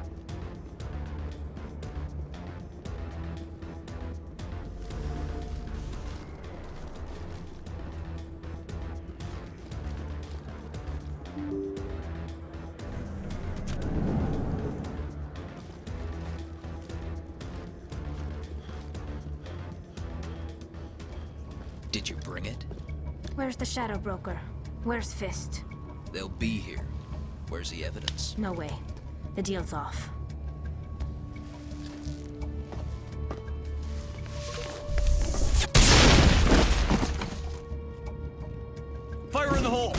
Did you bring it? Where's the Shadow Broker? Where's Fist? They'll be here. Where's the evidence? No way. The deal's off. Fire in the hole!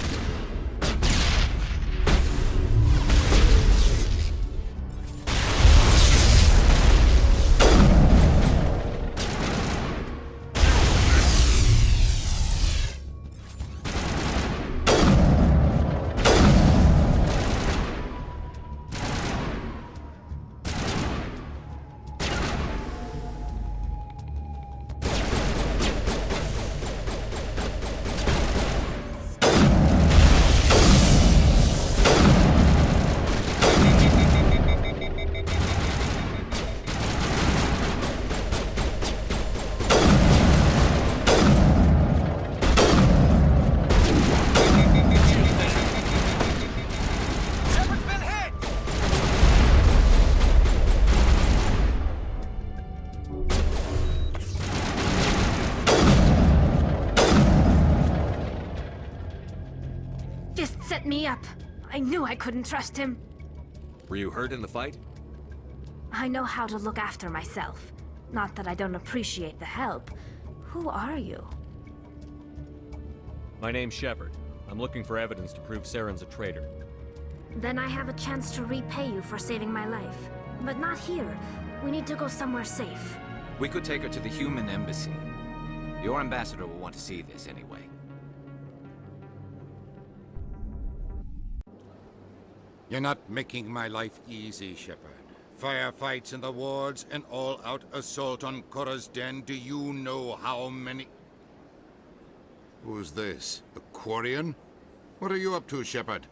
me up. I knew I couldn't trust him. Were you hurt in the fight? I know how to look after myself. Not that I don't appreciate the help. Who are you? My name's Shepard. I'm looking for evidence to prove Saren's a traitor. Then I have a chance to repay you for saving my life. But not here. We need to go somewhere safe. We could take her to the human embassy. Your ambassador will want to see this anyway. You're not making my life easy, Shepard. Firefights in the wards, an all-out assault on Korra's den. Do you know how many... Who's this? The Quarian? What are you up to, Shepard?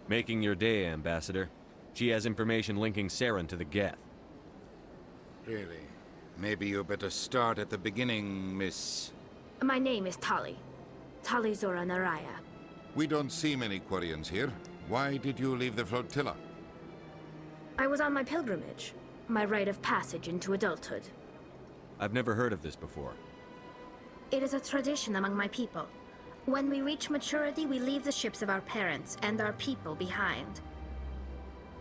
Making your day, Ambassador. She has information linking Saren to the Geth. Really? Maybe you better start at the beginning, Miss... My name is Tali. Tali Zora Naraya. We don't see many Quarians here. Why did you leave the flotilla? I was on my pilgrimage. My rite of passage into adulthood. I've never heard of this before. It is a tradition among my people. When we reach maturity, we leave the ships of our parents and our people behind.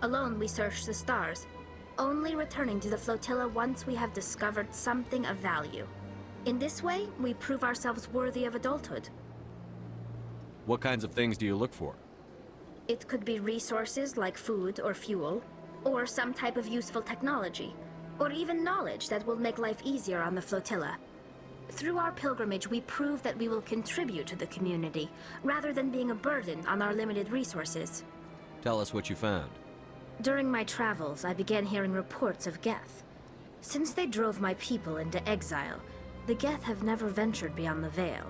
Alone, we search the stars, only returning to the flotilla once we have discovered something of value. In this way, we prove ourselves worthy of adulthood. What kinds of things do you look for? It could be resources like food or fuel, or some type of useful technology, or even knowledge that will make life easier on the flotilla. Through our pilgrimage, we prove that we will contribute to the community, rather than being a burden on our limited resources. Tell us what you found. During my travels, I began hearing reports of Geth. Since they drove my people into exile, the Geth have never ventured beyond the Veil.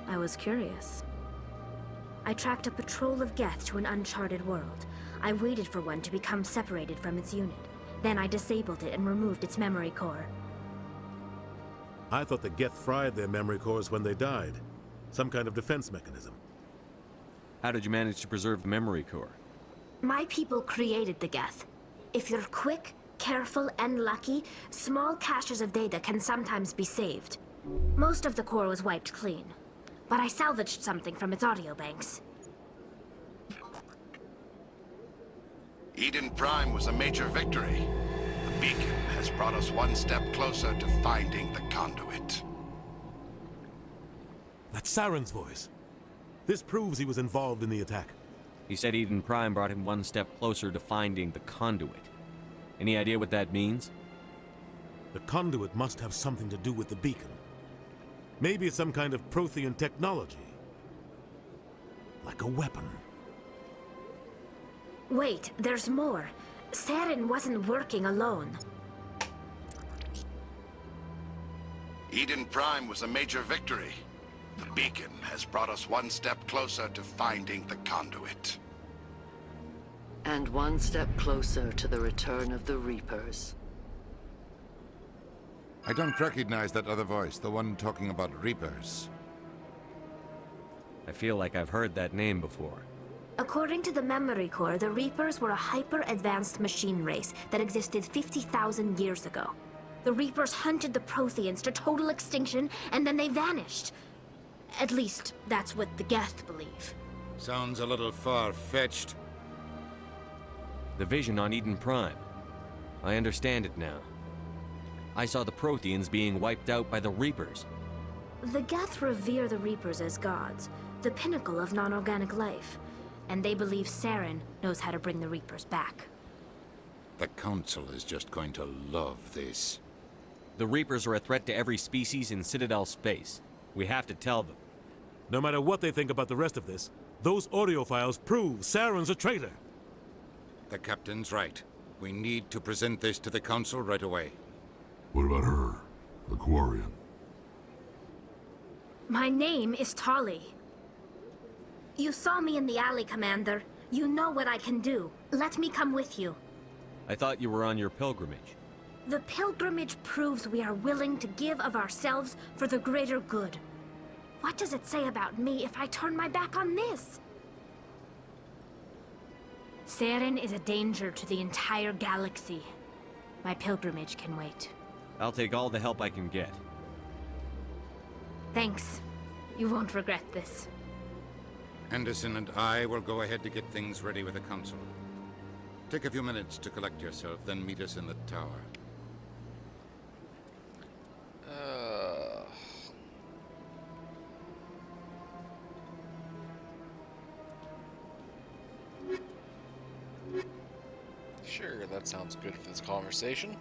I was curious. I tracked a patrol of Geth to an uncharted world. I waited for one to become separated from its unit. Then I disabled it and removed its memory core. I thought the Geth fried their memory cores when they died. Some kind of defense mechanism. How did you manage to preserve the memory core? My people created the Geth. If you're quick, careful, and lucky, small caches of data can sometimes be saved. Most of the core was wiped clean, but I salvaged something from its audio banks. Eden Prime was a major victory. The beacon has brought us one step closer to finding the conduit. That's Saren's voice. This proves he was involved in the attack. He said Eden Prime brought him one step closer to finding the conduit. Any idea what that means? The conduit must have something to do with the beacon. Maybe it's some kind of Prothean technology. Like a weapon. Wait, there's more. Saren wasn't working alone. Eden Prime was a major victory. The beacon has brought us one step closer to finding the conduit. And one step closer to the return of the Reapers. I don't recognize that other voice, the one talking about Reapers. I feel like I've heard that name before. According to the memory core, the Reapers were a hyper-advanced machine race that existed 50,000 years ago. The Reapers hunted the Protheans to total extinction, and then they vanished. At least, that's what the Geth believe. Sounds a little far-fetched. The vision on Eden Prime. I understand it now. I saw the Protheans being wiped out by the Reapers. The Geth revere the Reapers as gods, the pinnacle of non-organic life. And they believe Saren knows how to bring the Reapers back. The Council is just going to love this. The Reapers are a threat to every species in Citadel space. We have to tell them. No matter what they think about the rest of this, those audio files prove Saren's a traitor. The Captain's right. We need to present this to the Council right away. What about her? The Quarian? My name is Tali. You saw me in the alley, Commander. You know what I can do. Let me come with you. I thought you were on your pilgrimage. The pilgrimage proves we are willing to give of ourselves for the greater good. What does it say about me if I turn my back on this? Saren is a danger to the entire galaxy. My pilgrimage can wait. I'll take all the help I can get. Thanks. You won't regret this. Anderson and I will go ahead to get things ready with the council. Take a few minutes to collect yourself, then meet us in the tower. Sure, that sounds good for this conversation.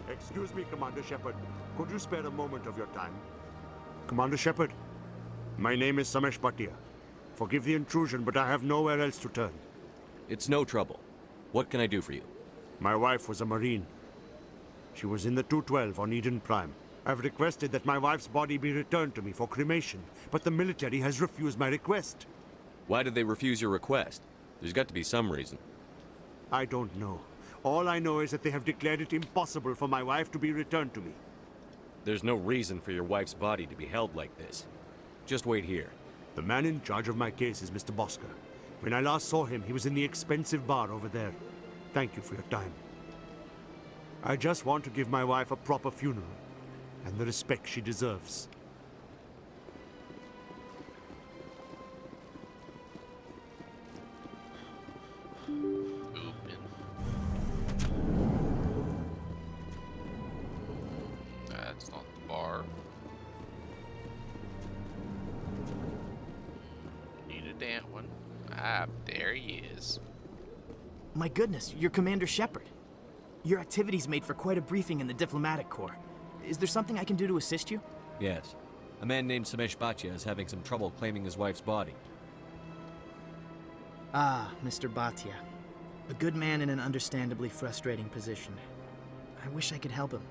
Excuse me, Commander Shepard. Could you spare a moment of your time? Commander Shepard, my name is Samesh Bhatia. Forgive the intrusion, but I have nowhere else to turn. It's no trouble. What can I do for you? My wife was a Marine. She was in the 212 on Eden Prime. I've requested that my wife's body be returned to me for cremation, but the military has refused my request. Why did they refuse your request? There's got to be some reason. I don't know. All I know is that they have declared it impossible for my wife to be returned to me. There's no reason for your wife's body to be held like this. Just wait here. The man in charge of my case is Mr. Bosker. When I last saw him, he was in the expensive bar over there. Thank you for your time. I just want to give my wife a proper funeral, and the respect she deserves. That's not the bar. Need a damn one. Ah, there he is. My goodness, you're Commander Shepard. Your activities made for quite a briefing in the diplomatic corps. Is there something I can do to assist you? Yes. A man named Samesh Bhatia is having some trouble claiming his wife's body. Ah, Mr. Bhatia. A good man in an understandably frustrating position. I wish I could help him.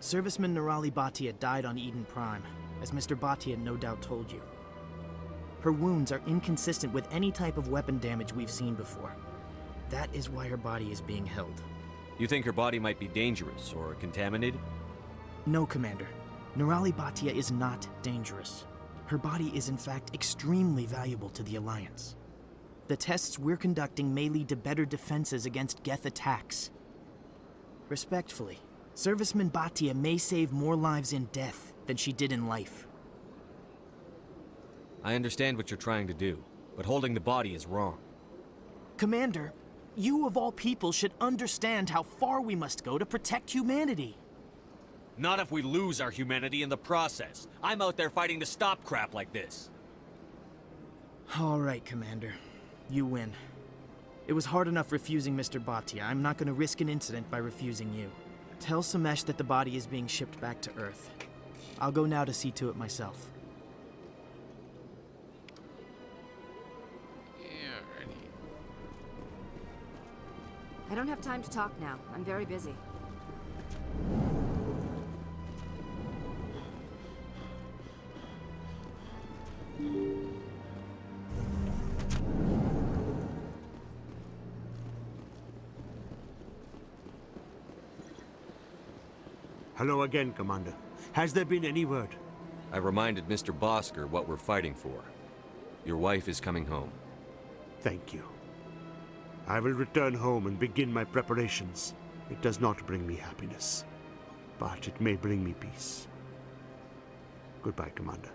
Serviceman Nirali Bhatia died on Eden Prime, as Mr. Bhatia no doubt told you. Her wounds are inconsistent with any type of weapon damage we've seen before. That is why her body is being held. You think her body might be dangerous or contaminated? No, Commander. Nirali Bhatia is not dangerous. Her body is in fact extremely valuable to the Alliance. The tests we're conducting may lead to better defenses against Geth attacks. Respectfully, Serviceman Bhatia may save more lives in death than she did in life. I understand what you're trying to do, but holding the body is wrong. Commander, you of all people should understand how far we must go to protect humanity. Not if we lose our humanity in the process. I'm out there fighting to stop crap like this. All right, Commander. You win. It was hard enough refusing Mr. Bhatia. I'm not going to risk an incident by refusing you. Tell Samesh that the body is being shipped back to Earth. I'll go now to see to it myself. I don't have time to talk now. I'm very busy. Hello again, Commander. Has there been any word? I reminded Mr. Bosker what we're fighting for. Your wife is coming home. Thank you. I will return home and begin my preparations. It does not bring me happiness, but it may bring me peace. Goodbye, Commander.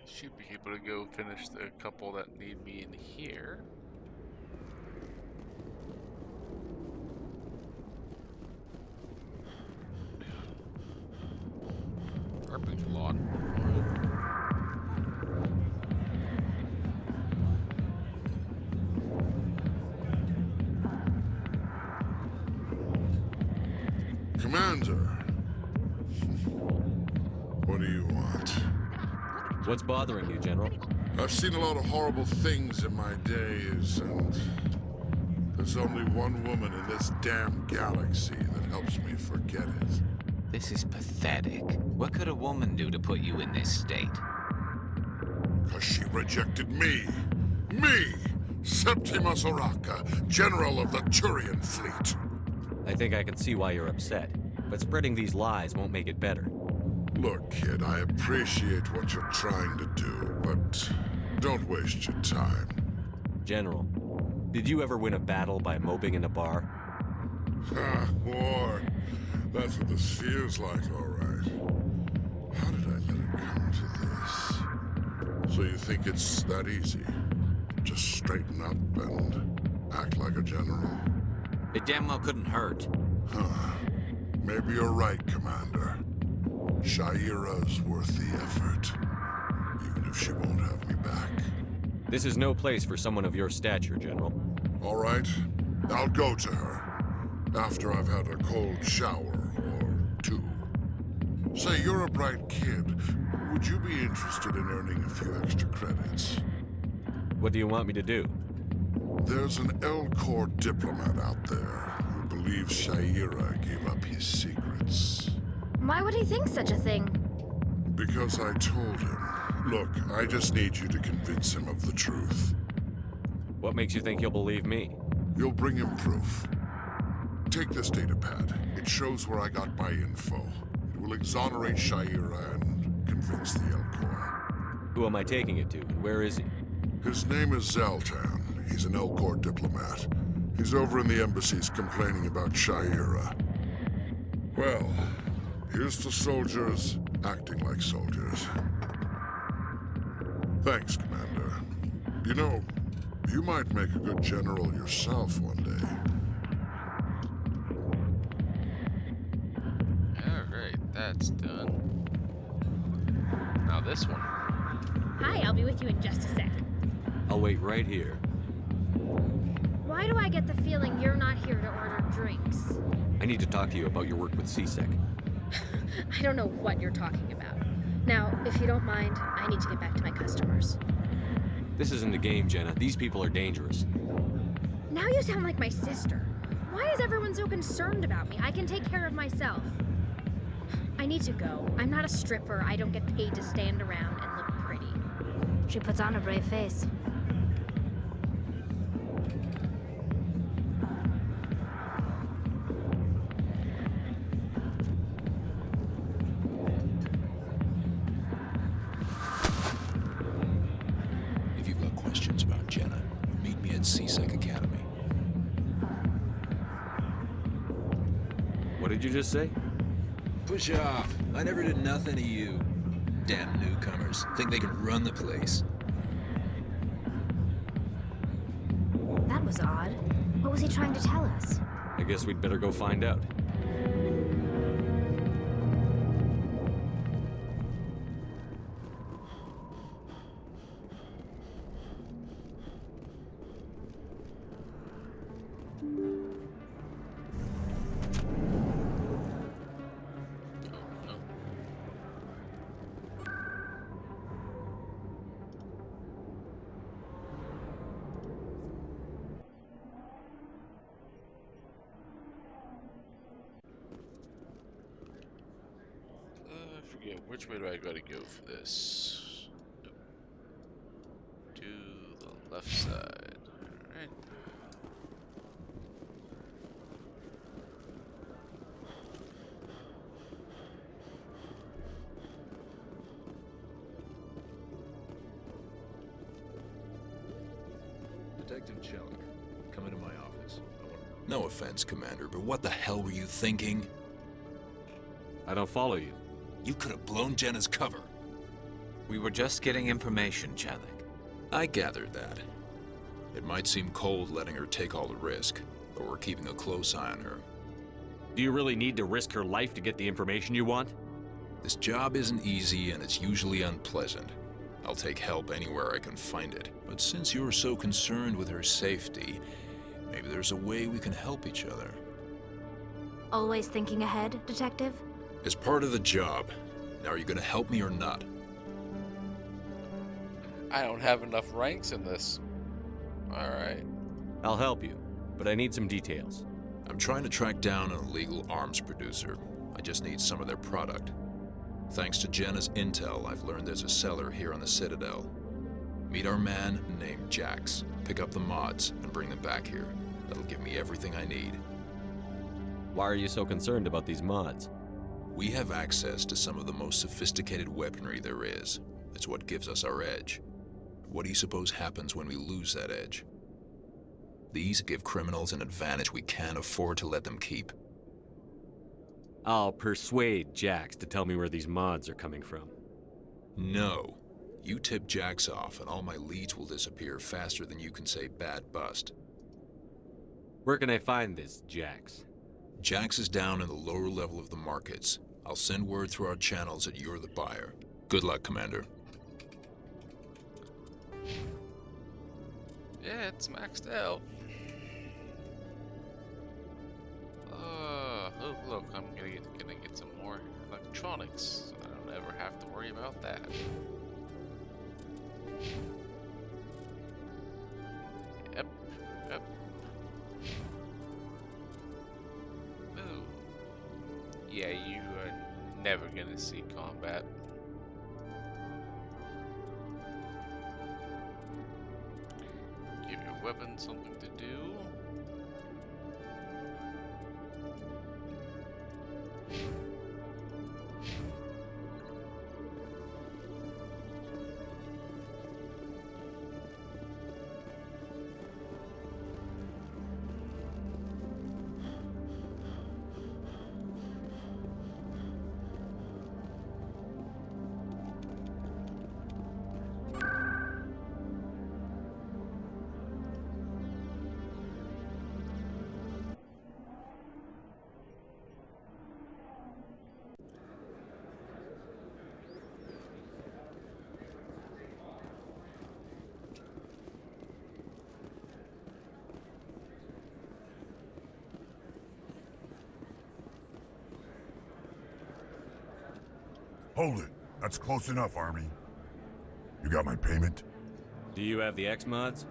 Should be able to go finish the couple that need me in here. Garbage lot. Commander. What do you want? What's bothering you, General? I've seen a lot of horrible things in my days, and the There's only one woman in this damn galaxy that helps me forget it. This is pathetic. What could a woman do to put you in this state? 'Cause she rejected me! Me! Septimus Oraka, General of the Turian Fleet! I think I can see why you're upset, but spreading these lies won't make it better. Look, kid, I appreciate what you're trying to do, but don't waste your time. General, did you ever win a battle by moping in a bar? Ha, war. That's what this feels like, all right. How did I let it come to this? So you think it's that easy? Just straighten up and act like a general? It damn well couldn't hurt. Huh. Maybe you're right, Commander. Shaira's worth the effort, even if she won't have me back. This is no place for someone of your stature, General. All right, I'll go to her. After I've had a cold shower, or two. Say, you're a bright kid. Would you be interested in earning a few extra credits? What do you want me to do? There's an L-Corps diplomat out there who believes Shaira gave up his secrets. Why would he think such a thing? Because I told him. Look, I just need you to convince him of the truth. What makes you think he'll believe me? You'll bring him proof. Take this datapad. It shows where I got my info. It will exonerate Shaira and convince the L-Corps. Who am I taking it to, and where is he? His name is Zaltan. He's an L-Corps diplomat. He's over in the embassies complaining about Shaira. Well, here's to soldiers acting like soldiers. Thanks, Commander. You know, you might make a good general yourself one day. Alright, that's done. Now this one. Hi, I'll be with you in just a sec. I'll wait right here. Why do I get the feeling you're not here to order drinks? I need to talk to you about your work with CSEC. I don't know what you're talking about. Now, if you don't mind, I need to get back to my customers. This isn't a game, Jenna. These people are dangerous. Now you sound like my sister. Why is everyone so concerned about me? I can take care of myself. I need to go. I'm not a stripper. I don't get paid to stand around and look pretty. She puts on a brave face. If you've got questions about Jenna, meet me at CSEC Academy. What did you just say? Push off. I never did nothing to you. Damn newcomers. Think they can run the place. That was odd. What was he trying to tell us? I guess we'd better go find out. I forget, which way do I gotta go for this? To the left side. Alright. Detective Chelik, come into my office. No offense, Commander, but what the hell were you thinking? I don't follow you. You could have blown Jenna's cover. We were just getting information, Chelik. I gathered that. It might seem cold letting her take all the risk, but we're keeping a close eye on her. Do you really need to risk her life to get the information you want? This job isn't easy and it's usually unpleasant. I'll take help anywhere I can find it. But since you're so concerned with her safety, maybe there's a way we can help each other. Always thinking ahead, Detective? It's part of the job. Now, are you gonna help me or not? I don't have enough ranks in this. Alright. I'll help you. but I need some details. I'm trying to track down an illegal arms producer. I just need some of their product. Thanks to Jenna's intel, I've learned there's a seller here on the Citadel. Meet our man named Jax. Pick up the mods and bring them back here. That'll give me everything I need. Why are you so concerned about these mods? We have access to some of the most sophisticated weaponry there is. It's what gives us our edge. What do you suppose happens when we lose that edge? These give criminals an advantage we can't afford to let them keep. I'll persuade Jax to tell me where these mods are coming from. No. You tip Jax off and all my leads will disappear faster than you can say bad bust. Where can I find this Jax? Jax is down in the lower level of the markets. I'll send word through our channels that you're the buyer. Good luck, Commander. Yeah, it's maxed out. Oh look, I'm gonna get some more electronics. So I don't ever have to worry about that. Yep. Ooh. Yeah, you are never gonna see combat. Give your weapon something to do. Hold it. That's close enough, Army. You got my payment? Do you have the X mods?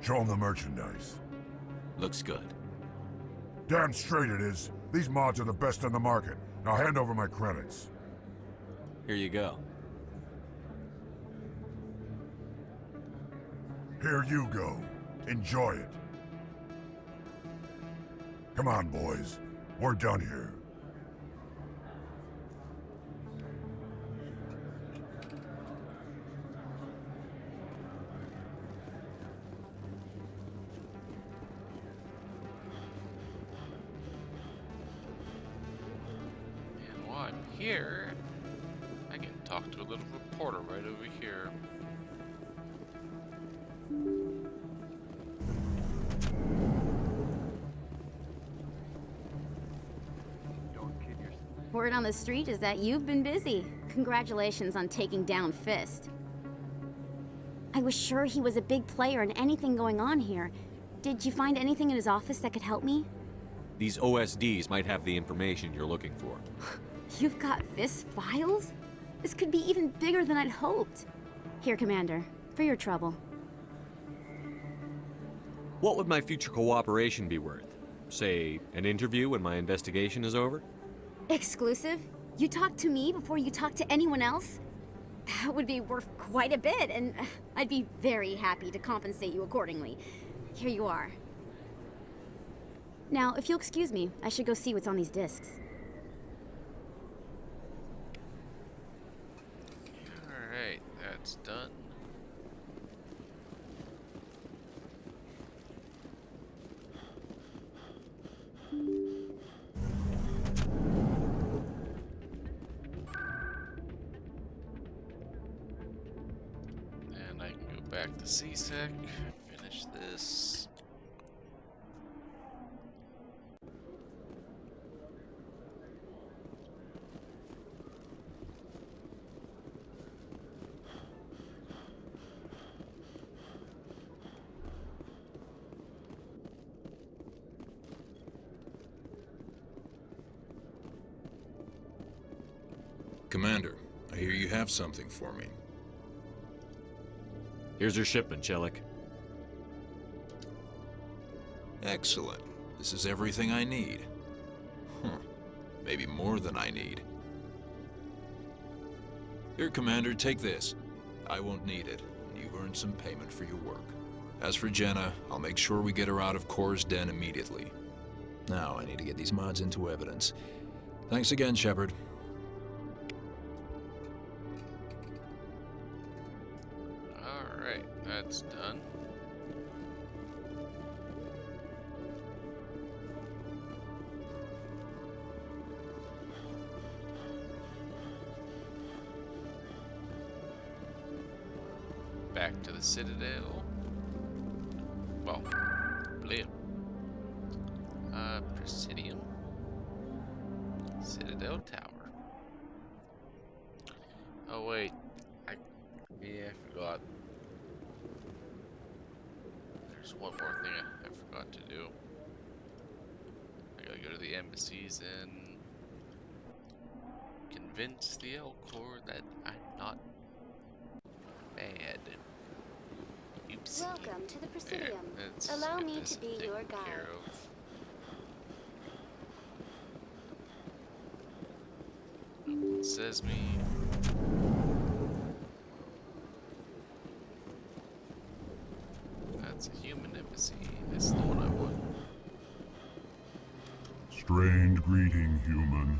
Show them the merchandise. Looks good. Damn straight it is. These mods are the best on the market. Now hand over my credits. Here you go. Here you go. Enjoy it. Come on, boys. We're done here. And while I'm here, I can talk to a little reporter right over here. Word on the street is that you've been busy. Congratulations on taking down Fist. I was sure he was a big player in anything going on here. Did you find anything in his office that could help me? These OSDs might have the information you're looking for. You've got Fist's files? This could be even bigger than I'd hoped. Here, Commander, for your trouble. What would my future cooperation be worth? Say, an interview when my investigation is over? Exclusive? You talk to me before you talk to anyone else? That would be worth quite a bit, and I'd be very happy to compensate you accordingly. Here you are. Now, if you'll excuse me, I should go see what's on these discs. Alright, that's done. And I can go back to CSEC, finish this. Commander, I hear you have something for me. Here's your shipment, Chelik. Excellent. This is everything I need. Maybe more than I need. Here, Commander, take this. I won't need it, and you've earned some payment for your work. As for Jenna, I'll make sure we get her out of Kor's den immediately. Now, I need to get these mods into evidence. Thanks again, Shepard. Alright, that's done. Back to the Citadel. Well, blip. Presidium. Citadel Tower. Oh wait, I forgot. There's one more thing I forgot to do. I gotta go to the embassies and convince the Elcor that I'm not bad. Oopsie. Welcome to the Presidium. There, let's Allow get me this to be taken your guide. care of. It says me. That's a human embassy. This is the one I want. Strange greeting, human.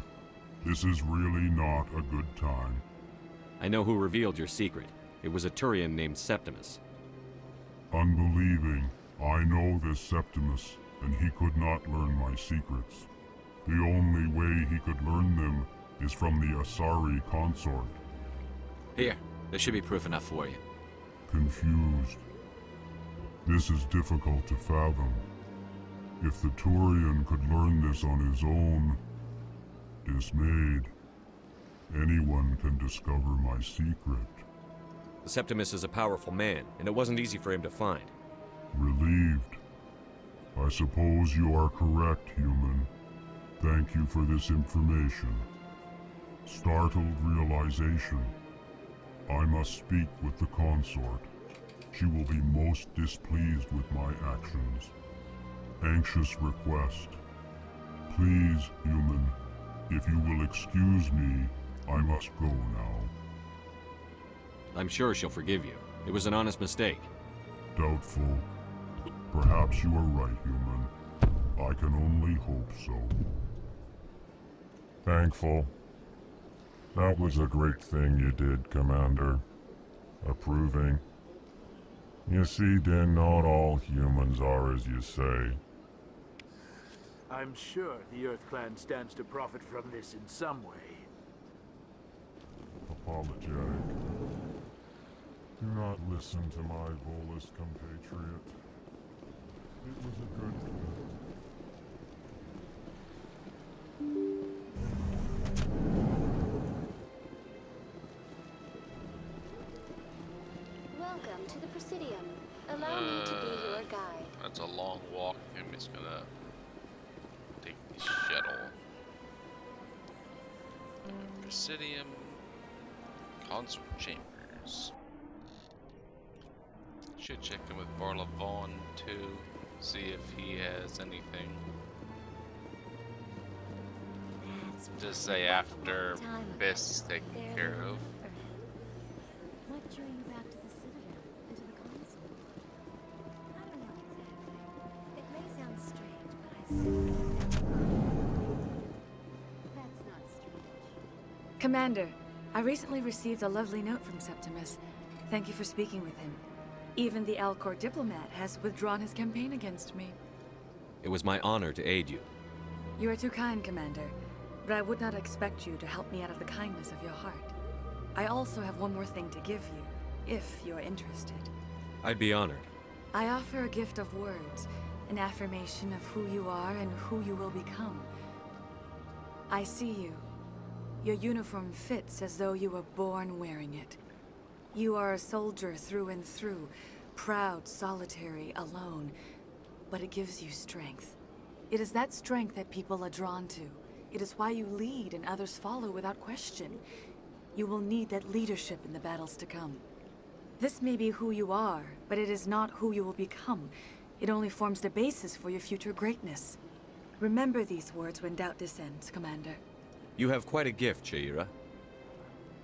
This is really not a good time. I know who revealed your secret. It was a Turian named Septimus. Unbelieving, I know this Septimus, and he could not learn my secrets. The only way he could learn them is from the Asari consort. Here, there should be proof enough for you. Confused. This is difficult to fathom. If the Turian could learn this on his own, dismayed, anyone can discover my secret. The Septimus is a powerful man, and it wasn't easy for him to find. Relieved. I suppose you are correct, human. Thank you for this information. Startled realization. I must speak with the consort. She will be most displeased with my actions. Anxious request. Please, human, if you will excuse me, I must go now. I'm sure she'll forgive you. It was an honest mistake. Doubtful. Perhaps you are right, human. I can only hope so. Thankful. That was a great thing you did, Commander. Approving. You see, Din, not all humans are as you say. I'm sure the Earth Clan stands to profit from this in some way. Apologetic. Do not listen to my Volus compatriot. It was a good plan. Welcome to the Presidium. Allow me to be your guide. That's a long walk. I'm just gonna take the shuttle. Presidium Consort Chambers. Should check in with Barla Vaughn too, see if he has anything. Just say after Fisk is taken care of. What drew you back to the Citadel and to the console? I don't know exactly. It may sound strange, but I simply That's not strange. Commander, I recently received a lovely note from Septimus. Thank you for speaking with him. Even the Alcor diplomat has withdrawn his campaign against me. It was my honor to aid you. You are too kind, Commander, but I would not expect you to help me out of the kindness of your heart. I also have one more thing to give you, if you're interested. I'd be honored. I offer a gift of words, an affirmation of who you are and who you will become. I see you. Your uniform fits as though you were born wearing it. You are a soldier through and through, proud, solitary, alone, but it gives you strength. It is that strength that people are drawn to. It is why you lead and others follow without question. You will need that leadership in the battles to come. This may be who you are, but it is not who you will become. It only forms the basis for your future greatness. Remember these words when doubt descends, Commander. You have quite a gift, Jaira.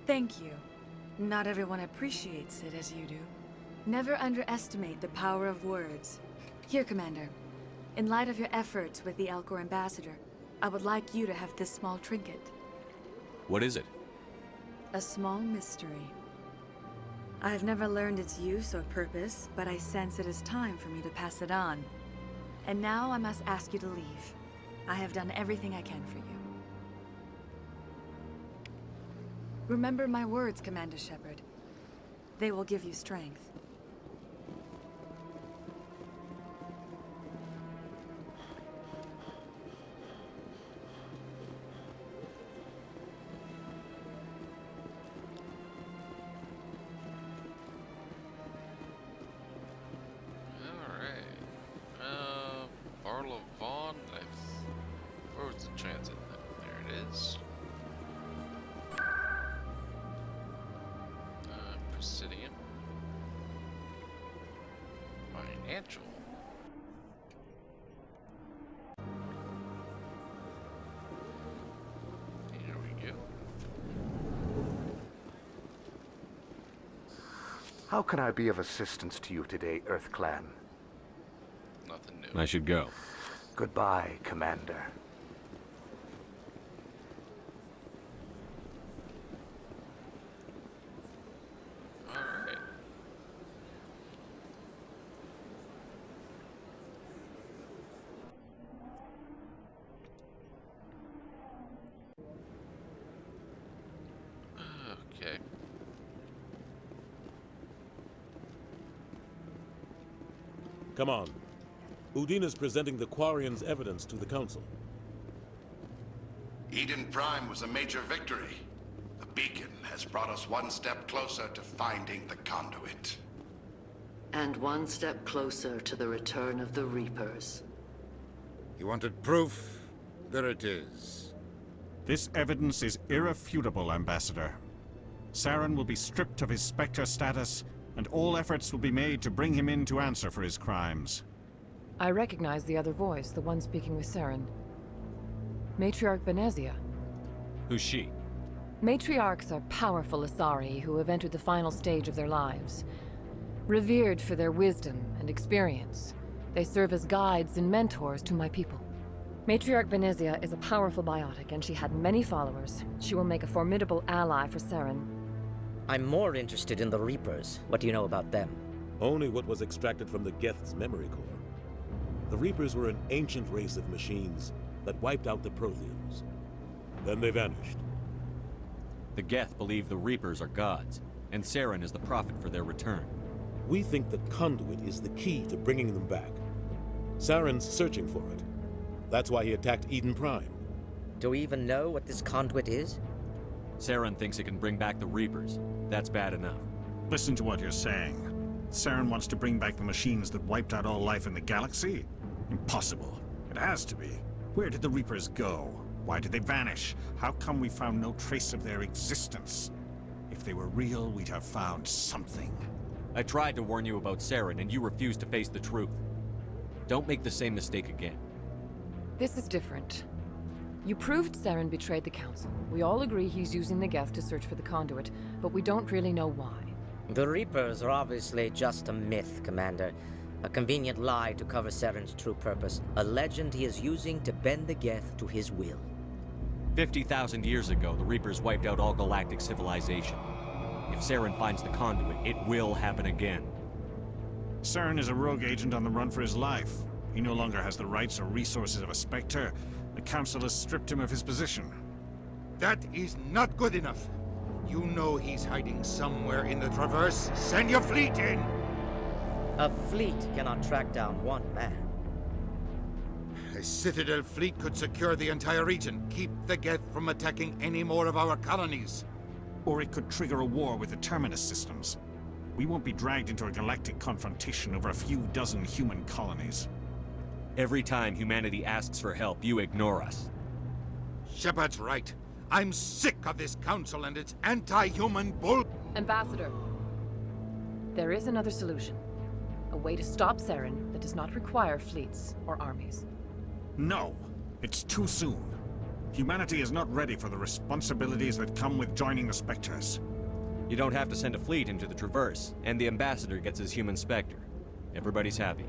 Thank you. Not everyone appreciates it as you do. Never underestimate the power of words. Here, Commander. In light of your efforts with the Alcor ambassador, I would like you to have this small trinket. What is it? A small mystery. I have never learned its use or purpose, but I sense it is time for me to pass it on. And now I must ask you to leave. I have done everything I can for you. Remember my words, Commander Shepard. They will give you strength. Barlow Vaughn. Where was the transit thing? There it is. Presidium. Financial. Here we go. How can I be of assistance to you today, Earth Clan? Nothing new. I should go. Goodbye, Commander. Alright. Okay. Come on. Udina's presenting the Quarian's evidence to the Council. Eden Prime was a major victory. The beacon has brought us one step closer to finding the conduit. And one step closer to the return of the Reapers. You wanted proof? There it is. This evidence is irrefutable, Ambassador. Saren will be stripped of his Spectre status, and all efforts will be made to bring him in to answer for his crimes. I recognize the other voice, the one speaking with Saren. Matriarch Benezia. Who's she? Matriarchs are powerful Asari who have entered the final stage of their lives. Revered for their wisdom and experience, they serve as guides and mentors to my people. Matriarch Benezia is a powerful biotic, and she had many followers. She will make a formidable ally for Saren. I'm more interested in the Reapers. What do you know about them? Only what was extracted from the Geth's memory core. The Reapers were an ancient race of machines that wiped out the Protheans. Then they vanished. The Geth believe the Reapers are gods, and Saren is the prophet for their return. We think the conduit is the key to bringing them back. Saren's searching for it. That's why he attacked Eden Prime. Do we even know what this conduit is? Saren thinks it can bring back the Reapers. That's bad enough. Listen to what you're saying. Saren wants to bring back the machines that wiped out all life in the galaxy? Impossible. It has to be. Where did the Reapers go? Why did they vanish? How come we found no trace of their existence? If they were real, we'd have found something. I tried to warn you about Saren, and you refused to face the truth. Don't make the same mistake again. This is different. You proved Saren betrayed the Council. We all agree he's using the Geth to search for the conduit, but we don't really know why. The Reapers are obviously just a myth, Commander. A convenient lie to cover Saren's true purpose. A legend he is using to bend the Geth to his will. 50,000 years ago, the Reapers wiped out all galactic civilization. If Saren finds the conduit, it will happen again. Saren is a rogue agent on the run for his life. He no longer has the rights or resources of a Spectre. The Council has stripped him of his position. That is not good enough. You know he's hiding somewhere in the Traverse. Send your fleet in! A fleet cannot track down one man. A Citadel fleet could secure the entire region, keep the Geth from attacking any more of our colonies. Or it could trigger a war with the Terminus systems. We won't be dragged into a galactic confrontation over a few dozen human colonies. Every time humanity asks for help, you ignore us. Shepard's right. I'm sick of this council and its anti-human bull... Ambassador, there is another solution. A way to stop Saren that does not require fleets or armies. No, it's too soon. Humanity is not ready for the responsibilities that come with joining the Spectres. You don't have to send a fleet into the Traverse, and the Ambassador gets his human Spectre. Everybody's happy.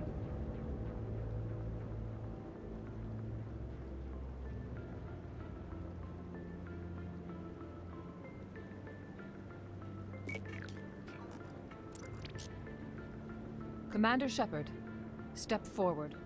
Commander Shepard, step forward.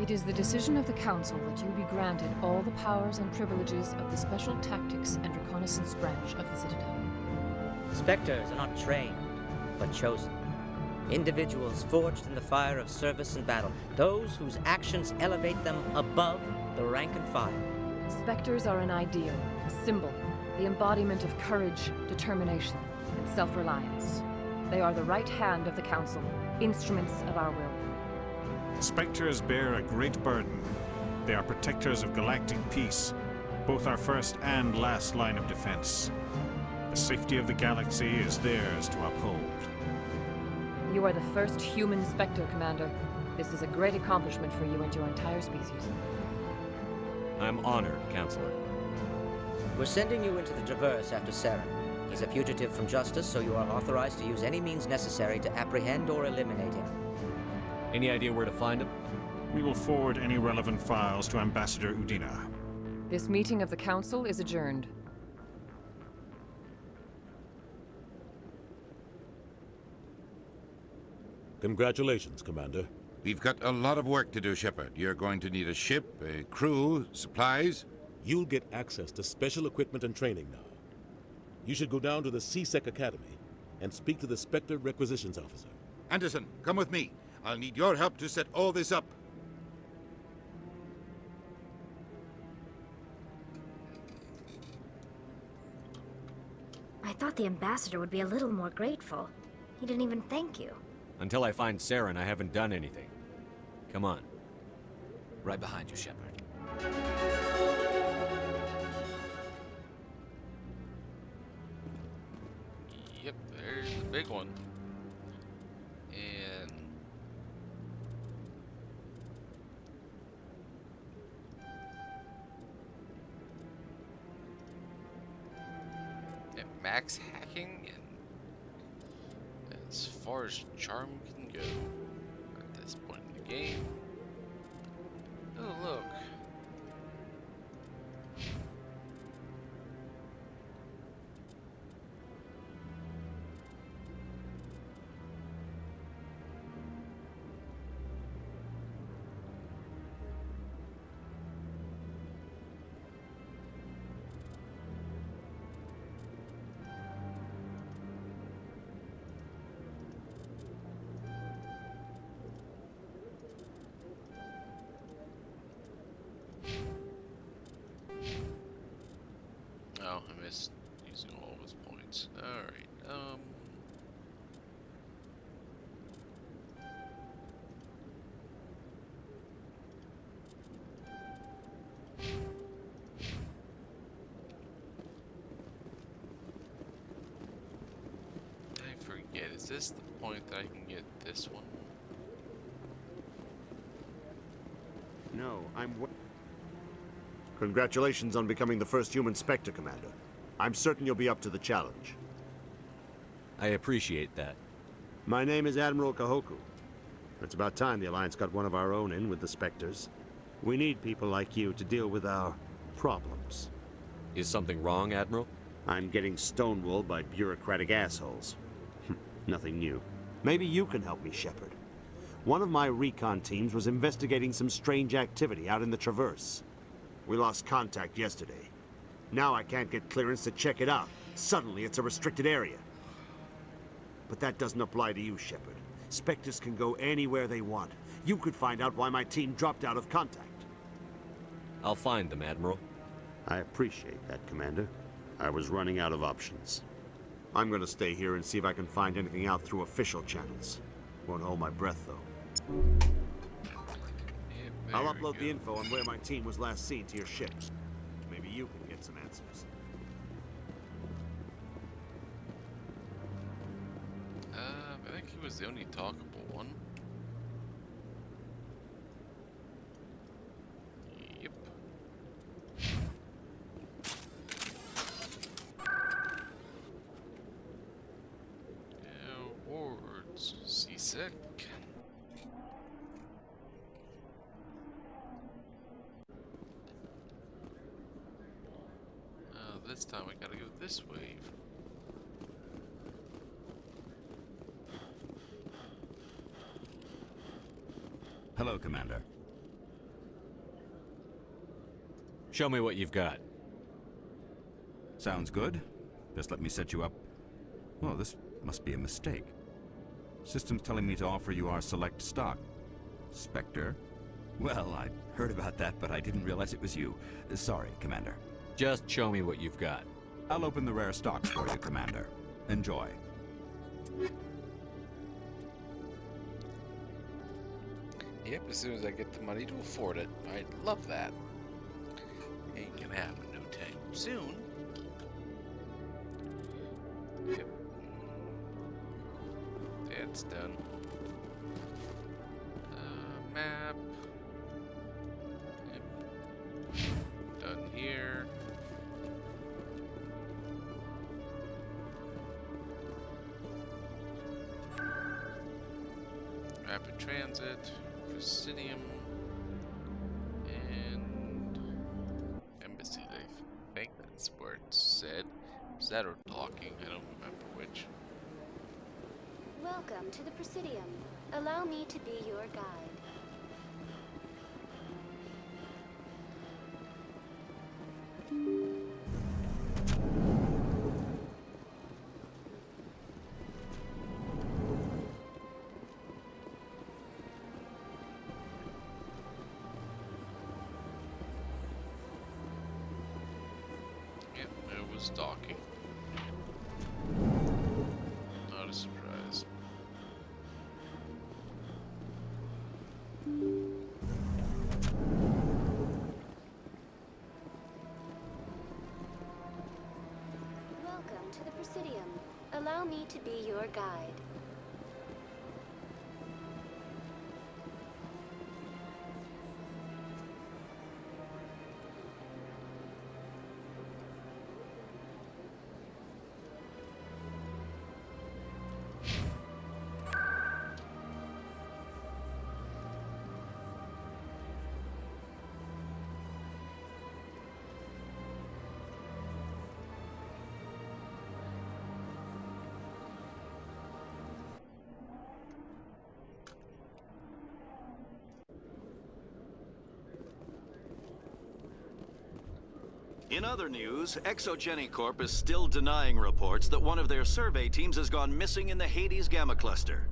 It is the decision of the Council that you be granted all the powers and privileges of the Special Tactics and Reconnaissance Branch of the Citadel. Spectres are not trained, but chosen. Individuals forged in the fire of service and battle. Those whose actions elevate them above the rank and file. Spectres are an ideal, a symbol, the embodiment of courage, determination, and self-reliance. They are the right hand of the Council, instruments of our will. The Spectres bear a great burden. They are protectors of galactic peace, both our first and last line of defense. The safety of the galaxy is theirs to uphold. You are the first human Spectre, Commander. This is a great accomplishment for you and your entire species. I'm honored, Counselor. We're sending you into the Traverse after Saren. He's a fugitive from justice, so you are authorized to use any means necessary to apprehend or eliminate him. Any idea where to find him? We will forward any relevant files to Ambassador Udina. This meeting of the Council is adjourned. Congratulations, Commander. We've got a lot of work to do, Shepard. You're going to need a ship, a crew, supplies. You'll get access to special equipment and training now. You should go down to the CSEC Academy and speak to the Spectre Requisitions Officer. Anderson, come with me. I'll need your help to set all this up. I thought the ambassador would be a little more grateful. He didn't even thank you. Until I find Saren, I haven't done anything. Come on. Right behind you, Shepard. Yep, there's the big one. And max hacking, and as far as charm can go at this point in the game. Oh look. Oh, I missed using all of his points. Alright, I forget, is this the point that I can get this one? No, Congratulations on becoming the first human Spectre, Commander. I'm certain you'll be up to the challenge. I appreciate that. My name is Admiral Kahoku. It's about time the Alliance got one of our own in with the Spectres. We need people like you to deal with our problems. Is something wrong, Admiral? I'm getting stonewalled by bureaucratic assholes. Nothing new. Maybe you can help me, Shepard. One of my recon teams was investigating some strange activity out in the Traverse. We lost contact yesterday. Now I can't get clearance to check it out. Suddenly it's a restricted area. But that doesn't apply to you, Shepard. Spectres can go anywhere they want. You could find out why my team dropped out of contact. I'll find them, Admiral. I appreciate that, Commander. I was running out of options. I'm gonna stay here and see if I can find anything out through official channels. Won't hold my breath, though. Yep, I'll there we upload go. the info on where my team was last seen to your ship. Maybe you can get some answers. I think he was the only talkable one. Yep. Awards. Seasick. This time I gotta go this way. Hello, Commander. Show me what you've got. Sounds good. Just let me set you up. Oh, this must be a mistake. System's telling me to offer you our select stock. Spectre? Well, I heard about that, but I didn't realize it was you. Sorry, Commander. Just show me what you've got. I'll open the rare stocks for you, Commander. Enjoy. Yep, as soon as I get the money to afford it. I'd love that. Ain't gonna happen no time soon. Yep. That's done. Map. Yep. Done here. Rapid transit. Presidium. And embassy. I think that's where it said. Is that or docking? I don't remember which. Welcome to the Presidium. Allow me to be your guide. Yep, it was docking. Not a surprise. Welcome to the Presidium. Allow me to be your guide. In other news, Exogenicorp is still denying reports that one of their survey teams has gone missing in the Hades Gamma Cluster.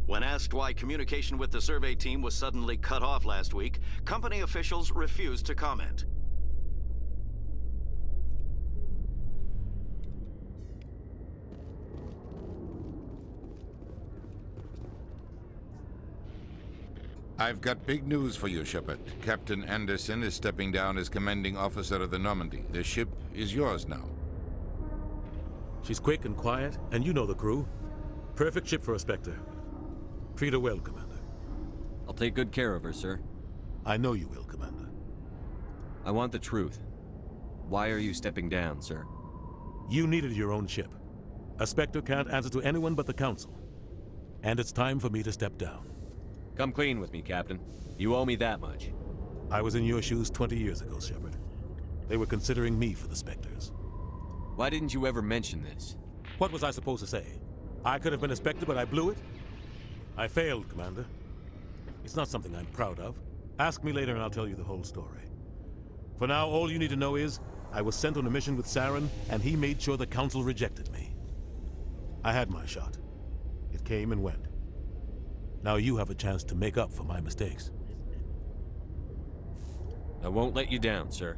When asked why communication with the survey team was suddenly cut off last week, company officials refused to comment. I've got big news for you, Shepard. Captain Anderson is stepping down as commanding officer of the Normandy. The ship is yours now. She's quick and quiet, and you know the crew. Perfect ship for a Spectre. Treat her well, Commander. I'll take good care of her, sir. I know you will, Commander. I want the truth. Why are you stepping down, sir? You needed your own ship. A Spectre can't answer to anyone but the Council. And it's time for me to step down. Come clean with me, Captain. You owe me that much. I was in your shoes 20 years ago, Shepard. They were considering me for the Spectres. Why didn't you ever mention this? What was I supposed to say? I could have been a Spectre, but I blew it? I failed, Commander. It's not something I'm proud of. Ask me later and I'll tell you the whole story. For now, all you need to know is, I was sent on a mission with Saren, and he made sure the Council rejected me. I had my shot. It came and went. Now you have a chance to make up for my mistakes. I won't let you down, sir.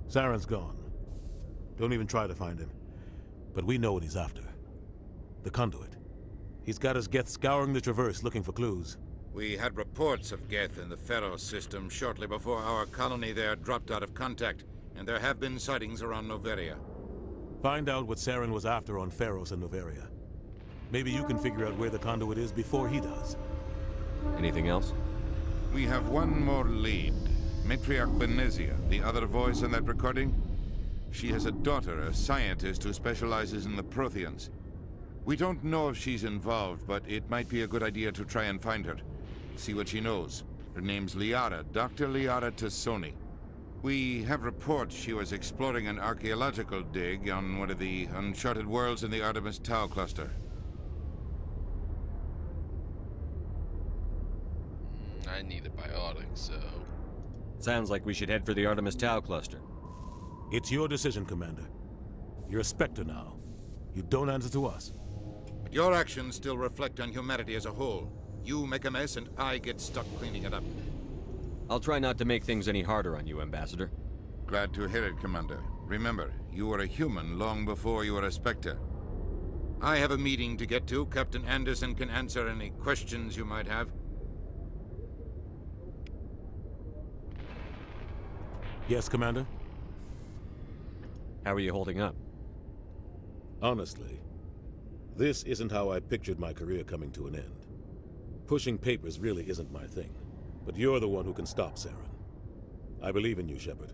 Saren's gone. Don't even try to find him. But we know what he's after. The conduit. He's got his Geth scouring the Traverse looking for clues. We had reports of Geth in the Pharos system shortly before our colony there dropped out of contact, and there have been sightings around Noveria. Find out what Saren was after on Pharos and Noveria. Maybe you can figure out where the conduit is before he does. Anything else? We have one more lead. Matriarch Benezia, the other voice in that recording. She has a daughter, a scientist who specializes in the Protheans. We don't know if she's involved, but it might be a good idea to try and find her. See what she knows. Her name's Liara, Dr. Liara Tassoni. We have reports she was exploring an archaeological dig on one of the uncharted worlds in the Artemis Tau cluster. I need a biotic, so... Sounds like we should head for the Artemis Tau cluster. It's your decision, Commander. You're a Spectre now. You don't answer to us. But your actions still reflect on humanity as a whole. You make a mess and I get stuck cleaning it up. I'll try not to make things any harder on you, Ambassador. Glad to hear it, Commander. Remember, you were a human long before you were a Spectre. I have a meeting to get to. Captain Anderson can answer any questions you might have. Yes, Commander? How are you holding up? Honestly, this isn't how I pictured my career coming to an end. Pushing papers really isn't my thing, but you're the one who can stop Saren. I believe in you, Shepard.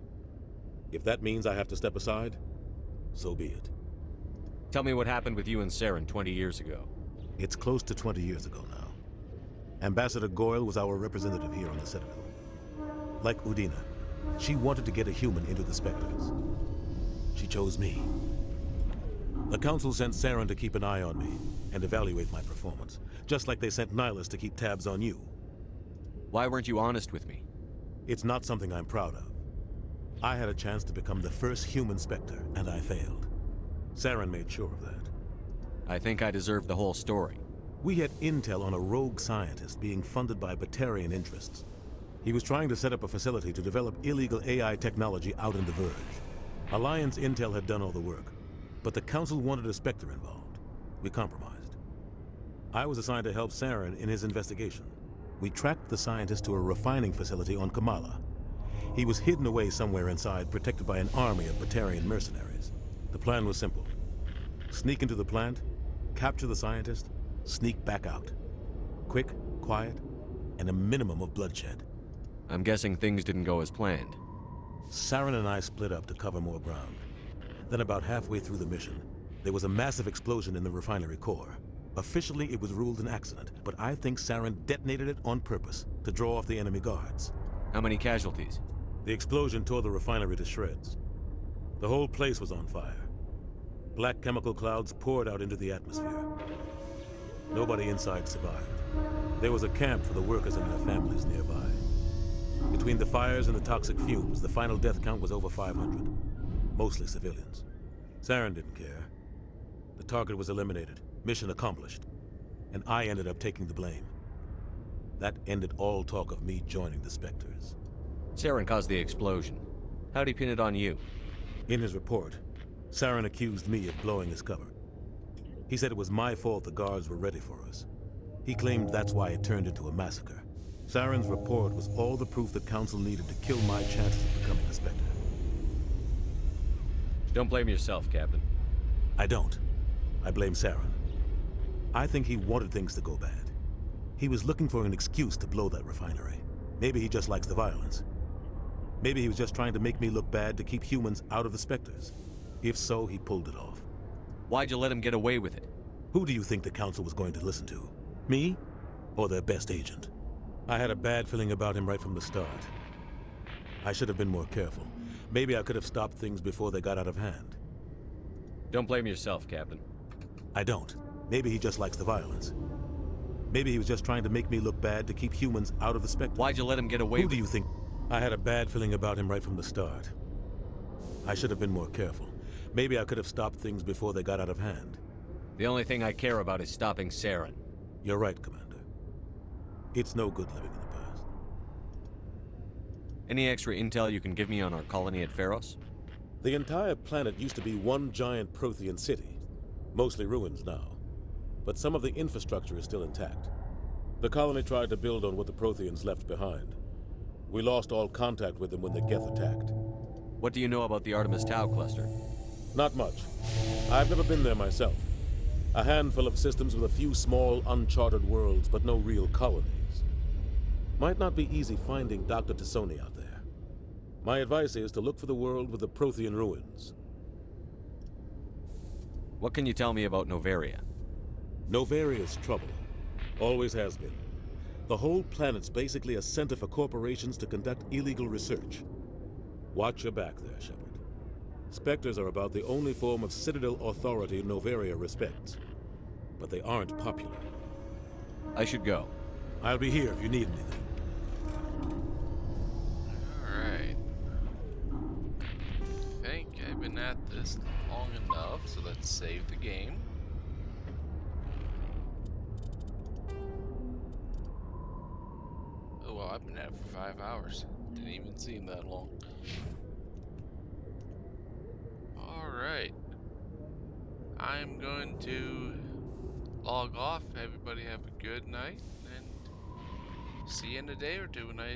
If that means I have to step aside, so be it. Tell me what happened with you and Saren 20 years ago. It's close to 20 years ago now. Ambassador Goyle was our representative here on the Citadel. Like Udina, she wanted to get a human into the Spectres. She chose me. The Council sent Saren to keep an eye on me and evaluate my performance, just like they sent Nihilus to keep tabs on you. Why weren't you honest with me? It's not something I'm proud of. I had a chance to become the first human Spectre, and I failed. Saren made sure of that. I think I deserve the whole story. We had intel on a rogue scientist being funded by Batarian interests. He was trying to set up a facility to develop illegal AI technology out in the Verge. Alliance intel had done all the work, but the Council wanted a Spectre involved. We compromised. I was assigned to help Saren in his investigation. We tracked the scientist to a refining facility on Kamala. He was hidden away somewhere inside, protected by an army of Batarian mercenaries. The plan was simple. Sneak into the plant, capture the scientist, sneak back out. Quick, quiet, and a minimum of bloodshed. I'm guessing things didn't go as planned. Saren and I split up to cover more ground. Then about halfway through the mission, there was a massive explosion in the refinery core. Officially, it was ruled an accident, but I think Saren detonated it on purpose to draw off the enemy guards. How many casualties? The explosion tore the refinery to shreds. The whole place was on fire. Black chemical clouds poured out into the atmosphere. Nobody inside survived. There was a camp for the workers and their families nearby. Between the fires and the toxic fumes, the final death count was over 500. Mostly civilians. Saren didn't care. The target was eliminated, mission accomplished. And I ended up taking the blame. That ended all talk of me joining the Spectres. Saren caused the explosion. How'd he pin it on you? In his report, Saren accused me of blowing his cover. He said it was my fault the guards were ready for us. He claimed that's why it turned into a massacre. Saren's report was all the proof the Council needed to kill my chances of becoming a Spectre. Don't blame yourself, Captain. I don't. I blame Saren. I think he wanted things to go bad. He was looking for an excuse to blow that refinery. Maybe he just likes the violence. Maybe he was just trying to make me look bad to keep humans out of the Spectres. If so, he pulled it off. Why'd you let him get away with it? Who do you think the Council was going to listen to? Me? Or their best agent? I had a bad feeling about him right from the start. I should have been more careful. Maybe I could have stopped things before they got out of hand. Don't blame yourself, Captain. I don't. Maybe he just likes the violence. Maybe he was just trying to make me look bad to keep humans out of the Spectre. Why'd you let him get away with it? Who do you think? I had a bad feeling about him right from the start. I should have been more careful. Maybe I could have stopped things before they got out of hand. The only thing I care about is stopping Saren. You're right, Commander. It's no good living in the past. Any extra intel you can give me on our colony at Pharos? The entire planet used to be one giant Prothean city, mostly ruins now. But some of the infrastructure is still intact. The colony tried to build on what the Protheans left behind. We lost all contact with them when the Geth attacked. What do you know about the Artemis Tau cluster? Not much. I've never been there myself. A handful of systems with a few small, uncharted worlds, but no real colonies. Might not be easy finding Dr. Tassoni out there. My advice is to look for the world with the Prothean ruins. What can you tell me about Novaria? Novaria's trouble. Always has been. The whole planet's basically a center for corporations to conduct illegal research. Watch your back there, Shepard. Spectres are about the only form of Citadel authority Novaria respects. But they aren't popular. I should go. I'll be here if you need anything. Alright. I think I've been at this long enough, so let's save the game. Oh wow, I've been at it for 5 hours. Didn't even seem that long. Alright. I'm going to log off. Everybody have a good night, and see you in a day or two when I